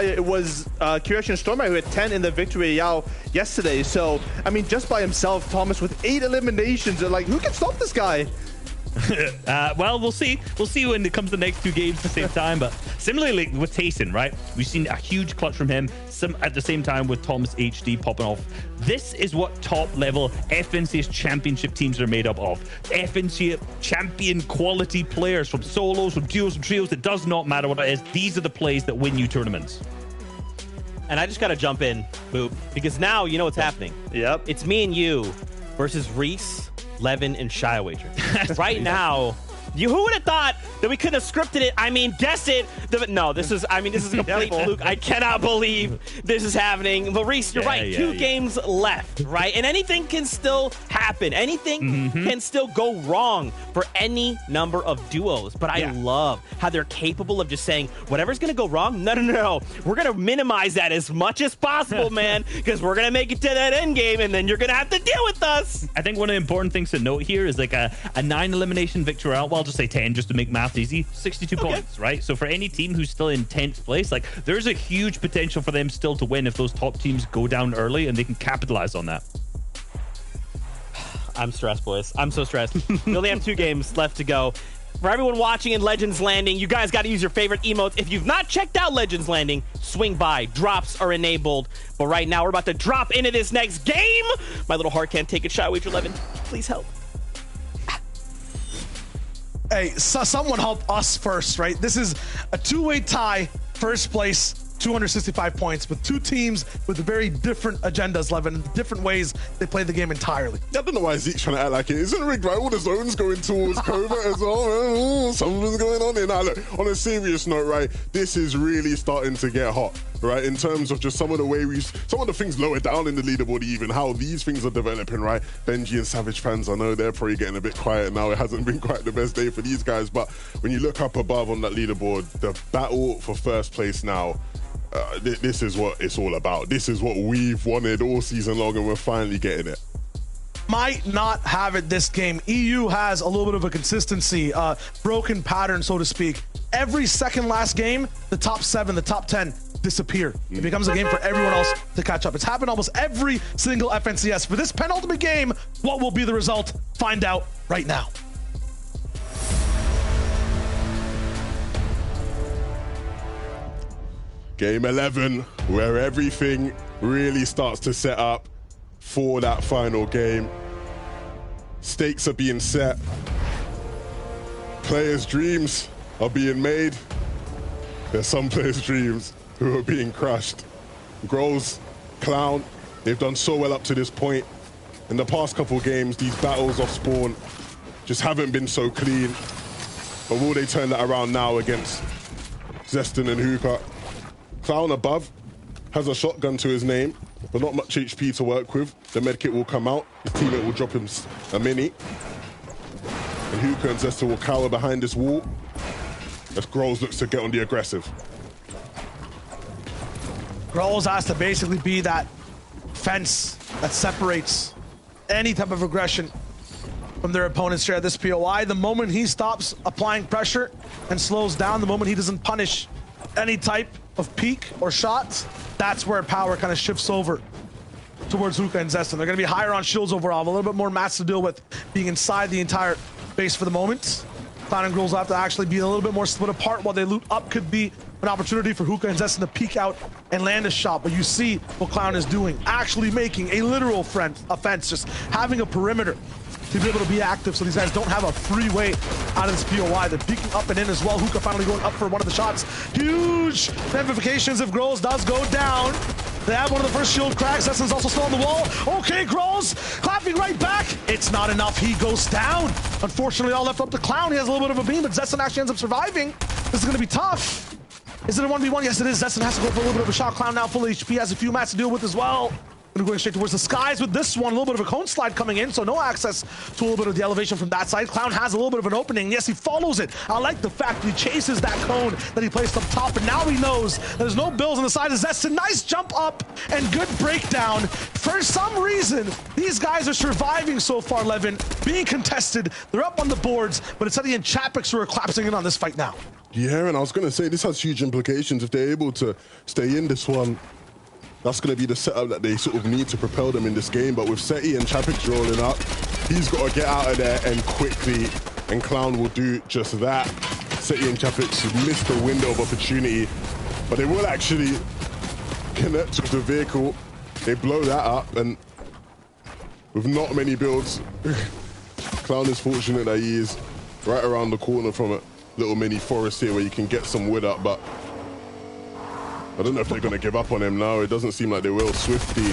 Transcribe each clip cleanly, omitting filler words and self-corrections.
It was Kirashi and Stormlight who had 10 in the victory Yao yesterday. So, I mean, just by himself, Thomas with 8 eliminations. Like, who can stop this guy? Well, we'll see. We'll see when it comes to the next 2 games at the same time. But similarly with Tayson, right? We've seen a huge clutch from him. At the same time with Thomas HD popping off. This is what top level FNCS championship teams are made up of. FNCS champion quality players from solos, from duos, from trios. It does not matter what it is. These are the plays that win you tournaments. And I just got to jump in, Boop, because now you know what's happening. Yep. It's me and you versus Reese, Levin, and Shy Wager. Right now, who would have thought that we could have scripted it? I mean, guessed it. No, this is a complete fluke. I cannot believe this is happening. But Reese, you're right. 2 games left, right? And anything can still happen. Anything can still go wrong for any number of duos. But I love how they're capable of just saying, whatever's going to go wrong, no. We're going to minimize that as much as possible, man, because we're going to make it to that end game, and then you're going to have to deal with us. I think one of the important things to note here is like a 9 elimination victory round. Well, I'll just say 10 just to make math easy. 62 points, right? So for any team who's still in 10th place, like there's a huge potential for them still to win if those top teams go down early and they can capitalize on that. I'm stressed, boys. I'm so stressed. We only have 2 games left to go. For everyone watching in Legends Landing, you guys got to use your favorite emotes. If you've not checked out Legends Landing, swing by. Drops are enabled. But right now, we're about to drop into this next game. My little heart can't take it. Shy Wager 11, please help. Hey, so someone help us first, right? This is a 2-way tie, first place, 265 points, with 2 teams with very different agendas, Levin, different ways they play the game entirely. I don't know why Zeke's trying to act like it isn't rigged, right? All the zones going towards Covert as well. Something's going on here. Now, look, on a serious note, right, this is really starting to get hot, right? In terms of just some of the things lower down in the leaderboard, even how these things are developing, right? Benji and Savage fans, I know they're probably getting a bit quiet now. It hasn't been quite the best day for these guys, but when you look up above on that leaderboard, the battle for first place now, this is what it's all about. This is what we've wanted all season long, and we're finally getting it. Might not have it this game. EU has a little bit of a consistency, broken pattern, so to speak. Every second last game, the top 7, the top 10 disappear. It becomes a game for everyone else to catch up. It's happened almost every single FNCS. For this penultimate game, what will be the result? Find out right now. Game 11, where everything really starts to set up for that final game. Stakes are being set. Players' dreams are being made. There's some players' dreams who are being crushed. Grows, Clown, they've done so well up to this point. In the past couple games, these battles off spawn just haven't been so clean. But will they turn that around now against Zeston and Hookah? Clown above has a shotgun to his name, but not much HP to work with. The medkit will come out. His teammate will drop him a mini. And Hookah and Zeston will cower behind this wall as Grows looks to get on the aggressive. Grows has to basically be that fence that separates any type of aggression from their opponent's share of this POI. The moment he stops applying pressure and slows down, the moment he doesn't punish any type of peak or shots, that's where power kind of shifts over towards Hookah and Zeston. They're going to be higher on shields overall, a little bit more mass to deal with being inside the entire base for the moment. Clown and Grows will have to actually be a little bit more split apart while they loot up. Could be an opportunity for Hookah and Zeston to peek out and land a shot, but you see what Clown is doing, actually making a literal offense, just having a perimeter to be able to be active, so these guys don't have a free way out of this POI. They're peeking up and in as well. Hookah finally going up for one of the shots. Huge ramifications if Grows does go down. They have one of the first shield cracks. Zeston's also still on the wall. Okay, Grows clapping right back. It's not enough. He goes down. Unfortunately, all left up to Clown. He has a little bit of a beam, but Zeston actually ends up surviving. This is going to be tough. Is it a 1v1? Yes, it is. Zeston has to go for a little bit of a shot. Clown now full HP, has a few mats to deal with as well. Going straight towards the skies with this one. A little bit of a cone slide coming in, so no access to a little bit of the elevation from that side. Clown has a little bit of an opening. Yes, he follows it. I like the fact that he chases that cone that he placed up top, and now he knows there's no bills on the side. That's a nice jump up and good breakdown. For some reason, these guys are surviving so far, Levin. Being contested, they're up on the boards, but it's Eddie and Chapix who are collapsing in on this fight now. Yeah, and I was going to say, this has huge implications. If they're able to stay in this one, that's going to be the setup that they sort of need to propel them in this game. But with Seti and Chapix rolling up, he's got to get out of there and quickly, and Clown will do just that. Seti and Chapix missed the window of opportunity, but they will actually connect with the vehicle. They blow that up, and with not many builds, Clown is fortunate that he is right around the corner from a little mini forest here where you can get some wood up, but I don't know if they're going to give up on him now. It doesn't seem like they will. Swifty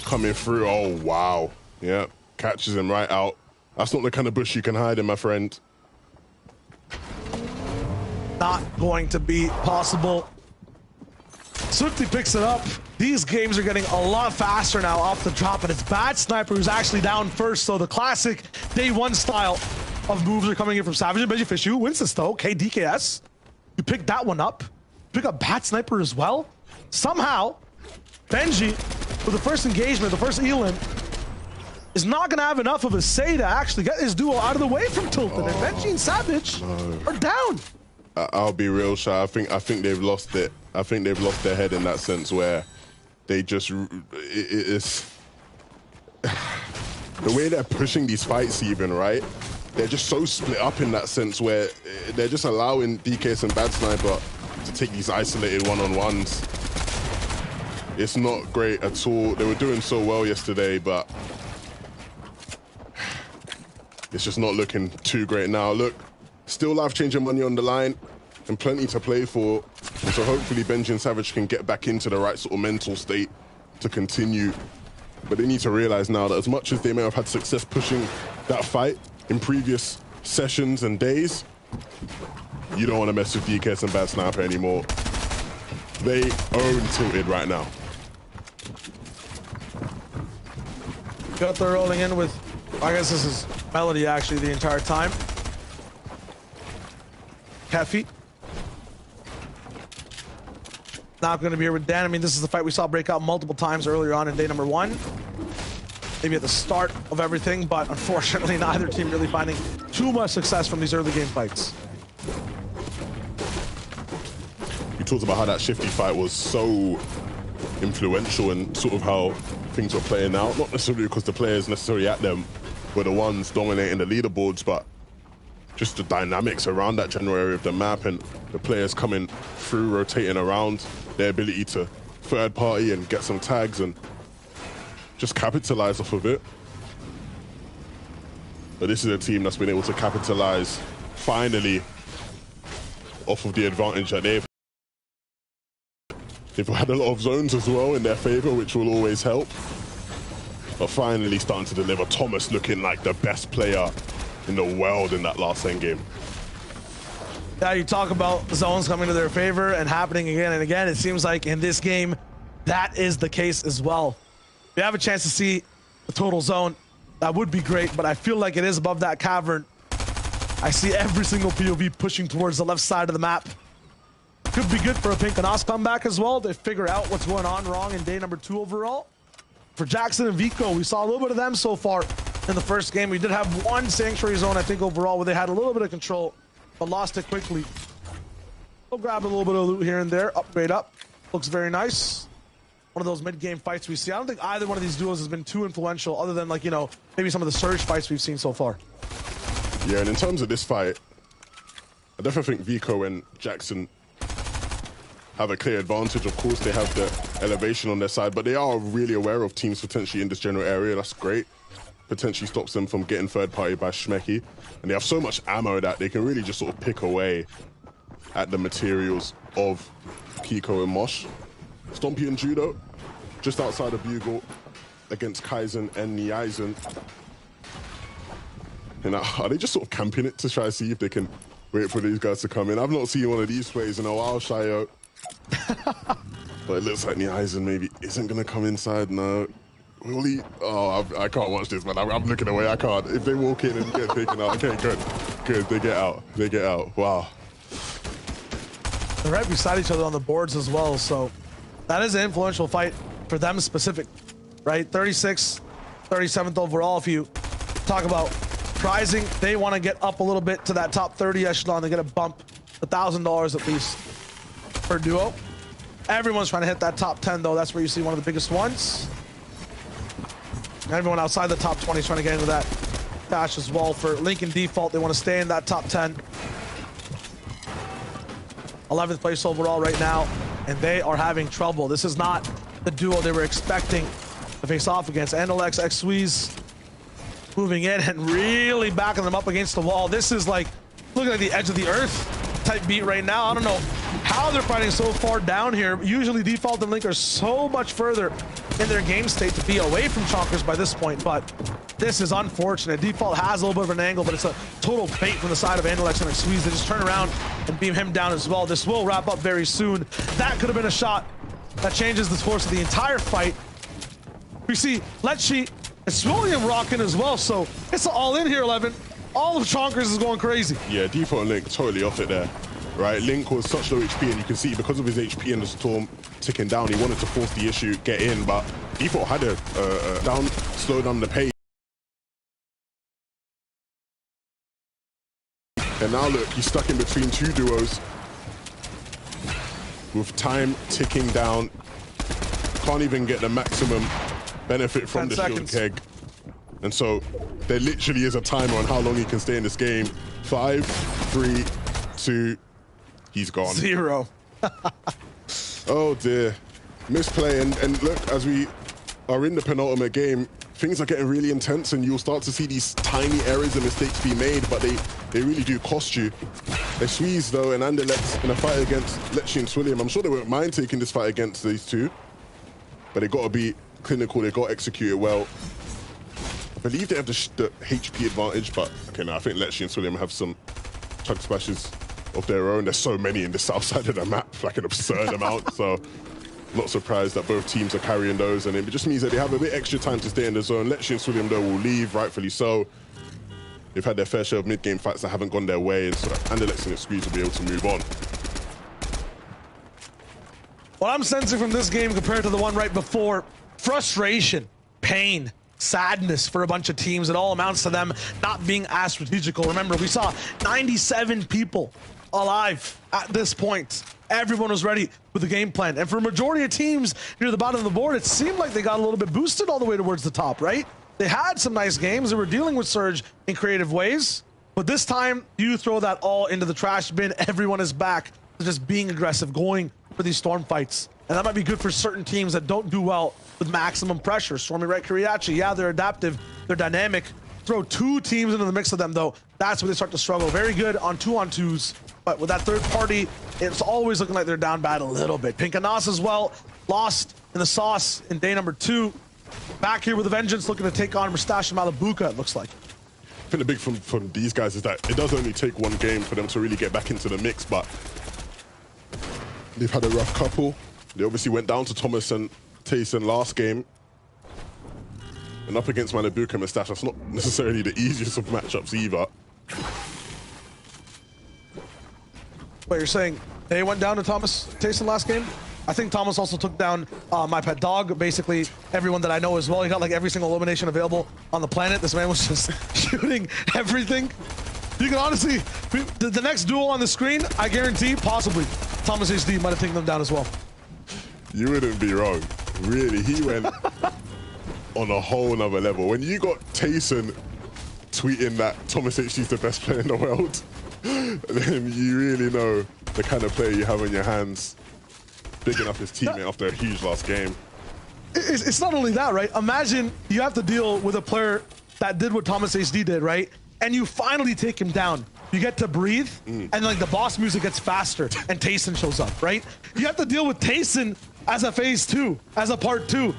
coming through. Oh, wow. Yeah, catches him right out. That's not the kind of bush you can hide in, my friend. Not going to be possible. Swifty picks it up. These games are getting a lot faster now off the drop, and it's Bad Sniper who's actually down first. So the classic day one style of moves are coming in from Savage and Benji Fish. Who wins this though? Okay, DKS. You pick that one up. Pick up Bad Sniper as well. Somehow, Benji, with the first engagement, the first Elim, is not going to have enough of a say to actually get his duo out of the way from Tilted. And Benji and Savage are down. I'll be real, Shy. I think they've lost it. I think they've lost their head in that sense where they just... It's the way they're pushing these fights even, right? They're just so split up in that sense where they're just allowing DKS and Bad Sniper to take these isolated one-on-ones. It's not great at all. They were doing so well yesterday, but it's just not looking too great now. Look, still life-changing money on the line and plenty to play for. So hopefully Benji and Savage can get back into the right sort of mental state to continue. But they need to realize now that as much as they may have had success pushing that fight in previous sessions and days, you don't want to mess with DKS and Bad Sniper anymore. They own Tilted right now. Got the rolling in with, I guess this is Melody actually the entire time. Kefi. Not going to be here with Dan. I mean, this is the fight we saw break out multiple times earlier on in day number one. Maybe at the start of everything, but unfortunately neither team really finding too much success from these early game fights. We talked about how that Shifty fight was so influential in sort of how things were playing out. Not necessarily because the players necessarily at them were the ones dominating the leaderboards, but just the dynamics around that general area of the map and the players coming through, rotating around, their ability to third party and get some tags and just capitalize off of it. But this is a team that's been able to capitalize finally off of the advantage that they've had a lot of zones as well in their favor, which will always help. But finally starting to deliver. Thomas looking like the best player in the world in that last endgame. Yeah, you talk about zones coming to their favor and happening again and again. It seems like in this game, that is the case as well. If you have a chance to see the total zone, that would be great, but I feel like it is above that cavern. I see every single POV pushing towards the left side of the map. Could be good for a Pink and Os comeback as well to figure out what's going on wrong in day number 2 overall. For Jackson and Vico, we saw a little bit of them so far in the first game. We did have one Sanctuary zone, I think, overall, where they had a little bit of control, but lost it quickly. We'll grab a little bit of loot here and there. Upgrade up. Looks very nice. One of those mid-game fights we see. I don't think either one of these duos has been too influential other than, like, you know, maybe some of the Surge fights we've seen so far. Yeah, and in terms of this fight, I definitely think Vico and Jackson have a clear advantage. Of course, they have the elevation on their side, but they are really aware of teams potentially in this general area. That's great. Potentially stops them from getting third party by Schmecky. And they have so much ammo that they can really just sort of pick away at the materials of Kiko and Mosh. Stompy and Judo, just outside of Bugle, against Kaizen and Niaizen. And are they just sort of camping it to try to see if they can wait for these guys to come in? I've not seen one of these plays in a while, Shayo. But it looks like Niaizen maybe isn't going to come inside now. Will he? Oh, I can't watch this, man. I'm looking away. I can't. If they walk in and get taken out, okay, good. Good, they get out. They get out. Wow. They're right beside each other on the boards as well, so that is an influential fight for them specific, right? 36, 37th overall. If you talk about prizing, they want to get up a little bit to that top 30 echelon. They get a bump, $1,000 at least per duo. Everyone's trying to hit that top 10 though. That's where you see one of the biggest ones. Everyone outside the top 20 is trying to get into that cash as well. For Lincoln Default, they want to stay in that top 10. 11th place overall right now, and they are having trouble. This is not the duo they were expecting to face off against. Andalex, X-Squeeze moving in and really backing them up against the wall. This is like looking like the edge of the earth type beat right now. I don't know how they're fighting so far down here. Usually Default and Link are so much further in their game state to be away from Chonkers by this point, but this is unfortunate. Default has a little bit of an angle, but it's a total bait from the side of Andalex and Squeeze. They just turn around and beam him down as well. This will wrap up very soon. That could have been a shot that changes the course of the entire fight. We see Letchi and Swilliam rocking as well, so it's all in here, 11. All of Chonkers is going crazy. Yeah, Default and Link totally off it there. Right, Link was such low HP, and you can see because of his HP and the storm ticking down, he wanted to force the issue, get in, but Default had to slow down the pace. And now look, he's stuck in between two duos with time ticking down. Can't even get the maximum benefit from the shield keg. And so there literally is a timer on how long he can stay in this game. 5, 3, 2, he's gone. 0. Oh dear. Misplay, and look, as we are in the penultimate game, things are getting really intense, and you'll start to see these tiny errors and mistakes be made, but they really do cost you. They squeeze though, and Anderlecht in a fight against Letchi and Swilliam. I'm sure they won't mind taking this fight against these two, but they got to be clinical, they got to execute it well. I believe they have the HP advantage, but okay, now I think Letchi and Swilliam have some chug splashes of their own. There's so many in the south side of the map, like an absurd amount, so not surprised that both teams are carrying those, and it just means that they have a bit extra time to stay in the zone. Letchi and Swilliam though will leave, rightfully so. They've had their fair share of mid-game fights that haven't gone their way, and so that Anderlecht and Squeeze will be able to move on. What I'm sensing from this game compared to the one right before, frustration, pain, sadness for a bunch of teams. It all amounts to them not being as strategical. Remember, we saw 97 people alive at this point. Everyone was ready with the game plan. And for a majority of teams near the bottom of the board, it seemed like they got a little bit boosted all the way towards the top, right? They had some nice games. They were dealing with Surge in creative ways. But this time, you throw that all into the trash bin. Everyone is back to just being aggressive, going for these storm fights. And that might be good for certain teams that don't do well with maximum pressure. Stormy Right Kuriachi, yeah, they're adaptive, they're dynamic. Throw two teams into the mix of them, though, that's where they start to struggle. Very good on 2-on-2s, but with that third party, it's always looking like they're down bad a little bit. Pink and Nas as well, lost in the sauce in day number 2. Back here with a vengeance, looking to take on Mustache and Malabuka, it looks like. I think the big thing from these guys is that it does only take one game for them to really get back into the mix, but they've had a rough couple. They obviously went down to Thomas and Tayson last game. And up against Malabuka and Mustache, that's not necessarily the easiest of matchups either. Wait, you're saying they went down to Thomas Tayson last game? I think Thomas also took down my pet dog, basically everyone that I know as well. He got like every single elimination available on the planet. This man was just shooting everything. You can honestly, the next duel on the screen, I guarantee, possibly, Thomas HD might have taken them down as well. You wouldn't be wrong. Really, he went on a whole nother level. When you got Tayson tweeting that Thomas HD is the best player in the world, then you really know the kind of player you have on your hands. Bigging up his teammate after a huge last game. It's not only that, right? Imagine you have to deal with a player that did what Thomas HD did, right? And you finally take him down. You get to breathe, and like the boss music gets faster, and Tayson shows up, right? You have to deal with Tayson as a phase 2, as a part 2.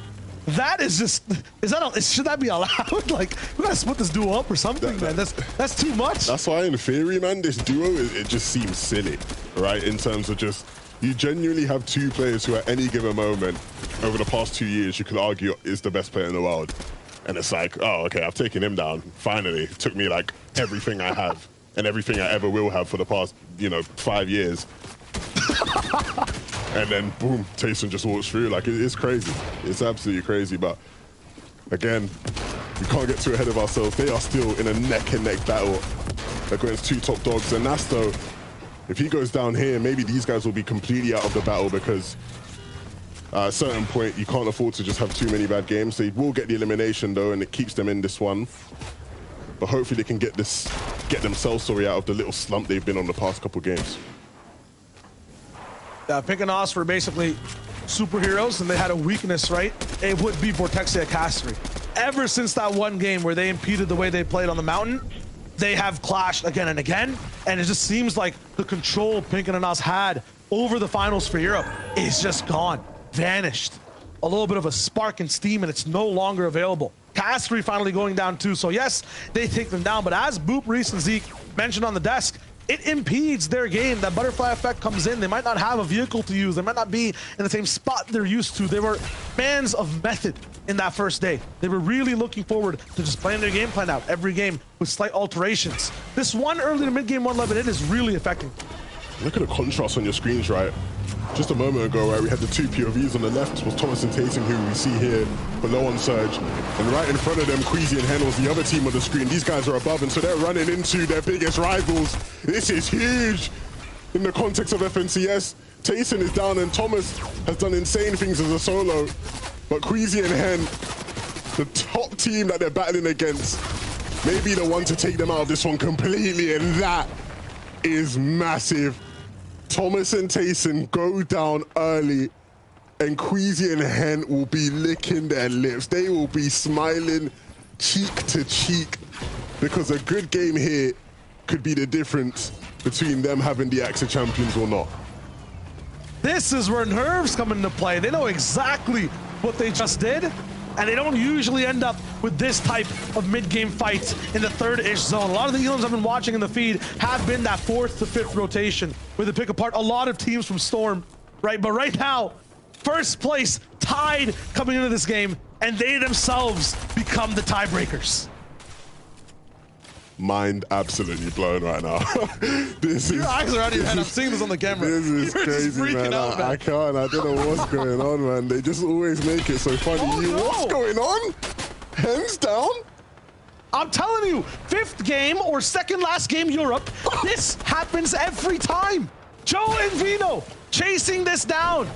That is just, should that be allowed? Like, we gotta split this duo up or something, man. That's too much. That's why, in theory, man, this duo, it just seems silly, right? In terms of just You genuinely have two players who at any given moment over the past 2 years you could argue is the best player in the world. And it's like, oh, okay, I've taken him down. Finally. It took me like everything I have and everything I ever will have for the past, 5 years. And then, boom, Tayson just walks through. Like, it's crazy. It's absolutely crazy. But, again, we can't get too ahead of ourselves. They are still in a neck-and-neck battle against two top dogs. And Nasto, if he goes down here, maybe these guys will be completely out of the battle because at a certain point, you can't afford to just have too many bad games. They will get the elimination, though, and it keeps them in this one. But hopefully they can get themselves out of the little slump they've been on the past couple games. Pink and Os were basically superheroes, and they had a weakness, right? It would be Vortexia Castery. Ever since that one game where they impeded the way they played on the mountain, they have clashed again and again, and it just seems like the control Pink and Nos had over the finals for Europe is just gone, vanished. A little bit of a spark and steam, and it's no longer available. Castery finally going down too, so yes, they take them down, but as Boop, Reese, and Zeke mentioned on the desk, it impedes their game. That butterfly effect comes in. They might not have a vehicle to use. They might not be in the same spot they're used to. They were fans of method in that first day. They were really looking forward to just playing their game plan out every game with slight alterations. This one early to mid-game 111, it is really affecting. Look at the contrast on your screens, right? Just a moment ago, right, we had the two POVs on the left was Thomas and Tayson, who we see here below on Surge. And right in front of them, Queasy and Hen was the other team on the screen. These guys are above, and so they're running into their biggest rivals. This is huge in the context of FNCS. Tayson is down, and Thomas has done insane things as a solo. But Queasy and Hen, the top team that they're battling against, may be the one to take them out of this one completely, and that is massive. Thomas and Tayson go down early, and Queasy and Hen will be licking their lips. They will be smiling cheek to cheek because a good game here could be the difference between them having the Axe of Champions or not. This is where nerves come into play. They know exactly what they just did, and they don't usually end up with this type of mid-game fights in the third-ish zone. A lot of the Elams I've been watching in the feed have been that 4th to 5th rotation where they pick apart a lot of teams from Storm, right? But right now, first place tied coming into this game, and they themselves become the tiebreakers. Mind absolutely blown right now. Your eyes are out of your head. I'm seeing this on the camera. This is crazy, man. I can't. I don't know what's going on, man. They just always make it so funny. Oh, no. What's going on? Hands down? I'm telling you, 5th game or 2nd last game Europe, this happens every time. Joe and Vino chasing this down.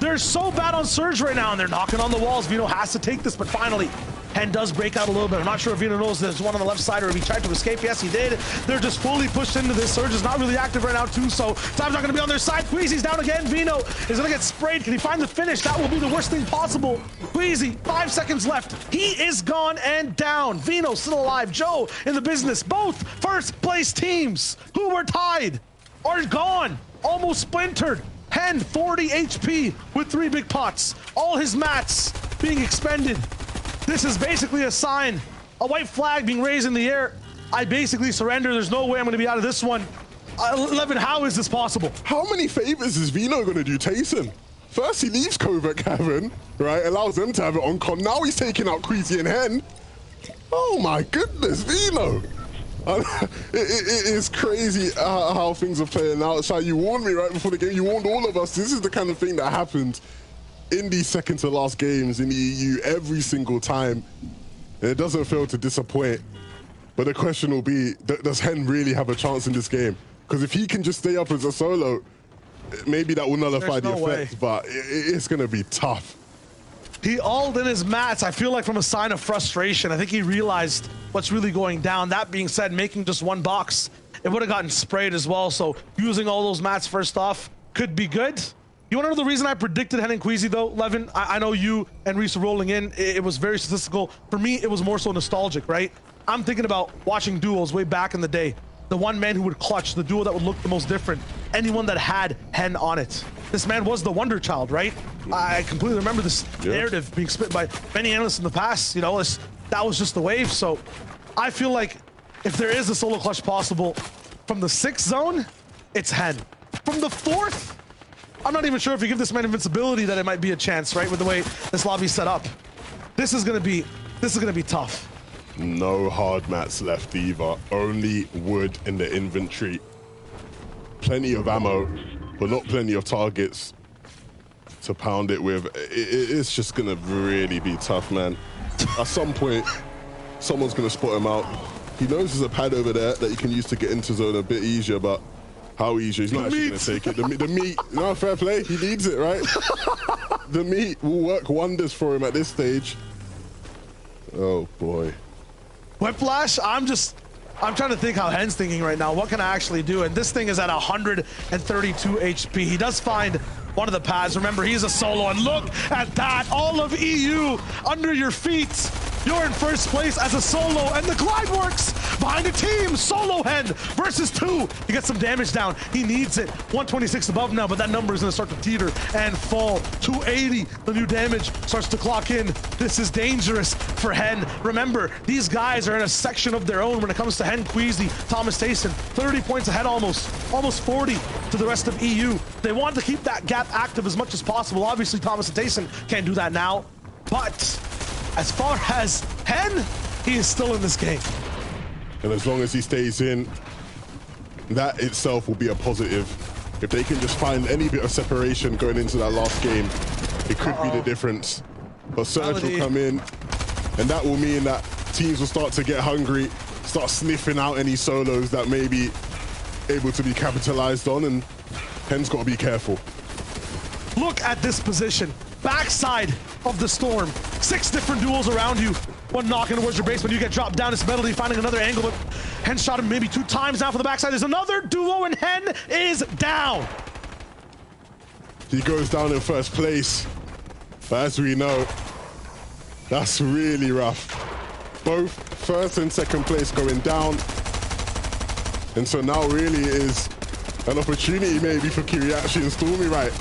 They're so bad on Surge right now, and they're knocking on the walls. Vino has to take this, but finally, Hen does break out a little bit. I'm not sure if Vino knows there's one on the left side or if he tried to escape. Yes, he did. They're just fully pushed into this. Surge is not really active right now, too, so time's not going to be on their side. Queasy's down again. Vino is going to get sprayed. Can he find the finish? That will be the worst thing possible. Queasy, 5 seconds left. He is gone and down. Vino still alive. Joe in the business. Both first-place teams who were tied are gone. Almost splintered. Hen, 40 HP with 3 big pots. All his mats being expended. This is basically a sign, a white flag being raised in the air. I basically surrender. There's no way I'm going to be out of this one. 11, how is this possible? How many favors is Vino going to do Tayson? First, he leaves Covert Cavern, right? Allows them to have it on com. Now he's taking out Queasy and Hen. Oh my goodness, Vino. It is crazy how things are playing out. Shai, you warned me right before the game. You warned all of us. This is the kind of thing that happens in these second to last games in the EU every single time. And it doesn't fail to disappoint. But the question will be, does Hen really have a chance in this game? Because if he can just stay up as a solo, maybe that will nullify the effect, but it's going to be tough. He alled in his mats, I feel like from a sign of frustration. I think he realized what's really going down. That being said, making just 1 box, it would have gotten sprayed as well. So using all those mats first off could be good. You want to know the reason I predicted Hen and Queasy though, Levin? I know you and Reese are rolling in. It was very statistical. For me, it was more so nostalgic, right? I'm thinking about watching duos way back in the day. The one man who would clutch, the duo that would look the most different. Anyone that had Hen on it. This man was the wonder child, right? I completely remember this narrative being spit by many analysts in the past. You know, that was just the wave. So I feel like if there is a solo clutch possible from the 6th zone, it's Hen. From the 4th, I'm not even sure if you give this man invincibility that it might be a chance, right? With the way this lobby's set up. This is gonna be tough. No hard mats left either. Only wood in the inventory. Plenty of ammo, but not plenty of targets to pound it with. It's just gonna really be tough, man. At some point, someone's gonna spot him out. He knows there's a pad over there that you can use to get into zone a bit easier, but how easy? He's not actually gonna take it. The meat, no, fair play. He needs it, right? The meat will work wonders for him at this stage. Oh boy. Whiplash, I'm trying to think how Hen's thinking right now. What can I actually do? And this thing is at 132 HP. He does find one of the pads. Remember, he's a solo, and look at that. All of EU under your feet. You're in first place as a solo, and the glide works behind a team. Solo Hen versus 2. He gets some damage down. He needs it. 126 above now, but that number is going to start to teeter and fall. 280. The new damage starts to clock in. This is dangerous for Hen. Remember, these guys are in a section of their own when it comes to Hen, Queasy, Thomas Tayson. 30 points ahead almost 40 to the rest of EU. They want to keep that gap active as much as possible. Obviously, Thomas and Tayson can't do that now, but as far as Hen, he is still in this game. And as long as he stays in, that itself will be a positive. If they can just find any bit of separation going into that last game, it could be the difference. But Surge will come in, and that will mean that teams will start to get hungry, start sniffing out any solos that may be able to be capitalized on, and Hen's got to be careful. Look at this position. Backside of the storm. 6 different duels around you. One knocking towards your base, but you get dropped down. It's Melody finding another angle, but Hen shot him maybe 2 times now for the backside. There's another duo, and Hen is down. He goes down in first place. But as we know, that's really rough. Both first and second place going down. And so now really is an opportunity maybe for Kiriachi and Stormy Right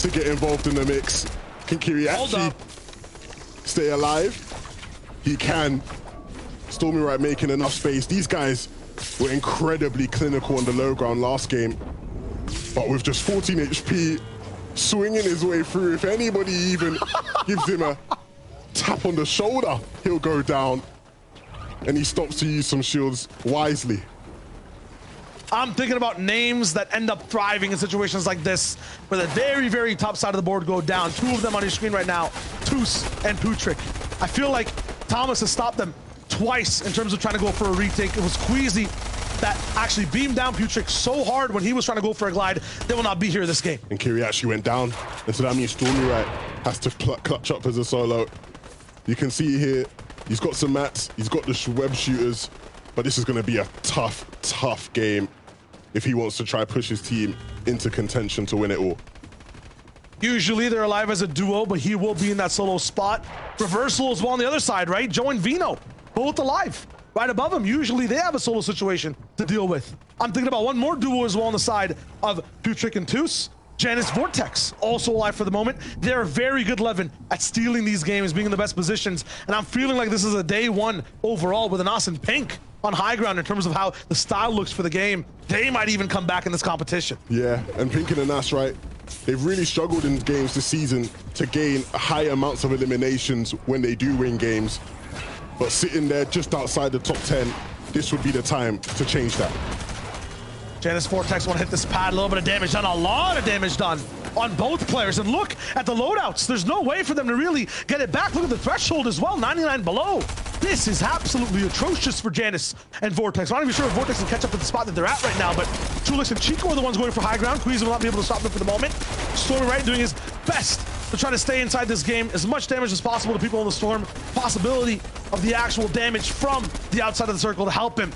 to get involved in the mix. Can Kiriachi stay alive? He can. Stormy Right making enough space. These guys were incredibly clinical on the low ground last game, but with just 14 HP, swinging his way through. If anybody even gives him a tap on the shoulder, he'll go down, and he stops to use some shields wisely. I'm thinking about names that end up thriving in situations like this, where the very, very top side of the board go down. 2 of them on your screen right now, Toos and Putrick. I feel like Thomas has stopped them twice in terms of trying to go for a retake. It was Queasy that actually beamed down Putrick so hard when he was trying to go for a glide. They will not be here this game. And Kiriachi went down, and so that means Stormy Right has to clutch up as a solo. You can see here, he's got some mats, he's got the web shooters, but this is going to be a tough, tough game if he wants to try push his team into contention to win it all. Usually they're alive as a duo, but he will be in that solo spot. Reversal as well on the other side, right? Joe and Vino, both alive. Right above him, usually they have a solo situation to deal with. I'm thinking about one more duo as well on the side of Putrick and Toos. Janice Vortex, also alive for the moment. They're very good 11 at stealing these games, being in the best positions. And I'm feeling like this is a day 1 overall with an Us and Pink on high ground in terms of how the style looks for the game. They might even come back in this competition. Yeah, and Pink and Nas, right? They've really struggled in games this season to gain high amounts of eliminations when they do win games. But sitting there just outside the top 10, this would be the time to change that. Janice Vortex want to hit this pad, a little bit of damage done, a lot of damage done on both players. And look at the loadouts. There's no way for them to really get it back. Look at the threshold as well, 99 below. This is absolutely atrocious for Janice and Vortex. I'm not even sure if Vortex can catch up to the spot that they're at right now, but Chulix and Chico are the ones going for high ground. Queasy will not be able to stop them for the moment. Stormy Right doing his best to try to stay inside this game. As much damage as possible to people in the storm. Possibility of the actual damage from the outside of the circle to help him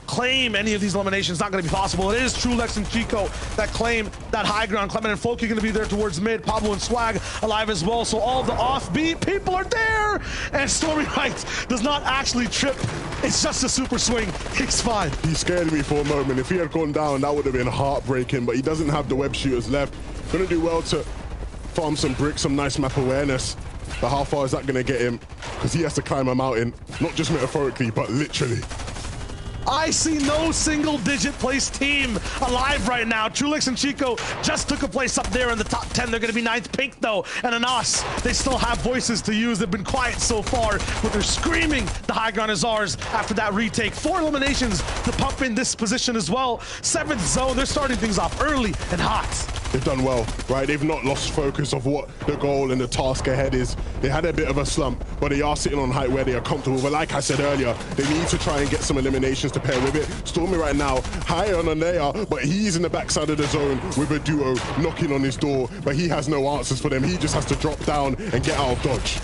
claim any of these eliminations. Not going to be possible. It is Trulex and Chico that claim that high ground. Clement and Floki going to be there towards mid. Pablo and Swag alive as well. So all the offbeat people are there. And Stormy Right does not actually trip. It's just a super swing. It's fine. He scared me for a moment. If he had gone down, that would have been heartbreaking, but he doesn't have the web shooters left. Going to do well to farm some bricks, some nice map awareness. But how far is that going to get him? Because he has to climb a mountain, not just metaphorically, but literally. I see no single-digit place team alive right now. Trulix and Chico just took a place up there in the top 10. They're going to be 9th. Pink, though, and Anas, they still have voices to use. They've been quiet so far, but they're screaming the high ground is ours after that retake. 4 eliminations to pump in this position as well. 7th zone, they're starting things off early and hot. They've done well, right? They've not lost focus of what the goal and the task ahead is. They had a bit of a slump, but they are sitting on height where they are comfortable. But like I said earlier, they need to try and get some eliminations to pair with it. Stormy right now, high on a layer, but he's in the backside of the zone with a duo knocking on his door, but he has no answers for them. He just has to drop down and get out of dodge.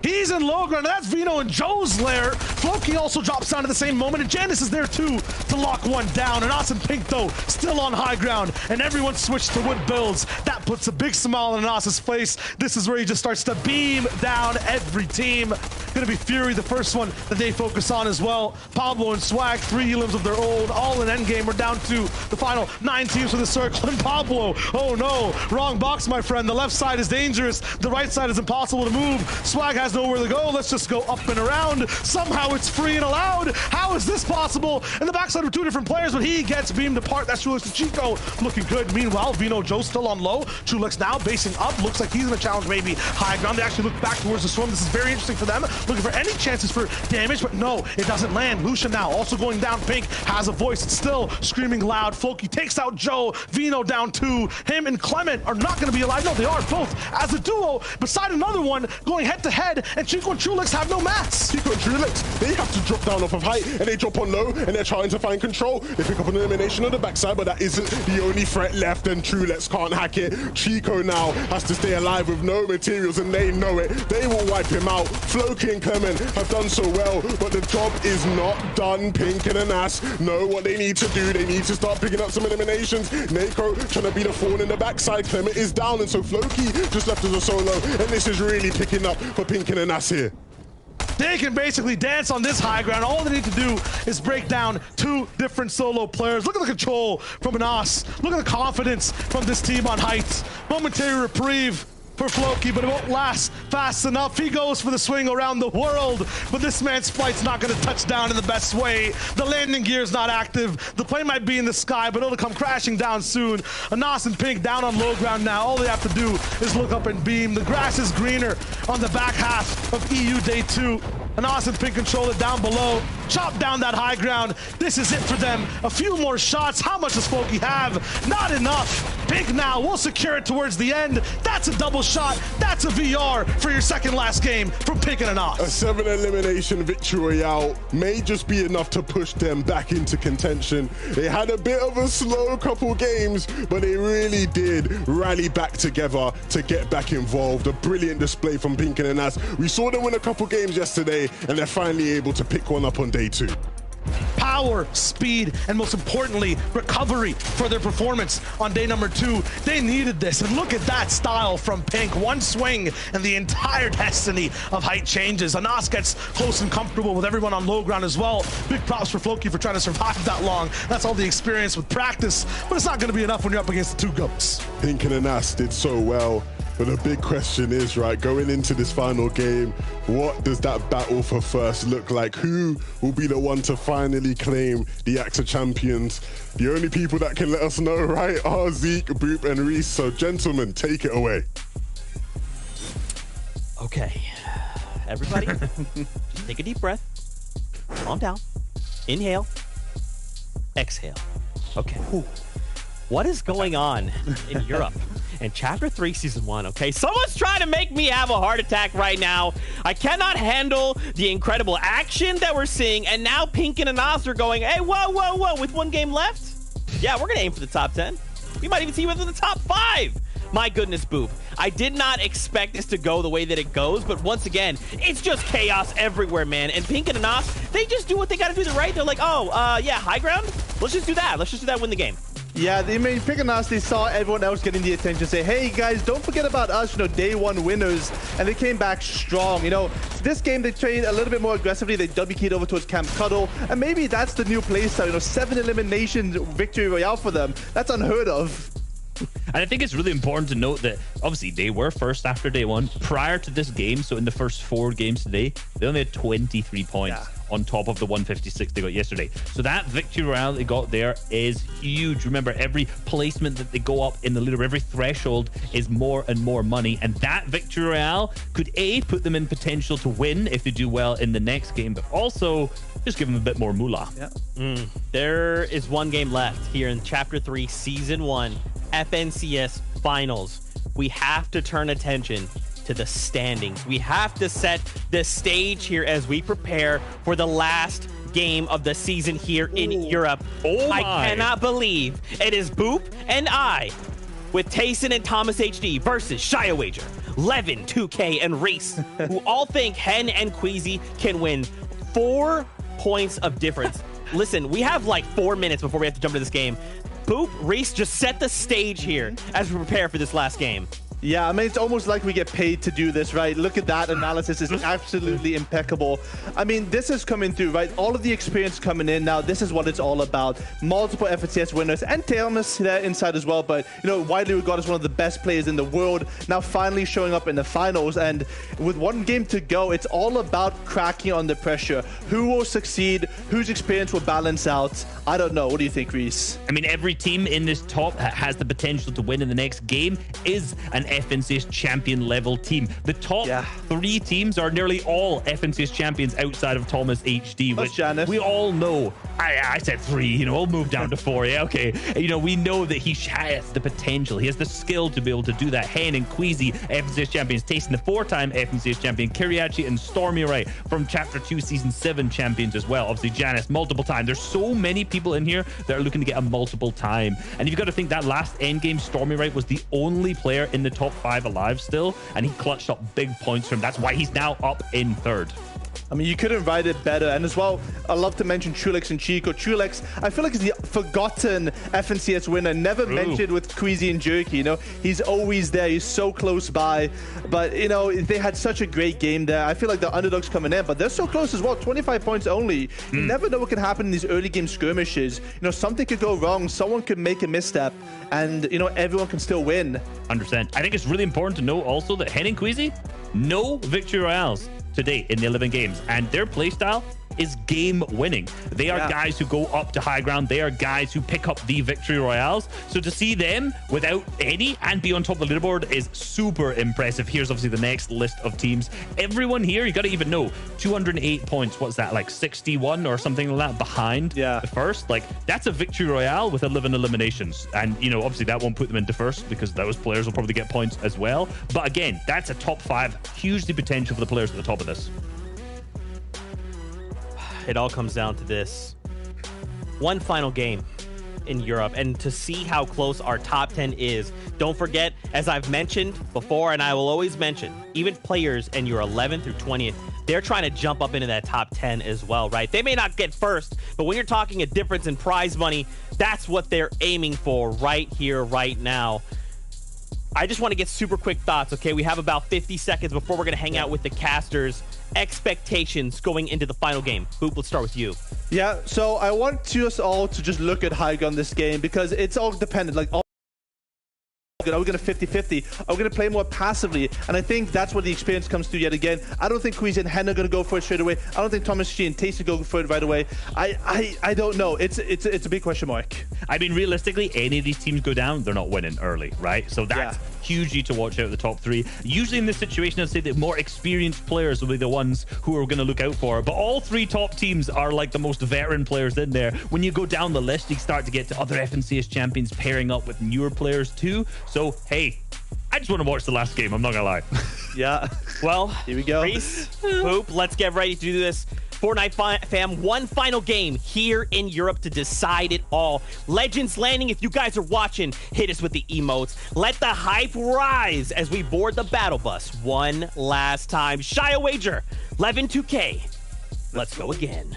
He's in low ground. That's Vino and Joe's lair. Floki also drops down at the same moment, and Janice is there too to lock one down. And Awesome Pink, though, still on high ground, and everyone switched to wood builds. That puts a big smile on Anas's face. This is where he just starts to beam down every team. Gonna be Fury, the first one that they focus on as well. Pablo and Swag, 3 elims of their own, all in endgame. We're down to the final 9 teams for the circle. And Pablo, oh no, wrong box, my friend. The left side is dangerous. The right side is impossible to move. Swag has nowhere to go. Let's just go up and around. Somehow it's free and allowed. How is this possible? And the backside of 2 different players, but he gets beamed apart. That's Trulix and Chico looking good. Meanwhile, Vino Joe still on low. Trulix now basing up. Looks like he's in a challenge, maybe high ground. They actually look back towards the swim. This is very interesting for them. Looking for any chances for damage, but no, it doesn't land. Lucia now also going down. Pink has a voice. It's still screaming loud. Floki takes out Joe. Vino down 2. Him and Clement are not going to be alive. No, they are both as a duo beside another one going head to head, and Chico and Trulix have no mats. Chico and Trulix, they have to drop down off of height, and they drop on low, and they're trying to find control. They pick up an elimination on the backside, but that isn't the only threat left, and Trulix can't hack it. Chico now has to stay alive with no materials, and they know it. They will wipe him out. Floki and Clement have done so well, but the job is not done. Pink and Anas know what they need to do. They need to start picking up some eliminations. Nako trying to be the thorn in the backside. Clement is down, and so Floki just left as a solo, and this is really picking up for Pink and Anas here. They can basically dance on this high ground. All they need to do is break down 2 different solo players. Look at the control from Anas. Look at the confidence from this team on heights. Momentary reprieve for Floki, but it won't last fast enough. He goes for the swing around the world, but this man's flight's not going to touch down in the best way. The landing gear is not active. The plane might be in the sky, but it'll come crashing down soon. Anas and Pink down on low ground now. All they have to do is look up and beam. The grass is greener on the back half of EU Day 2. Anas and Pink control it down below. Chop down that high ground. This is it for them. A few more shots. How much does Floki have? Not enough. Pink now will secure it towards the end. That's a double shot. That's a VR for your second last game from Pink and Anas. A 7 elimination victory royale may just be enough to push them back into contention. They had a bit of a slow couple games, but they really did rally back together to get back involved. A brilliant display from Pink and Anas. We saw them win a couple games yesterday, and they're finally able to pick one up on day 2. Power, speed, and most importantly, recovery for their performance on day number 2. They needed this, and look at that style from Pink. One swing, and the entire destiny of height changes. Anas gets close and comfortable with everyone on low ground as well. Big props for Floki for trying to survive that long. That's all the experience with practice, but it's not going to be enough when you're up against the 2 goats. Pink and Anas did so well. But the big question is, right, going into this final game, what does that battle for first look like? Who will be the one to finally claim the AXA champions? The only people that can let us know, right, are Zeke, Boop, and Reese. So, gentlemen, take it away. Okay. Everybody, just take a deep breath. Calm down. Inhale. Exhale. Okay. What is going on in Europe in Chapter 3, Season 1, okay? Someone's trying to make me have a heart attack right now. I cannot handle the incredible action that we're seeing, and now Pink and Anas are going, hey, whoa, whoa, whoa, with 1 game left? Yeah, we're going to aim for the top 10. We might even see within the top 5. My goodness, Boop. I did not expect this to go the way that it goes, but once again, it's just chaos everywhere, man. And Pink and Anas, they just do what they got to do, right? They're like, oh, yeah, high ground? Let's just do that. Let's just do that, win the game. Yeah, they made Pink and Anas, they saw everyone else getting the attention, say, hey guys, don't forget about us, day 1 winners, and they came back strong. This game they played a little bit more aggressively. They W-keyed over towards Camp Cuddle, and maybe that's the new playstyle. 7 elimination victory royale for them. That's unheard of. And I think it's really important to note that obviously they were first after day 1. Prior to this game, so in the first 4 games today, they only had 23 points. Yeah. on top of the 156 they got yesterday. So that victory royale they got there is huge. Remember, every placement that they go up in the leader, every threshold is more and more money. And that victory royale could A, put them in potential to win if they do well in the next game, but also just give them a bit more moolah. Yeah. There is one game left here in Chapter 3, Season 1, FNCS Finals. We have to turn attention to the standings. We have to set the stage here as we prepare for the last game of the season here in Europe. Oh my. I cannot believe it is Boop and I with Tayson and Thomas HD versus Shia Wager, Levin, 2K, and Reese, who all think Hen and Queasy can win. 4 points of difference. Listen, we have like 4 minutes before we have to jump into this game. Boop, Reese, just set the stage here as we prepare for this last game. Yeah, I mean, it's almost like we get paid to do this, right? Look at that analysis. It's absolutely impeccable. I mean, this is coming through, right? All of the experience coming in now. This is what it's all about. Multiple FNCS winners and Thomas there inside as well. But, you know, widely regarded as one of the best players in the world. Now finally showing up in the finals. And with one game to go, it's all about cracking under pressure. Who will succeed? Whose experience will balance out? I don't know. What do you think, Reese? I mean, every team in this top has the potential to win in the next game is an FNCS champion level team. The top 3 teams are nearly all FNCS champions outside of Thomas HD, which we all know. I said 3, you know, I'll move down to 4. Yeah, okay. You know, we know that he has the potential. He has the skill to be able to do that. Hen and Queasy, FNCS champions. Tayson, the 4-time FNCS champion. Kiriachi and Stormy Wright from Chapter 2 Season 7 champions as well. Obviously, Janice, multiple time. There's so many people in here that are looking to get a multiple time. And you've got to think that last endgame, Stormy Wright was the only player in the top 5 alive still, and he clutched up big points from him. That's why he's now up in 3rd. I mean, you couldn't write it better. And as well, I love to mention Trulex and Chico. Trulex, I feel like he's the forgotten FNCS winner, never mentioned with Queasy and Jerky. You know, he's always there. He's so close by. But, you know, they had such a great game there. I feel like the underdogs coming in, but they're so close as well. 25 points only. You never know what can happen in these early game skirmishes. You know, something could go wrong. Someone could make a misstep, and, you know, everyone can still win. 100%. I think it's really important to know also that Hen and Queasy, no victory royales today in the 11 games, and their playstyle is game winning. They are guys who go up to high ground. They are guys who pick up the victory royales. So to see them without any and be on top of the leaderboard is super impressive. Here's obviously the next list of teams. Everyone here, you got to even know, 208 points. What's that, like 61 or something like that behind the first? Like, that's a victory royale with 11 eliminations. And, you know, obviously that won't put them into first because those players will probably get points as well. But again, that's a top 5. Hugely potential for the players at the top of this. It all comes down to this. One final game in Europe, and to see how close our top 10 is. Don't forget, as I've mentioned before, and I will always mention, even players in your 11th through 20th, they're trying to jump up into that top 10 as well, right? They may not get first, but when you're talking a difference in prize money, that's what they're aiming for right here, right now. I just want to get super quick thoughts, okay? We have about 50 seconds before we're going to hang out with the casters. Expectations going into the final game. Boop, let's start with you. Yeah, so I want us all to just look at high ground this game because it's all dependent. Like, are we going to 50-50? Are we going to play more passively? And I think that's where the experience comes through yet again. I don't think Queasy and Hen are going to go for it straight away. I don't think Thomas G and Tayson go for it right away. I don't know. It's a big question mark. I mean, realistically, any of these teams go down, they're not winning early, right? So that's hugely to watch out the top 3. Usually in this situation, I'd say that more experienced players will be the ones who are going to look out for it. But all 3 top teams are like the most veteran players in there. When you go down the list, you start to get to other FNCS champions pairing up with newer players too. So, hey, I just want to watch the last game. I'm not going to lie. Yeah. Well, here we go. Reese, Boop, let's get ready to do this. Fortnite fam, one final game here in Europe to decide it all. Legends Landing, if you guys are watching, hit us with the emotes. Let the hype rise as we board the battle bus one last time. Shia Wager, Levin 2K. Let's go again.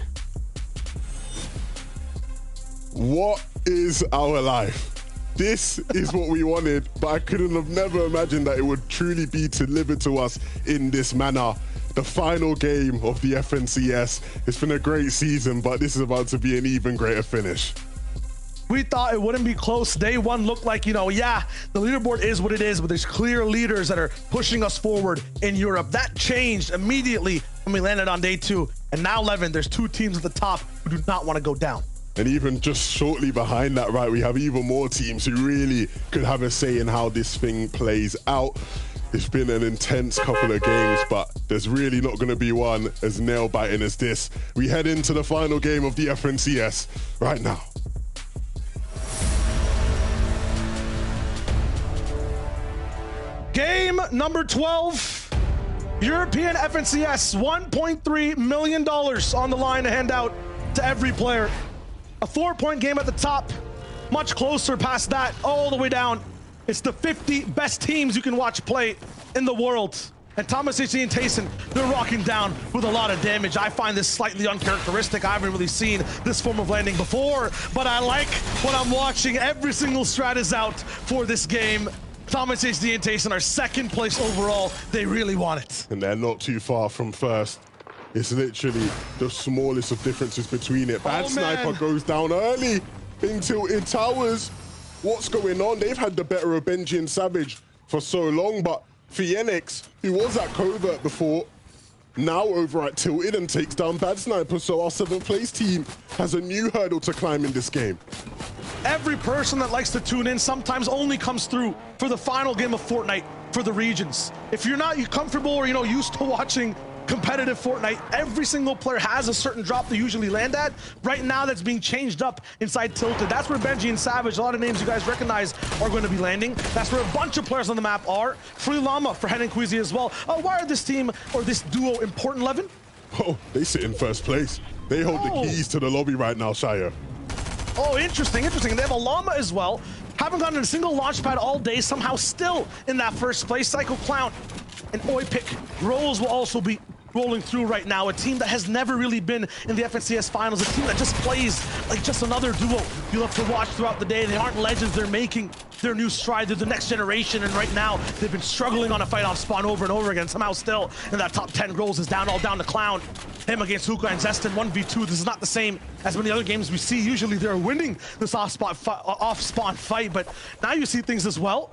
What is our life? This is what we wanted, but I couldn't have never imagined that it would truly be delivered to us in this manner. The final game of the FNCS. It's been a great season, but this is about to be an even greater finish. We thought it wouldn't be close. Day 1 looked like, you know, the leaderboard is what it is, but there's clear leaders that are pushing us forward in Europe. That changed immediately when we landed on day 2. And now, Levin, there's 2 teams at the top who do not want to go down. And even just shortly behind that, right, we have even more teams who really could have a say in how this thing plays out. It's been an intense couple of games, but there's really not going to be one as nail-biting as this. We head into the final game of the FNCS right now. Game number 12, European FNCS, $1.3 million on the line to hand out to every player. A 4-point game at the top, much closer past that, all the way down. It's the 50 best teams you can watch play in the world. And Thomas HC and Tayson, they're rocking down with a lot of damage. I find this slightly uncharacteristic. I haven't really seen this form of landing before, but I like what I'm watching. Every single strat is out for this game. Thomas HD and Tayson are 2nd place overall. They really want it. And they're not too far from first. It's literally the smallest of differences between it. Bad Sniper goes down early in tilted towers. What's going on? They've had the better of Benji and Savage for so long, but Phoenix, who was at Covert before, now over at Tilted and takes down Bad Sniper. So our 7th place team has a new hurdle to climb in this game. Every person that likes to tune in sometimes only comes through for the final game of Fortnite for the regions. If you're not comfortable or used to watching competitive Fortnite, every single player has a certain drop they usually land at. Right now, that's being changed up inside Tilted. That's where Benji and Savage, a lot of names you guys recognize, are going to be landing. That's where a bunch of players on the map are. Free Llama for Hen and Queasy as well. Why are this team or this duo important, Levin? Oh, they sit in 1st place. They hold the keys to the lobby right now, Shia. Oh, interesting. And they have a Llama as well. Haven't gotten a single launch pad all day, somehow still in that 1st place. Psycho Clown and Oipic. Rolls will also be rolling through right now. A team that has never really been in the FNCS finals. A team that just plays like just another duo you love to watch throughout the day. They aren't legends. They're making their new stride. They're the next generation. And right now, they've been struggling on a fight off spawn over and over again. Somehow still in that top 10. Grows is down, all down to Clown. Him against Hookah and Zestin, 1v2. This is not the same as many other games we see. Usually they're winning this off-spawn fight, but now you see things as well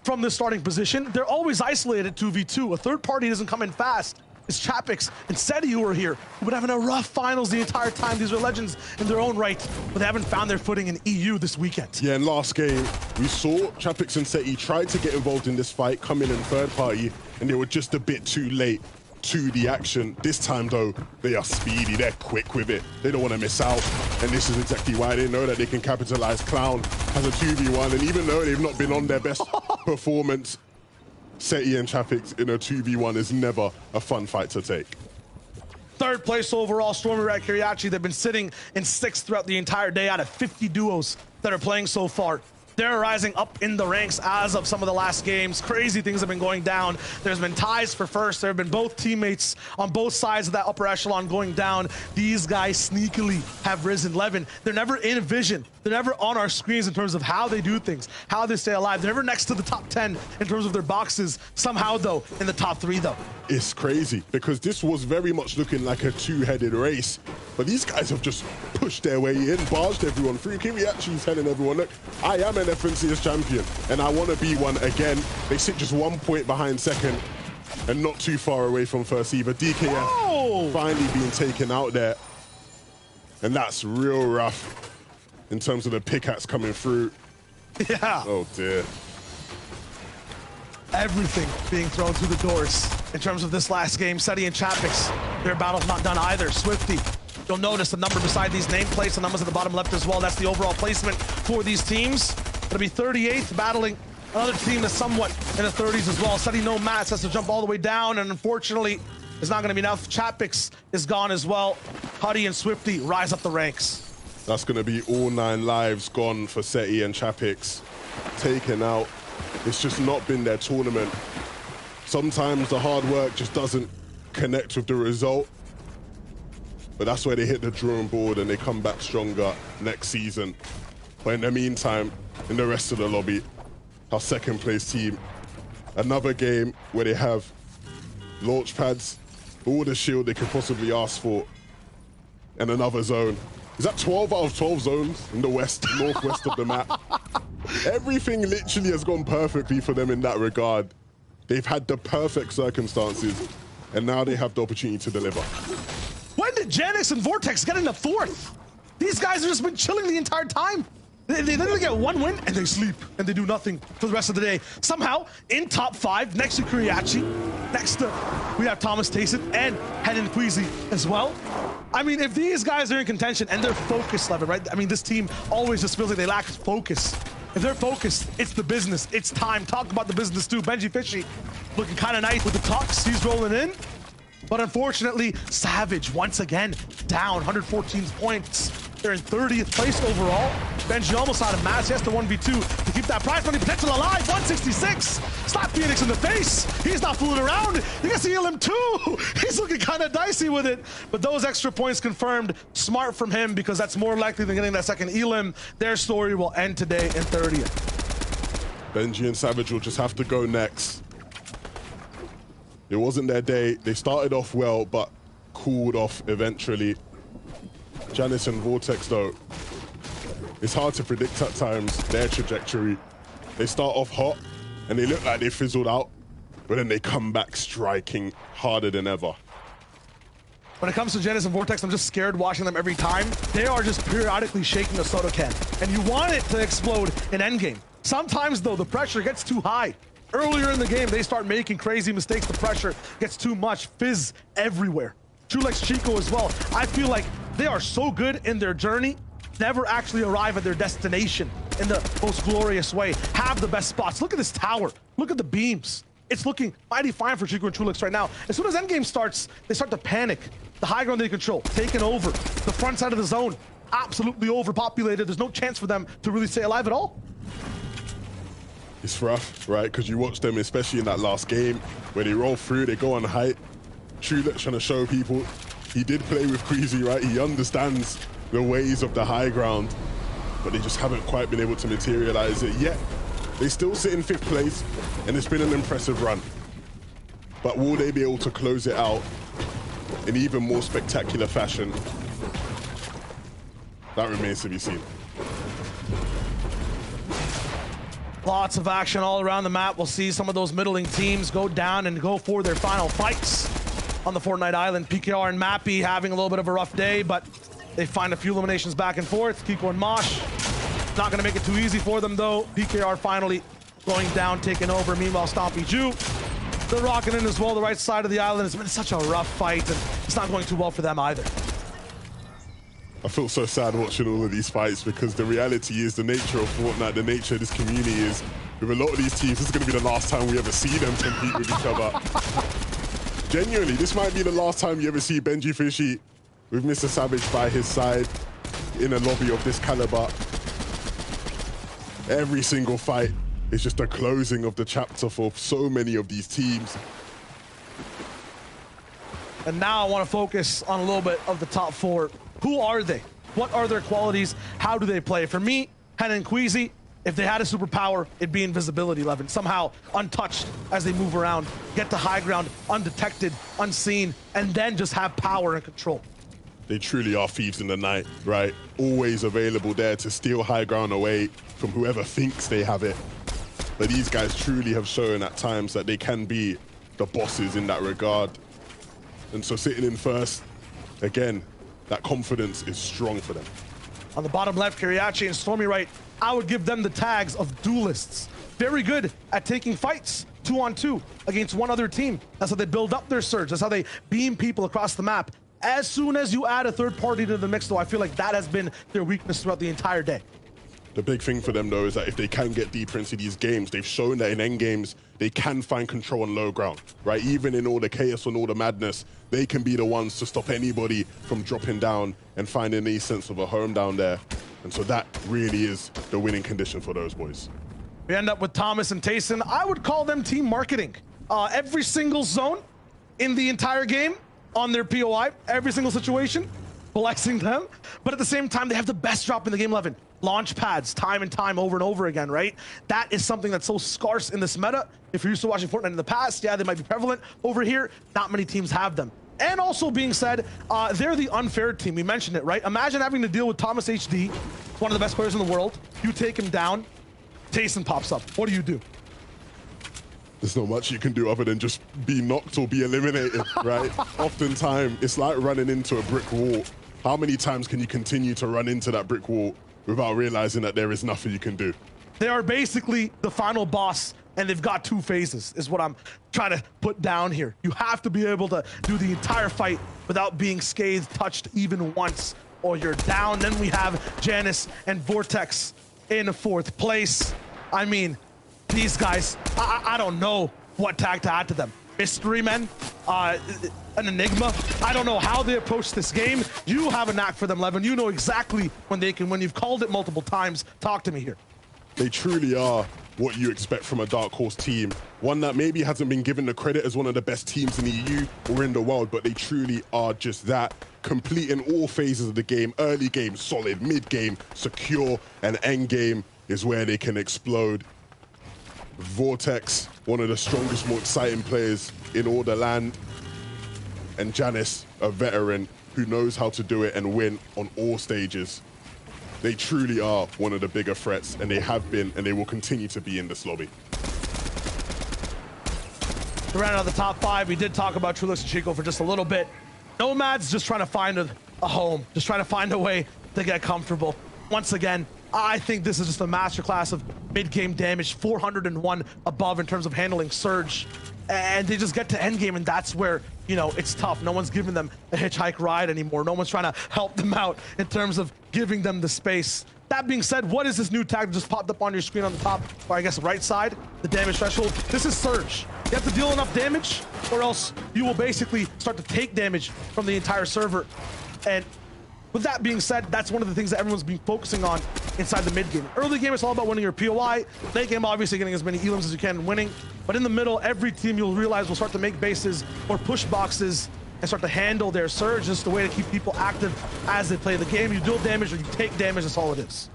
from the starting position. They're always isolated 2v2. A third party doesn't come in fast. It's Chapix and Seti who are here, who've been having a rough finals the entire time. These are legends in their own right, but they haven't found their footing in EU this weekend. Yeah, in last game, we saw Chapix and Seti try to get involved in this fight, come in 3rd party, and they were just a bit too late to the action. This time, though, they are speedy. They're quick with it. They don't want to miss out, and this is exactly why they know that they can capitalize. Clown has a 2v1, and even though they've not been on their best performance, Seti and Chapix in a 2v1 is never a fun fight to take. 3rd place overall, Stormy Rat Kiriachi. They've been sitting in 6th throughout the entire day out of 50 duos that are playing so far. They're rising up in the ranks as of some of the last games. Crazy things have been going down. There's been ties for first. There have been both teammates on both sides of that upper echelon going down. These guys sneakily have risen. Levin, they're never in vision. They're never on our screens in terms of how they do things, how they stay alive. They're never next to the top 10 in terms of their boxes. Somehow, though, in the top 3, though. It's crazy because this was very much looking like a 2-headed race, but these guys have just pushed their way in, barged everyone through. Kiriachi is telling everyone, look, I am an FNCS champion and I want to be one again. They sit just 1 point behind 2nd and not too far away from 1st either. DKF finally being taken out there, and that's real rough in terms of the pickaxe coming through. Yeah. Oh dear. Everything being thrown through the doors in terms of this last game. Seti and Chapix, their battle's not done either. Swifty, you'll notice the number beside these nameplates, the numbers at the bottom left as well. That's the overall placement for these teams. It'll be 38th, battling another team that's somewhat in the 30s as well. Seti no mats, has to jump all the way down, and unfortunately, it's not going to be enough. Chapix is gone as well. Huddy and Swifty rise up the ranks. That's going to be all 9 lives gone for Seti and Chapix. Taken out. It's just not been their tournament. Sometimes the hard work just doesn't connect with the result. But that's where they hit the drawing board and they come back stronger next season. But in the meantime, in the rest of the lobby, our 2nd place team, another game where they have launch pads, all the shield they could possibly ask for, and another zone. Is that 12 out of 12 zones in the west, northwest of the map? Everything literally has gone perfectly for them in that regard. They've had the perfect circumstances, and now they have the opportunity to deliver. When did Janix and Vortex getting the 4th? These guys have just been chilling the entire time. They literally get 1 win and they sleep and they do nothing for the rest of the day. Somehow, in top 5, next to Kuriachi, next to, we have Thomas Tayson and Henan Queasy as well. I mean, if these guys are in contention and they're focused, Levin, right? I mean, this team always just feels like they lack focus. If they're focused, it's the business, it's time. Talk about the business too. Benji Fishy looking kind of nice with the Tux, he's rolling in. But unfortunately, Savage once again down 114 points. They're in 30th place overall. Benji almost out of mass. He has to 1v2 to keep that prize money potential alive. 166. Slap Phoenix in the face. He's not fooling around. You can see him too. He's looking kind of dicey with it. But those extra points confirmed. Smart from him because that's more likely than getting that second Elim. Their story will end today in 30th. Benji and Savage will just have to go next. It wasn't their day. They started off well, but cooled off eventually. Janice and Vortex, though, it's hard to predict at times their trajectory. They start off hot, and they look like they fizzled out, but then they come back striking harder than ever. When it comes to Janice and Vortex, I'm just scared watching them every time. They are just periodically shaking the soda can, and you want it to explode in endgame. Sometimes, though, the pressure gets too high. Earlier in the game, they start making crazy mistakes. The pressure gets too much. Fizz everywhere. Trulex Chico as well. I feel like they are so good in their journey, never actually arrive at their destination in the most glorious way. Have the best spots. Look at this tower. Look at the beams. It's looking mighty fine for Chico and Trulex right now. As soon as endgame starts, they start to panic. The high ground they control, taken over. The front side of the zone, absolutely overpopulated. There's no chance for them to really stay alive at all. It's rough, right? Because you watch them, especially in that last game, where they roll through, they go on height. Trulex trying to show people he did play with Queasy, right? He understands the ways of the high ground, but they just haven't quite been able to materialize it yet. They still sit in 5th place, and it's been an impressive run. But will they be able to close it out in even more spectacular fashion? That remains to be seen. Lots of action all around the map. We'll see some of those middling teams go down and go for their final fights on the Fortnite island. PKR and Mappy having a little bit of a rough day, but they find a few eliminations back and forth. Kiko and Mosh, not gonna make it too easy for them though. PKR finally going down, taking over. Meanwhile, Stompy Jew, they're rocking in as well. The right side of the island has been such a rough fight, and it's not going too well for them either. I feel so sad watching all of these fights because the reality is the nature of Fortnite, the nature of this community is with a lot of these teams, this is going to be the last time we ever see them compete with each other. Genuinely, this might be the last time you ever see Benji Fishy with Mr. Savage by his side in a lobby of this caliber. Every single fight is just a closing of the chapter for so many of these teams. And now I want to focus on a little bit of the top 4. Who are they? What are their qualities? How do they play? For me, Henan and Queasy, if they had a superpower, it'd be invisibility, Levin. Somehow untouched as they move around, get to high ground, undetected, unseen, and then just have power and control. They truly are thieves in the night, right? Always available there to steal high ground away from whoever thinks they have it. But these guys truly have shown at times that they can be the bosses in that regard. And so sitting in first, again, that confidence is strong for them. On the bottom left, Kiriachi and Stormy right, I would give them the tags of duelists. Very good at taking fights 2-on-2 against one other team. That's how they build up their surge. That's how they beam people across the map. As soon as you add a third party to the mix, though, I feel like that has been their weakness throughout the entire day. The big thing for them, though, is that if they can get deeper into these games, they've shown that in end games, they can find control on low ground, right? Even in all the chaos and all the madness, they can be the ones to stop anybody from dropping down and finding any sense of a home down there. And so that really is the winning condition for those boys. We end up with Thomas and Tayson. I would call them team marketing. Every single zone in the entire game on their POI, every single situation, blessing them. But at the same time, they have the best drop in the game, Levin. Launch pads, time and time, over and over again, right? That is something that's so scarce in this meta. If you're used to watching Fortnite in the past, yeah, they might be prevalent. Over here, not many teams have them. And also being said, they're the unfair team. We mentioned it, right? Imagine having to deal with Thomas HD, one of the best players in the world. You take him down, Tayson pops up. What do you do? there's not much you can do other than just be knocked or be eliminated, right? Oftentimes, it's like running into a brick wall. How many times can you continue to run into that brick wall without realizing that there is nothing you can do? They are basically the final boss, and they've got 2 phases, is what I'm trying to put down here. You have to be able to do the entire fight without being scathed, touched even once, or you're down. Then we have Janice and Vortex in 4th place. I mean, these guys, I don't know what tag to add to them. Mystery men, an enigma. I don't know how they approach this game. You have a knack for them, Levin. You know exactly when they can win. You've called it multiple times. Talk to me here. They truly are what you expect from a Dark Horse team. One that maybe hasn't been given the credit as one of the best teams in the EU or in the world, but they truly are just that. Completing all phases of the game. Early game, solid. Mid game, secure. And end game is where they can explode. Vortex, one of the strongest, more exciting players in all the land. And Janice, a veteran who knows how to do it and win on all stages. They truly are one of the bigger threats, and they have been, and they will continue to be in this lobby. To round out the top 5, we did talk about Trulix and Chico for just a little bit. Nomad's just trying to find a home, just trying to find a way to get comfortable. Once again, I think this is just a masterclass of mid-game damage, 401 above in terms of handling Surge. And they just get to endgame, and that's where, you know, it's tough. No one's giving them a hitchhike ride anymore. No one's trying to help them out in terms of giving them the space. That being said, what is this new tag that just popped up on your screen on the top, or I guess right side, the damage threshold? This is Surge. You have to deal enough damage, or else you will basically start to take damage from the entire server. And with that being said, that's one of the things that everyone's been focusing on inside the mid game. Early game, it's all about winning your POI. Late game, obviously getting as many elims as you can and winning. But in the middle, every team you'll realize will start to make bases or push boxes and start to handle their Surge. Just a way to keep people active as they play the game. You deal damage or you take damage, that's all it is.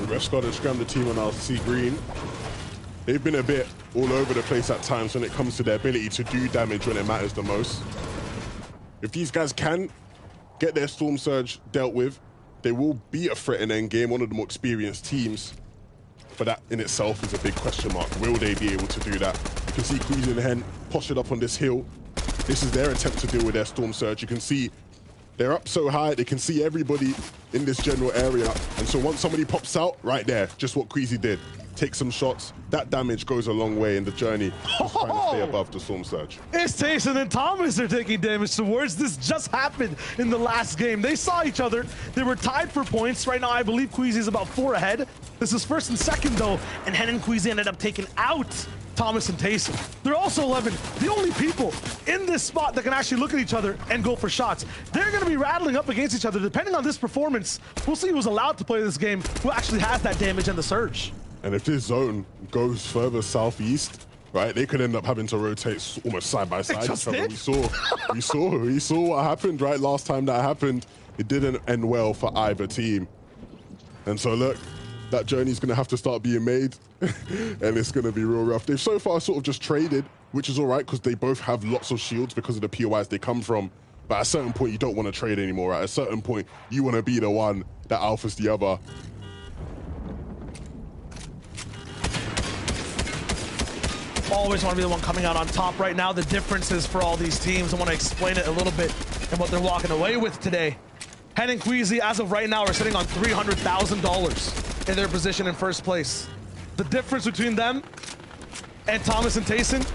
Red Scott and Scram, the team on RC Green. They've been a bit all over the place at times when it comes to their ability to do damage when it matters the most. If these guys can get their Storm Surge dealt with, they will be a threat in endgame, one of the more experienced teams. But that in itself is a big question mark. Will they be able to do that? You can see Queasy and Hen postured up on this hill. This is their attempt to deal with their Storm Surge. You can see they're up so high, they can see everybody in this general area. And so once somebody pops out, right there, just what Queasy did. Take some shots. That damage goes a long way in the journey. Just trying to stay above the Storm Surge. It's Tayson and Thomas are taking damage towards. This just happened in the last game. They saw each other. They were tied for points. Right now, I believe Queasy is about 4 ahead. This is 1st and 2nd, though, and Hen and Queasy ended up taking out Thomas and Tayson. They're also, 11, the only people in this spot that can actually look at each other and go for shots. They're going to be rattling up against each other. Depending on this performance, we'll see who's allowed to play this game, who actually has that damage and the Surge. And if this zone goes further southeast, right, they could end up having to rotate almost side by side. We saw what happened, right? Last time that happened, it didn't end well for either team. And so look, that journey's gonna have to start being made, and it's gonna be real rough. They've so far sort of just traded, which is all right because they both have lots of shields because of the POIs they come from. But at a certain point, you don't want to trade anymore, right? At a certain point, you want to be the one that alphas the other. Always want to be the one coming out on top. Right now, the differences for all these teams, I want to explain it a little bit and what they're walking away with today. Hen and Queasy, as of right now, are sitting on $300,000 in their position in 1st place. The difference between them and Thomas and Tayson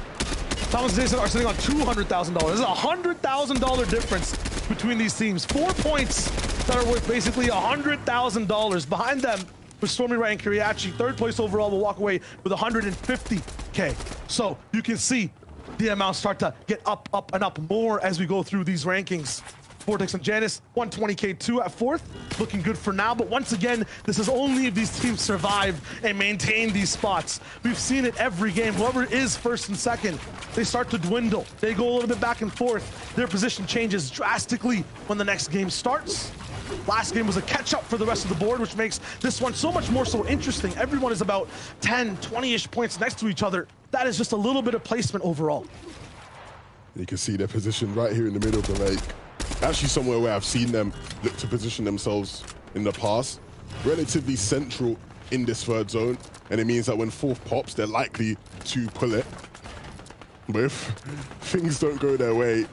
are sitting on $200,000. There's a $100,000 difference between these teams. 4 points that are worth basically $100,000. Behind them, with Stormy Ray and Kiriachi, 3rd place overall, will walk away with $150K. So you can see the amounts start to get up, and up more as we go through these rankings. Vortex and Janice, 120K2 at 4th, looking good for now. But once again, this is only if these teams survive and maintain these spots. We've seen it every game. Whoever is 1st and 2nd, they start to dwindle. They go a little bit back and forth. Their position changes drastically when the next game starts. Last game was a catch-up for the rest of the board, which makes this one so much more so interesting. Everyone is about 10, 20-ish points next to each other. That is just a little bit of placement overall. You can see their position right here in the middle of the lake. Actually somewhere where I've seen them look to position themselves in the past. Relatively central in this 3rd zone, and it means that when 4th pops, they're likely to pull it. But if things don't go their way,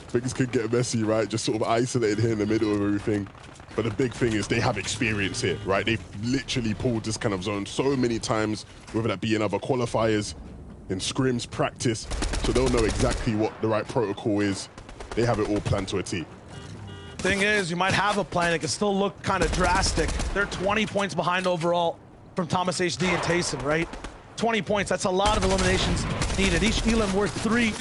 things could get messy, right? Just sort of isolated here in the middle of everything. But the big thing is they have experience here, right? They've literally pulled this kind of zone so many times, whether that be in other qualifiers, in scrims, practice, so they'll know exactly what the right protocol is. They have it all planned to a T. Thing is, you might have a plan. It can still look kind of drastic. They're 20 points behind overall from Thomas HD and Tayson, right? 20 points, that's a lot of eliminations needed. Each elim worth 3.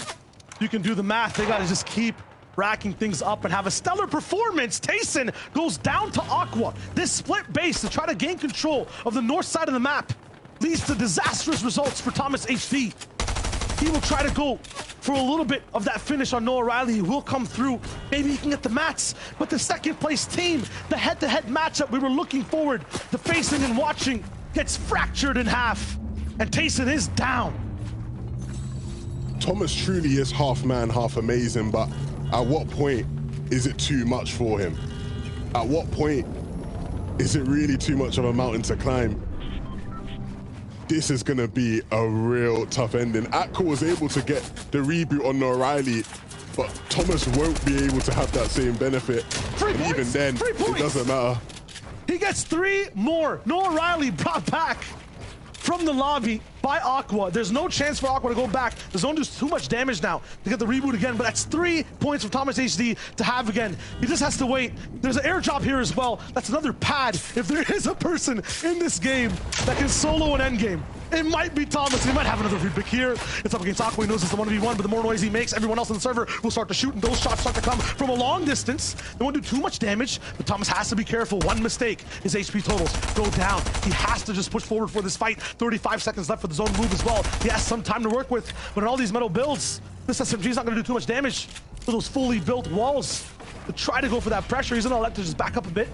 You can do the math. They got to just keep racking things up and have a stellar performance. Tayson goes down to Aqua. This split base to try to gain control of the north side of the map leads to disastrous results for Thomas HD. He will try to go for a little bit of that finish on Noah Riley. He will come through. Maybe he can get the mats. But the second place team, the head-to-head matchup we were looking forward to facing and watching, gets fractured in half. And Tayson is down. Thomas truly is half man, half amazing, but at what point is it too much for him? At what point is it really too much of a mountain to climb? This is going to be a real tough ending. Aqua was able to get the reboot on O'Reilly, but Thomas won't be able to have that same benefit. And even then, it doesn't matter. He gets 3 more. Noah Riley brought back from the lobby by Aqua. There's no chance for Aqua to go back. The zone does too much damage now to get the reboot again, but that's 3 points from Thomas HD to have again. He just has to wait. There's an airdrop here as well. That's another pad. If there is a person in this game that can solo an endgame, it might be Thomas. He might have another free pick here. It's up against Aqua. He knows it's the 1v1, but the more noise he makes, everyone else on the server will start to shoot, and those shots start to come from a long distance. They won't do too much damage, but Thomas has to be careful. One mistake, his HP totals go down. He has to just push forward for this fight. 35 seconds left for the zone move as well. He has some time to work with, but in all these metal builds, this SMG is not going to do too much damage to those fully built walls. To try to go for that pressure, he's going to elect to just back up a bit.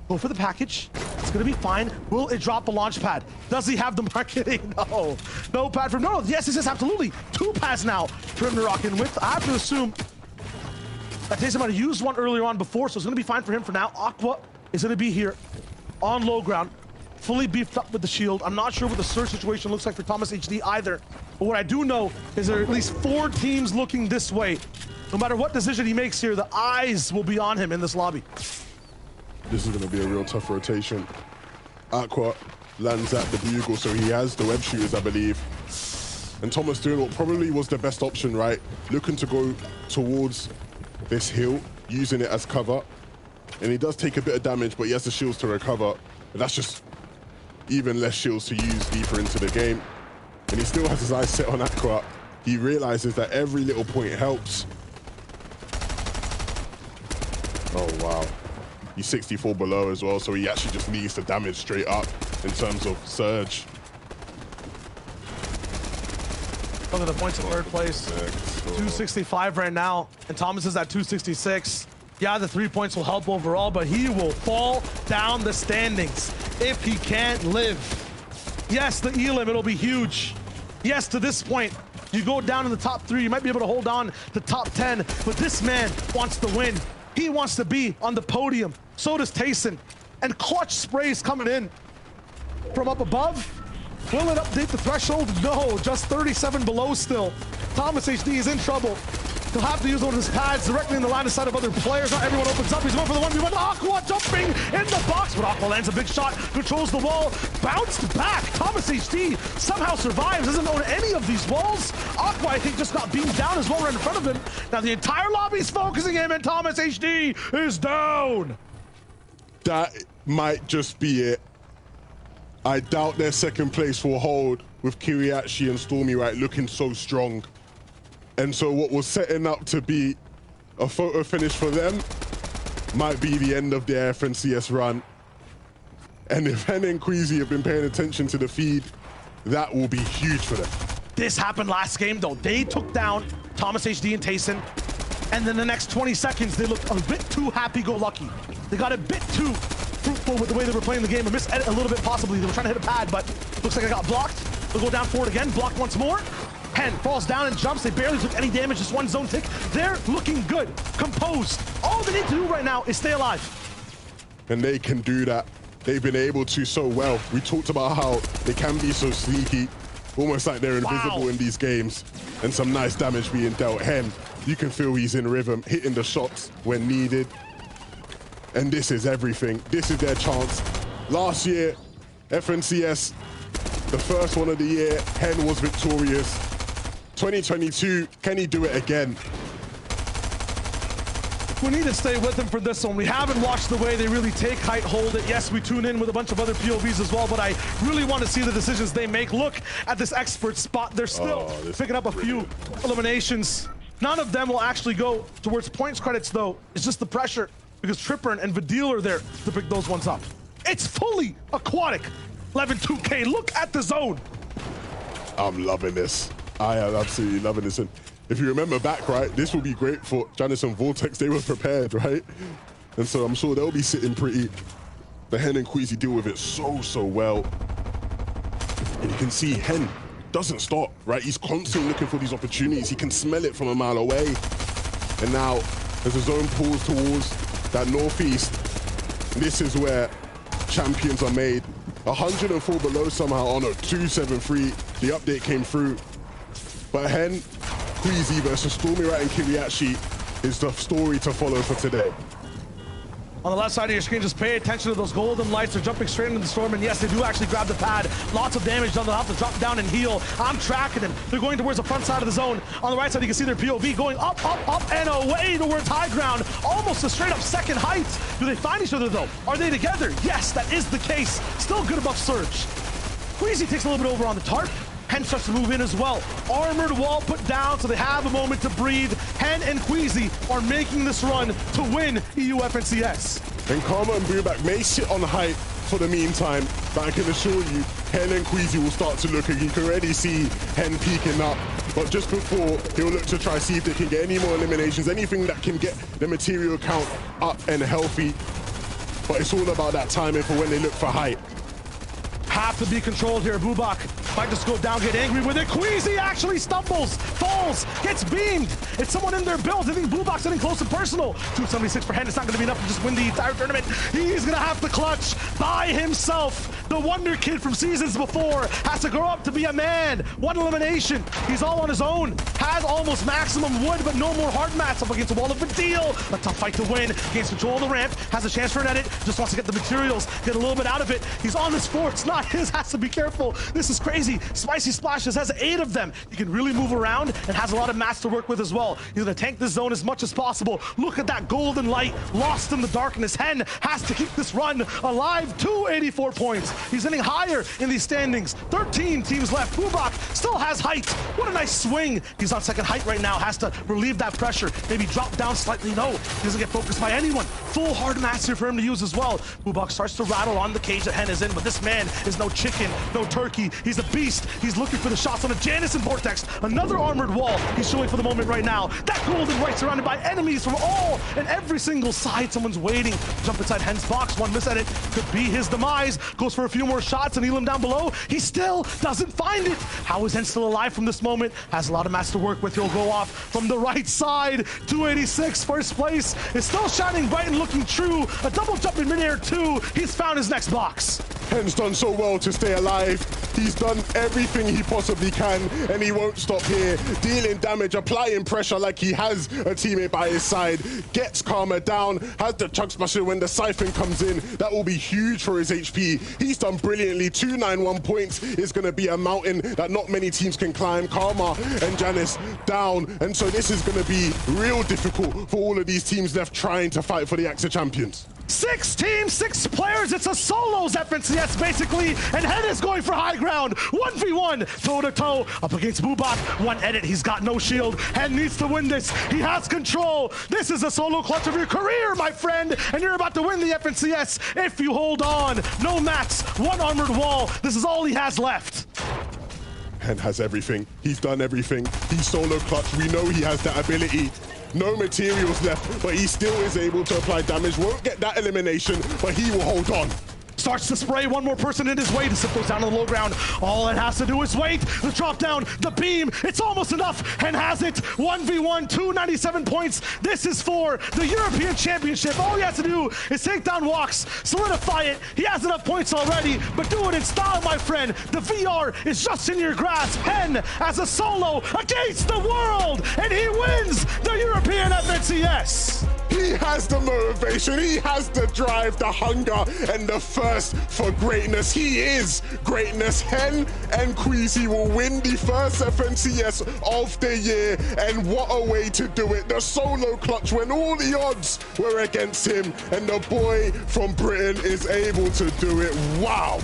Go for the package. It's going to be fine. Will it drop a launch pad? Does he have the marketing? No. No pad from... No, yes, yes, absolutely. 2 pads now for him to rock in with. I have to assume that Tayson might have used one earlier on before, so it's going to be fine for him for now. Aqua is going to be here on low ground, fully beefed up with the shield. I'm not sure what the surge situation looks like for Thomas HD either, but what I do know is there are at least 4 teams looking this way. No matter what decision he makes here, the eyes will be on him in this lobby. This is going to be a real tough rotation. Aqua lands at the bugle, so he has the web shooters, I believe. And Thomas doing what probably was the best option, right? Looking to go towards this hill, using it as cover. And he does take a bit of damage, but he has the shields to recover. And that's just even less shields to use deeper into the game. And he still has his eyes set on Aqua. He realizes that every little point helps. Oh, wow. He's 64 below as well, so he actually just needs to damage straight up in terms of surge. Look at the points in 3rd place. 265 right now, and Thomas is at 266. Yeah, the 3 points will help overall, but he will fall down the standings if he can't live. Yes, the elim, it'll be huge. Yes, to this point, you go down in the top 3, you might be able to hold on to top 10, but this man wants to win. He wants to be on the podium. So does Tayson. And clutch sprays coming in from up above. Will it update the threshold? No, just 37 below still. Thomas HD is in trouble. He'll have to use one of his pads directly in the line of sight of other players. Not everyone opens up. He's going for the 1v1. Aqua jumping in the box, but Aqua lands a big shot, controls the wall, bounced back. Thomas HD somehow survives, doesn't own any of these walls. Aqua, I think, just got beamed down as well right in front of him. Now the entire lobby is focusing him, and Thomas HD is down. That might just be it. I doubt their 2nd place will hold with Kiriachi and Stormy right looking so strong. And so what was setting up to be a photo finish for them might be the end of their FNCS run. And if Hen and Queasy have been paying attention to the feed, that will be huge for them. This happened last game though. They took down Thomas HD and Tayson, and then the next 20 seconds they looked a bit too happy-go-lucky. They got a bit too fruitful with the way they were playing the game. A miss-edit a little bit possibly. They were trying to hit a pad, but looks like I got blocked. They'll go down for it again, blocked once more. Hen falls down and jumps. They barely took any damage, just 1 zone tick. They're looking good, composed. All they need to do right now is stay alive. And they can do that. They've been able to so well. We talked about how they can be so sneaky. almost like they're invisible in these games, and some nice damage being dealt. Hen, you can feel he's in rhythm, hitting the shots when needed. And this is everything. This is their chance. Last year, FNCS, the first one of the year, Hen was victorious. 2022, can he do it again? We need to stay with them for this one. We haven't watched the way they really take height, hold it. Yes, we tune in with a bunch of other POVs as well, but I really want to see the decisions they make. Look at this expert spot. They're still picking up a few eliminations. None of them will actually go towards points credits, though. It's just the pressure, because Tripper and Vidil are there to pick those ones up. It's fully aquatic. 11-2K, look at the zone. I'm loving this. I am absolutely loving this. And if you remember back, right, this will be great for Janice and Vortex. They were prepared, right? And so I'm sure they'll be sitting pretty. The Hen and Queasy deal with it so well. And you can see Hen doesn't stop, right? He's constantly looking for these opportunities. He can smell it from a mile away. And now, as the zone pulls towards that northeast, this is where champions are made. 104 below somehow. Oh no, 273. The update came through. But Hen, Queasy versus Stormy Rat and Kiriachi is the story to follow for today. On the left side of your screen, just pay attention to those golden lights. They're jumping straight into the storm, and yes, they do actually grab the pad. Lots of damage done. They'll have to drop down and heal. I'm tracking them. They're going towards the front side of the zone. On the right side, you can see their POV going up, and away towards high ground. Almost a straight up second height. Do they find each other, though? Are they together? Yes, that is the case. Still good above Surge. Queasy takes a little bit over on the tarp. Hen starts to move in as well. Armored wall put down, so they have a moment to breathe. Hen and Queasy are making this run to win EU FNCS. And Karma and Brewback may sit on height for the meantime, but I can assure you, Hen and Queasy will start to look, and you can already see Hen peeking up. But just before, he'll look to try see if they can get any more eliminations, anything that can get the material count up and healthy. But it's all about that timing for when they look for height. Have to be controlled here. Bubak might just go down, get angry with it. Queasy actually stumbles, falls, gets beamed. It's someone in their build. I think Bubak's getting close and personal. 276 for Hen. It's not going to be enough to just win the entire tournament. He's going to have to clutch by himself. The Wonder Kid from seasons before has to grow up to be a man. One elimination. He's all on his own. Has almost maximum wood, but no more hard mats up against the wall of Vidil. A tough fight to win. Gains control of the ramp. Has a chance for an edit. Just wants to get the materials, get a little bit out of it. He's on this fort. It's not his. Has to be careful. This is crazy. Spicy Splashes has 8 of them. He can really move around and has a lot of mats to work with as well. He's going to tank this zone as much as possible. Look at that golden light lost in the darkness. Hen has to keep this run alive. 284 points. He's hitting higher in these standings. 13 teams left. Bubak still has height. What a nice swing. He's on second height right now. Has to relieve that pressure. Maybe drop down slightly. No, he doesn't get focused by anyone. Full hard mats here for him to use as well. Bubak starts to rattle on the cage that Hen is in, but this man is no chicken, no turkey. He's a beast. He's looking for the shots on a Janice and Vortex. Another armored wall he's showing for the moment right now. That golden right surrounded by enemies from all and every single side. Someone's waiting. Jump inside Hen's box. One miss at it. Could be his demise. Goes for a few more shots and heal him down below. He still doesn't find it. How is Hen still alive from this moment? Has a lot of mats to work with. He'll go off from the right side. 286, first place. Is still shining bright and looking true. A double jump in midair too. He's found his next box. Hen's done so well to stay alive. He's done everything he possibly can, and he won't stop here. Dealing damage, applying pressure like he has a teammate by his side. Gets Karma down, has the chug smasher when the siphon comes in. That will be huge for his HP. He's done brilliantly. 291 points is going to be a mountain that not many teams can climb. Karma and Janice down, and so this is going to be real difficult for all of these teams left trying to fight for the AXA champions. 6 teams, 6 players. It's a solos FNCS basically, and Hen is going for high ground. 1v1, toe-to-toe, up against Bubak. One edit, he's got no shield. Hen needs to win this. He has control. This is a solo clutch of your career, my friend, and you're about to win the FNCS if you hold on. No mats, 1 armored wall. This is all he has left. Hen has everything. He's done everything. He's solo clutch. We know he has that ability. No materials left, but he still is able to apply damage. Won't get that elimination, but he will hold on. Starts to spray one more person in his way to sit those down on the low ground. All it has to do is wait. The drop down, the beam, it's almost enough, and has it. 1v1, 297 points. This is for the European Championship. All he has to do is take down Walks, solidify it. He has enough points already, but do it in style, my friend. The VR is just in your grasp. Hen as a solo against the world, and he wins the European FNCS. He has the motivation, he has the drive, the hunger, and the thirst for greatness. He is greatness. Hen and Queasy will win the first FNCS of the year, and what a way to do it. The solo clutch when all the odds were against him, and the boy from Britain is able to do it. Wow.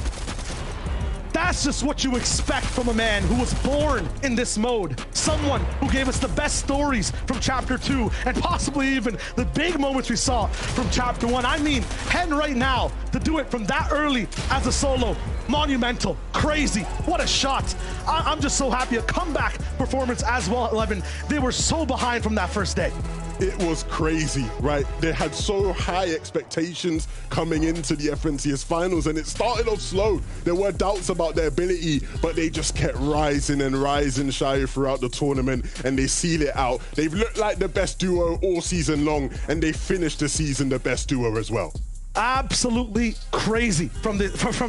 That's just what you expect from a man who was born in this mode. Someone who gave us the best stories from Chapter 2 and possibly even the big moments we saw from Chapter 1. I mean, Hen right now, to do it from that early as a solo, monumental, crazy, what a shot. I'm just so happy. A comeback performance as well at 11. They were so behind from that first day. It was crazy, right? They had so high expectations coming into the FNCS finals, and it started off slow. There were doubts about their ability, but they just kept rising and rising, Shai, throughout the tournament, and they seal it out. They've looked like the best duo all season long, and they finished the season the best duo as well. Absolutely crazy from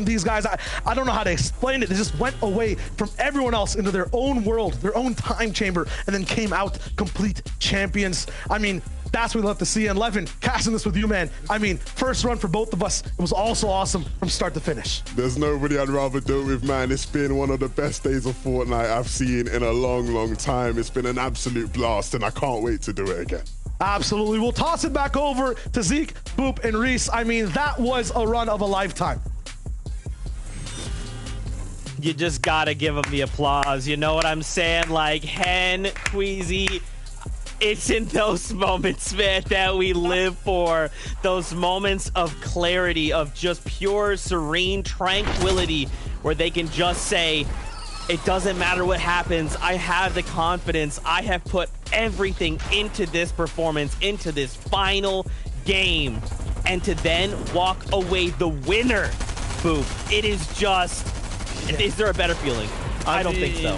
these guys. I don't know how to explain it. They just went away from everyone else into their own world, their own time chamber, and then came out complete champions. I mean, that's what we love to see. And Levin, casting this with you, man. I mean, first run for both of us. It was also awesome from start to finish. There's nobody I'd rather do it with, man. It's been one of the best days of Fortnite I've seen in a long, long time. It's been an absolute blast, and I can't wait to do it again. Absolutely. We'll toss it back over to Zeke, Boop, and Reese. I mean, that was a run of a lifetime. You just gotta give them the applause. You know what I'm saying? Like, Hen, Queasy, it's in those moments, man, that we live for. Those moments of clarity, of just pure, serene tranquility, where they can just say, it doesn't matter what happens. I have the confidence. I have put everything into this performance, into this final game. And to then walk away the winner, Boop. It is just, is there a better feeling? I don't think so.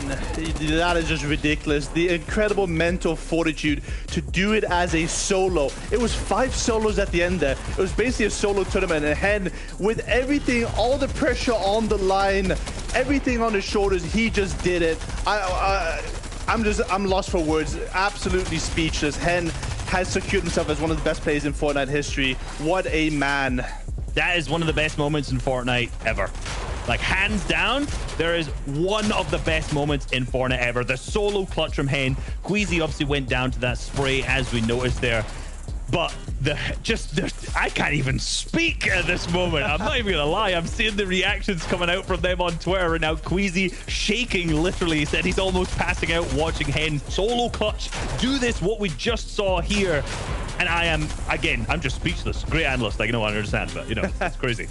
That is just ridiculous. The incredible mental fortitude to do it as a solo. It was 5 solos at the end there. It was basically a solo tournament. And Hen, with everything, all the pressure on the line, everything on his shoulders, he just did it. I'm lost for words. Absolutely speechless. Hen has secured himself as one of the best players in Fortnite history. What a man. That is one of the best moments in Fortnite ever. Like, hands down, there is one of the best moments in Fortnite ever. The solo clutch from Hen. Queasy obviously went down to that spray, as we noticed there. But I can't even speak at this moment. I'm not even gonna lie. I'm seeing the reactions coming out from them on Twitter right now. Queasy shaking, literally. He said he's almost passing out watching Hen solo clutch do this, what we just saw here. And I am, again, I'm just speechless. Great analyst, I don't understand, but, you know, it's crazy.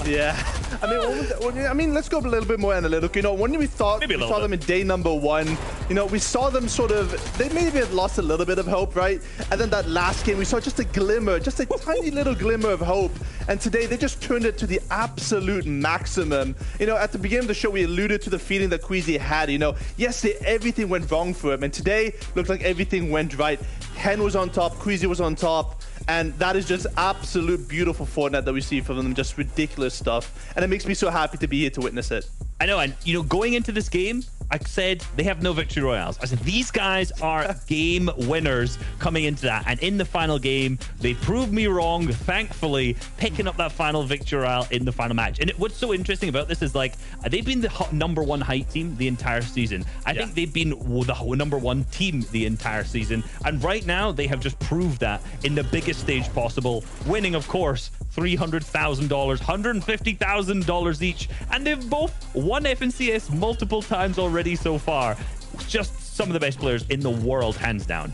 Yeah. I mean, let's go a little bit more analytical. You know, when we saw them in day number 1, you know, we saw them sort of, they maybe had lost a little bit of hope, right? And then that last game, we saw just a glimmer, just a tiny little glimmer of hope. And today, they just turned it to the absolute maximum. You know, at the beginning of the show, we alluded to the feeling that Queasy had. You know, yesterday, everything went wrong for him. And today, looked like everything went right. Hen was on top, Queasy was on top, and that is just absolute beautiful Fortnite that we see from them, just ridiculous stuff. And it makes me so happy to be here to witness it. I know, and you know, going into this game, I said they have no victory royales. I said these guys are game winners coming into that. And in the final game, they proved me wrong, thankfully, picking up that final victory royale in the final match. And what's so interesting about this is, like, they've been the #1 hype team the entire season. I think they've been the #1 team the entire season. And right now, they have just proved that in the biggest stage possible, winning, of course, $300,000, $150,000 each. And they've both won FNCS multiple times already so far. Just some of the best players in the world, hands down.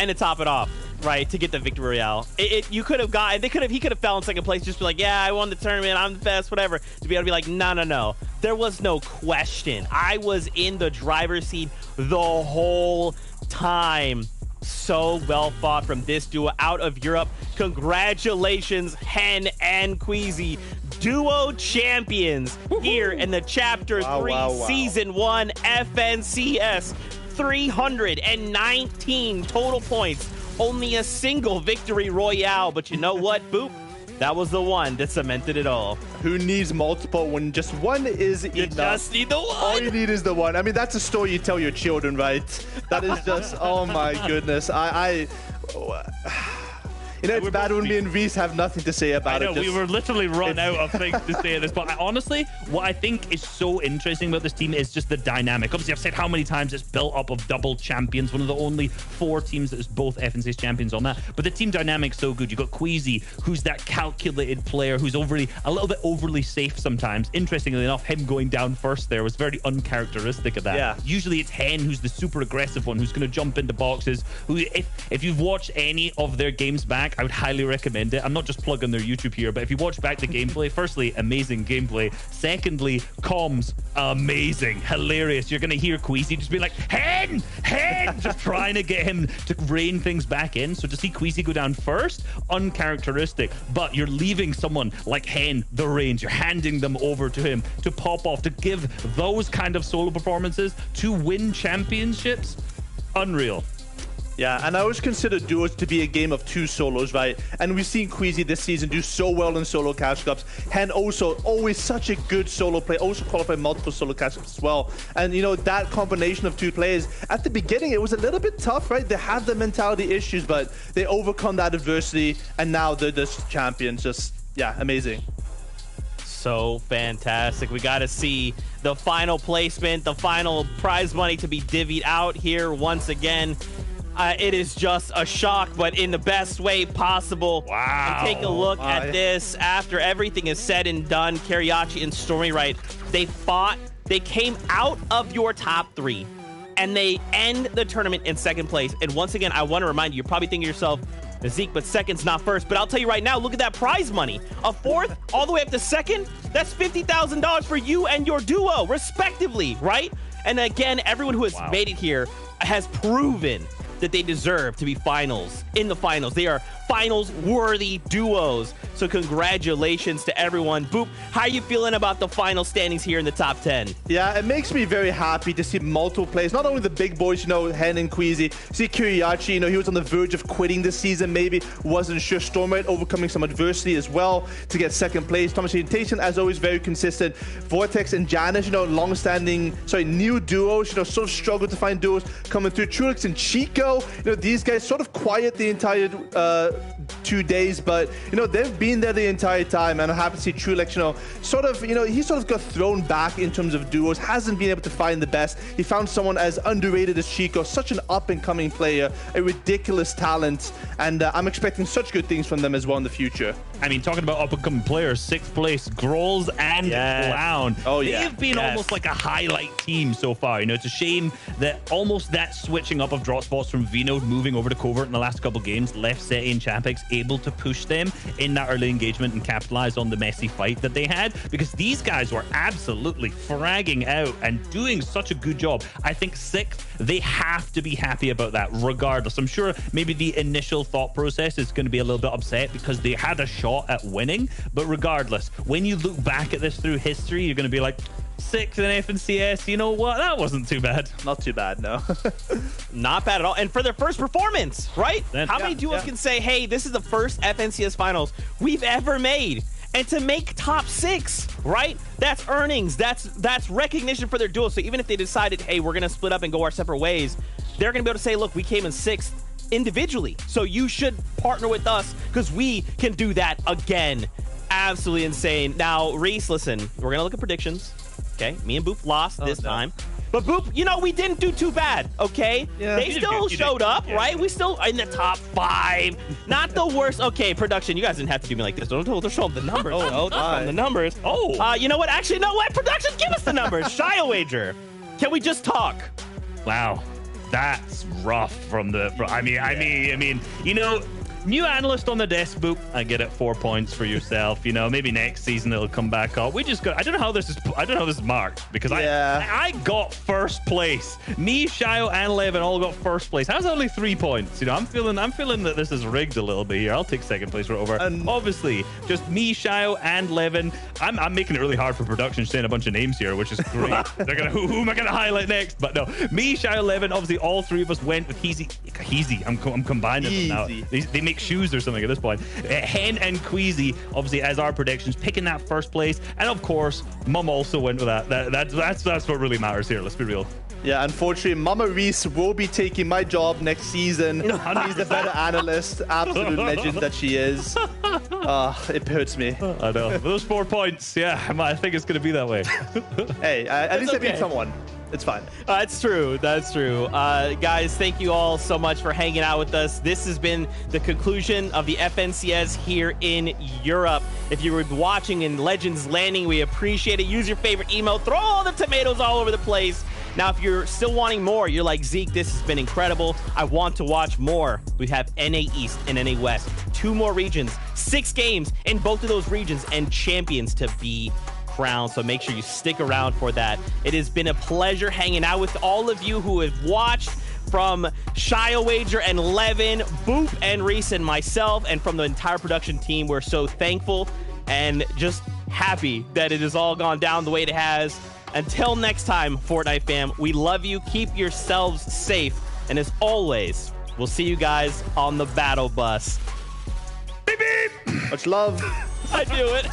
And to top it off, right, to get the victory royale, you could have got, he could have fell in second place, just be like, yeah, I won the tournament, I'm the best, whatever. To be able to be like, no. There was no question. I was in the driver's seat the whole time. So well fought from this duo out of Europe. Congratulations, Hen and Queasy. Duo champions here in the Chapter 3 Season 1 FNCS. 319 total points. Only a single victory royale. But you know what, Boop? That was the one that cemented it all. Who needs multiple when just one is enough? You just need the one. All you need is the one. I mean, that's a story you tell your children, right? That is just, oh my goodness. You know, it's bad when me and Reese have nothing to say about it. We were literally run out of things to say at this point. Honestly, what I think is so interesting about this team is just the dynamic. Obviously, I've said how many times it's built up of double champions, one of the only 4 teams that is both FNCS champions on that. But the team dynamic's so good. You've got Queasy, who's that calculated player who's a little bit overly safe sometimes. Interestingly enough, him going down first there was very uncharacteristic of that. Yeah. Usually it's Hen who's the super aggressive one, who's going to jump into boxes, who, if you've watched any of their games back, I would highly recommend it. I'm not just plugging their YouTube here, but if you watch back the gameplay, firstly, amazing gameplay. Secondly, comms, amazing, hilarious. You're going to hear Queasy just be like, Hen, just trying to get him to rein things back in. So to see Queasy go down first, uncharacteristic, but you're leaving someone like Hen the reins. You're handing them over to him to pop off, to give those kind of solo performances, to win championships. Unreal. Yeah, and I always consider duos to be a game of 2 solos, right? And we've seen Queasy this season do so well in solo cash cups. Hen also always such a good solo player, also qualified multiple solo cash cups as well. And you know, that combination of 2 players, at the beginning it was a little bit tough, right? They had the mentality issues, but they overcome that adversity, and now they're just champions. Just, yeah, amazing. So fantastic. We got to see the final placement, the final prize money to be divvied out here once again. It is just a shock, but in the best way possible. Wow. And take a look at this. After everything is said and done, Kariachi and Stormy Right, they fought. They came out of your top 3, and they end the tournament in 2nd place. And once again, I want to remind you, you're probably thinking to yourself, Zeke, but 2nd's not 1st. But I'll tell you right now, look at that prize money. A 4th, all the way up to 2nd, that's $50,000 for you and your duo, respectively, right? And again, everyone who has made it here has proven that they deserve to be in the finals. They are finals-worthy duos. So congratulations to everyone. Boop, how are you feeling about the final standings here in the top 10? Yeah, it makes me very happy to see multiple players. Not only the big boys, you know, Hen and Queasy. See Kiriachi, you know, he was on the verge of quitting this season, maybe. Wasn't sure. Stormlight overcoming some adversity as well to get 2nd place. Thomas Orientation, as always, very consistent. Vortex and Janice, you know, new duos, you know, sort of struggled to find duos coming through. Trulix and Chico, you know, these guys sort of quiet the entire 2 days, but you know, they've been there the entire time, and I'm happy to see Trulix, you know, he sort of got thrown back in terms of duos, hasn't been able to find the best. He found someone as underrated as Chico, such an up-and-coming player, a ridiculous talent, and I'm expecting such good things from them as well in the future. I mean, talking about up-and-coming players, 6th place, Grolls and Clown. Oh, yeah. They've been almost like a highlight team so far. You know, it's a shame that almost that switching up of drop spots from Vino moving over to Covert in the last couple games left Seti and Chapex able to push them in that early engagement and capitalize on the messy fight that they had, because these guys were absolutely fragging out and doing such a good job. I think 6th, they have to be happy about that regardless. I'm sure maybe the initial thought process is going to be a little bit upset because they had a shot at winning, but regardless, when you look back at this through history, you're going to be like, 6th in FNCS, you know what? That wasn't too bad. Not too bad, no. Not bad at all. And for their first performance, right? How many duos can say, hey, this is the first FNCS finals we've ever made? And to make top 6, right? That's earnings. That's recognition for their duos. So even if they decided, hey, we're going to split up and go our separate ways, they're going to be able to say, look, we came in 6th individually. So you should partner with us because we can do that again. Absolutely insane. Now, Reese, listen, we're going to look at predictions. Okay, me and Boop lost this time. But Boop, you know, we didn't do too bad, okay? Yeah. They still showed up, right? We still in the top 5. Not the worst. Okay, production, you guys didn't have to do me like this. Don't show them the numbers. Don't show them the numbers. You know what? Actually, no, what? Production, give us the numbers. Shy wager. Can we just talk? Wow. That's rough from the... I mean, you know... New analyst on the desk, boop. I get it. 4 points for yourself. You know, maybe next season it'll come back up. We just got. I don't know how this is marked because I got first place. Me, Shio, and Levin all got first place. How's only 3 points? You know, I'm feeling that this is rigged a little bit here. I'll take second place right over. And obviously, just me, Shio, and Levin. I'm making it really hard for production saying a bunch of names here, which is great. They're gonna who am I gonna highlight next? But no, me, Shio, Levin. Obviously, all three of us went with Heezy. I'm combining them now. They make shoes or something at this point. Hen and Queasy, obviously, as our predictions, picking that first place. And of course, Mum also went with that. That's what really matters here. Let's be real. Yeah, unfortunately, Mama Reese will be taking my job next season. She's the better analyst, absolute legend that she is. It hurts me. I know. Those 4 points, yeah, I think it's going to be that way. Hey, at least I beat someone. It's fine. That's true. That's true. Guys, thank you all so much for hanging out with us. This has been the conclusion of the FNCS here in Europe. If you were watching in Legends Landing, we appreciate it. Use your favorite email. Throw all the tomatoes all over the place. Now, if you're still wanting more, you're like, Zeke, this has been incredible. I want to watch more. We have NA East and NA West. 2 more regions, 6 games in both of those regions, and champions to be crowned. So make sure you stick around for that. It has been a pleasure hanging out with all of you who have watched, from Shio Wager and Levin, Boop and Reese and myself, and from the entire production team. We're so thankful and just happy that it has all gone down the way it has. Until next time, Fortnite fam, we love you. Keep yourselves safe. And as always, we'll see you guys on the battle bus. Beep, beep. Much love. I do it.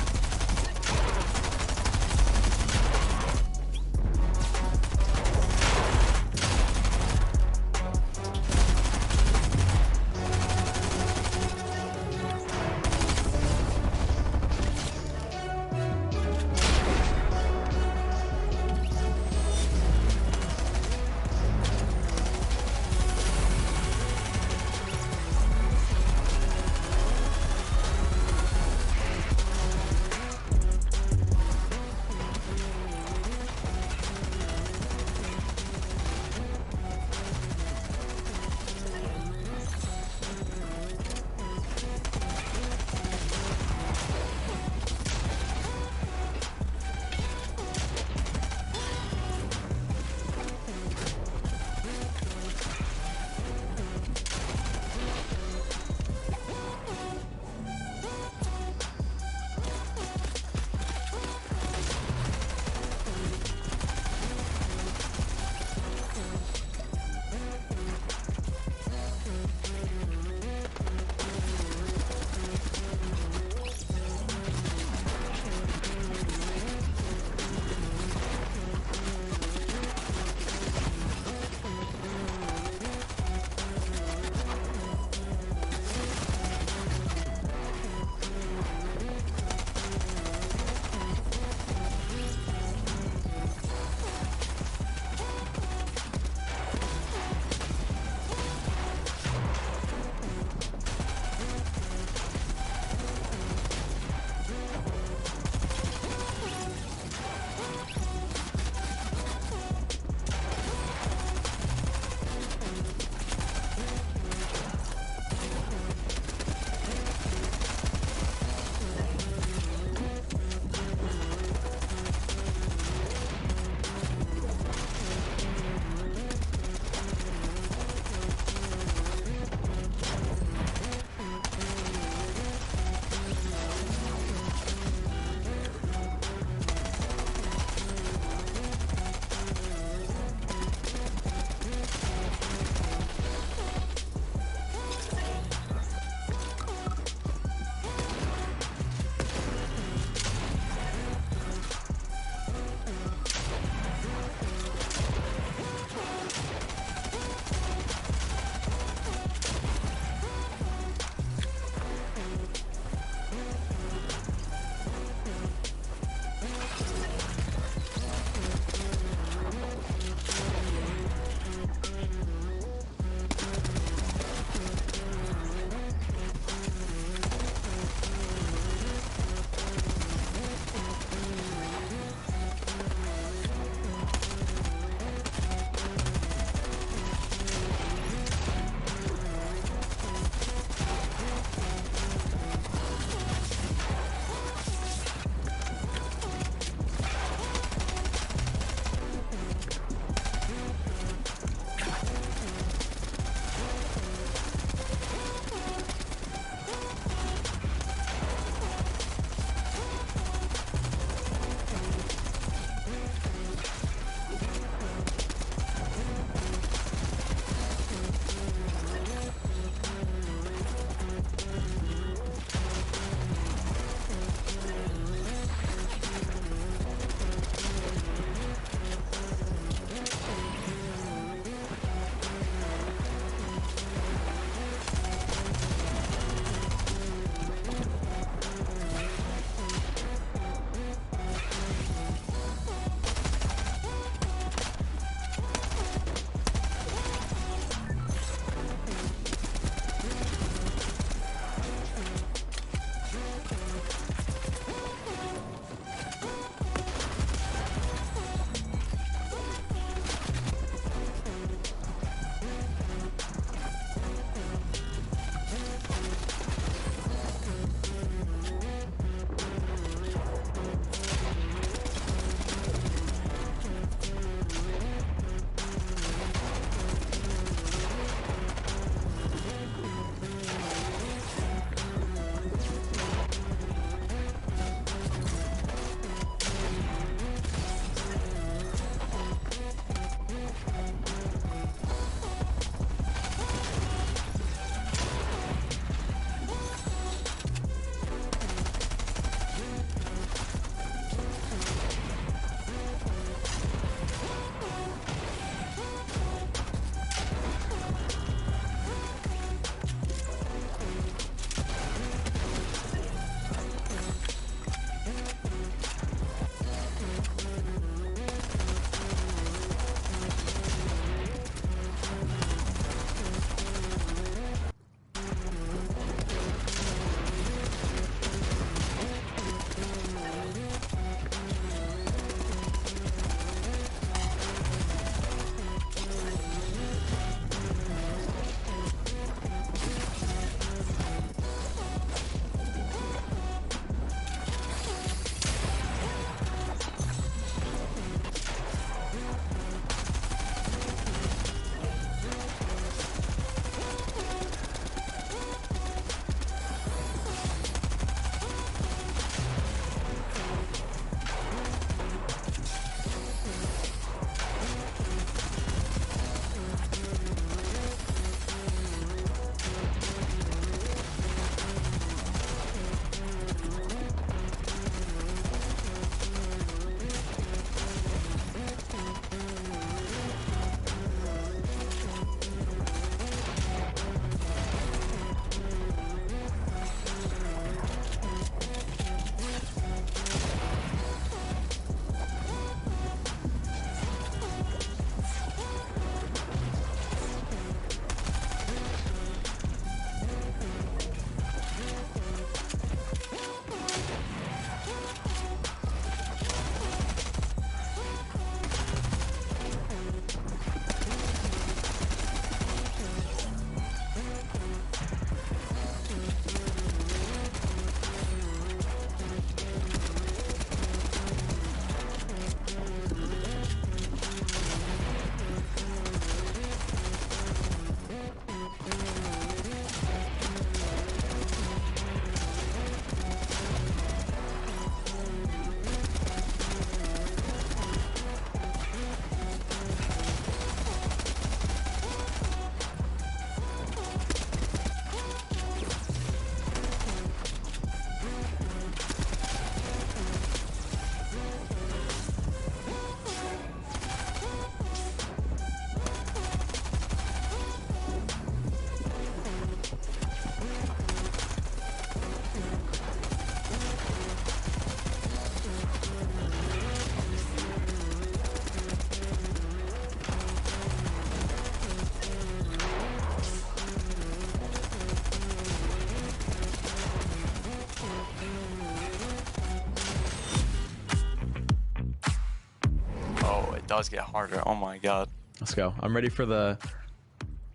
it does get harder. Oh my god. Let's go. I'm ready for the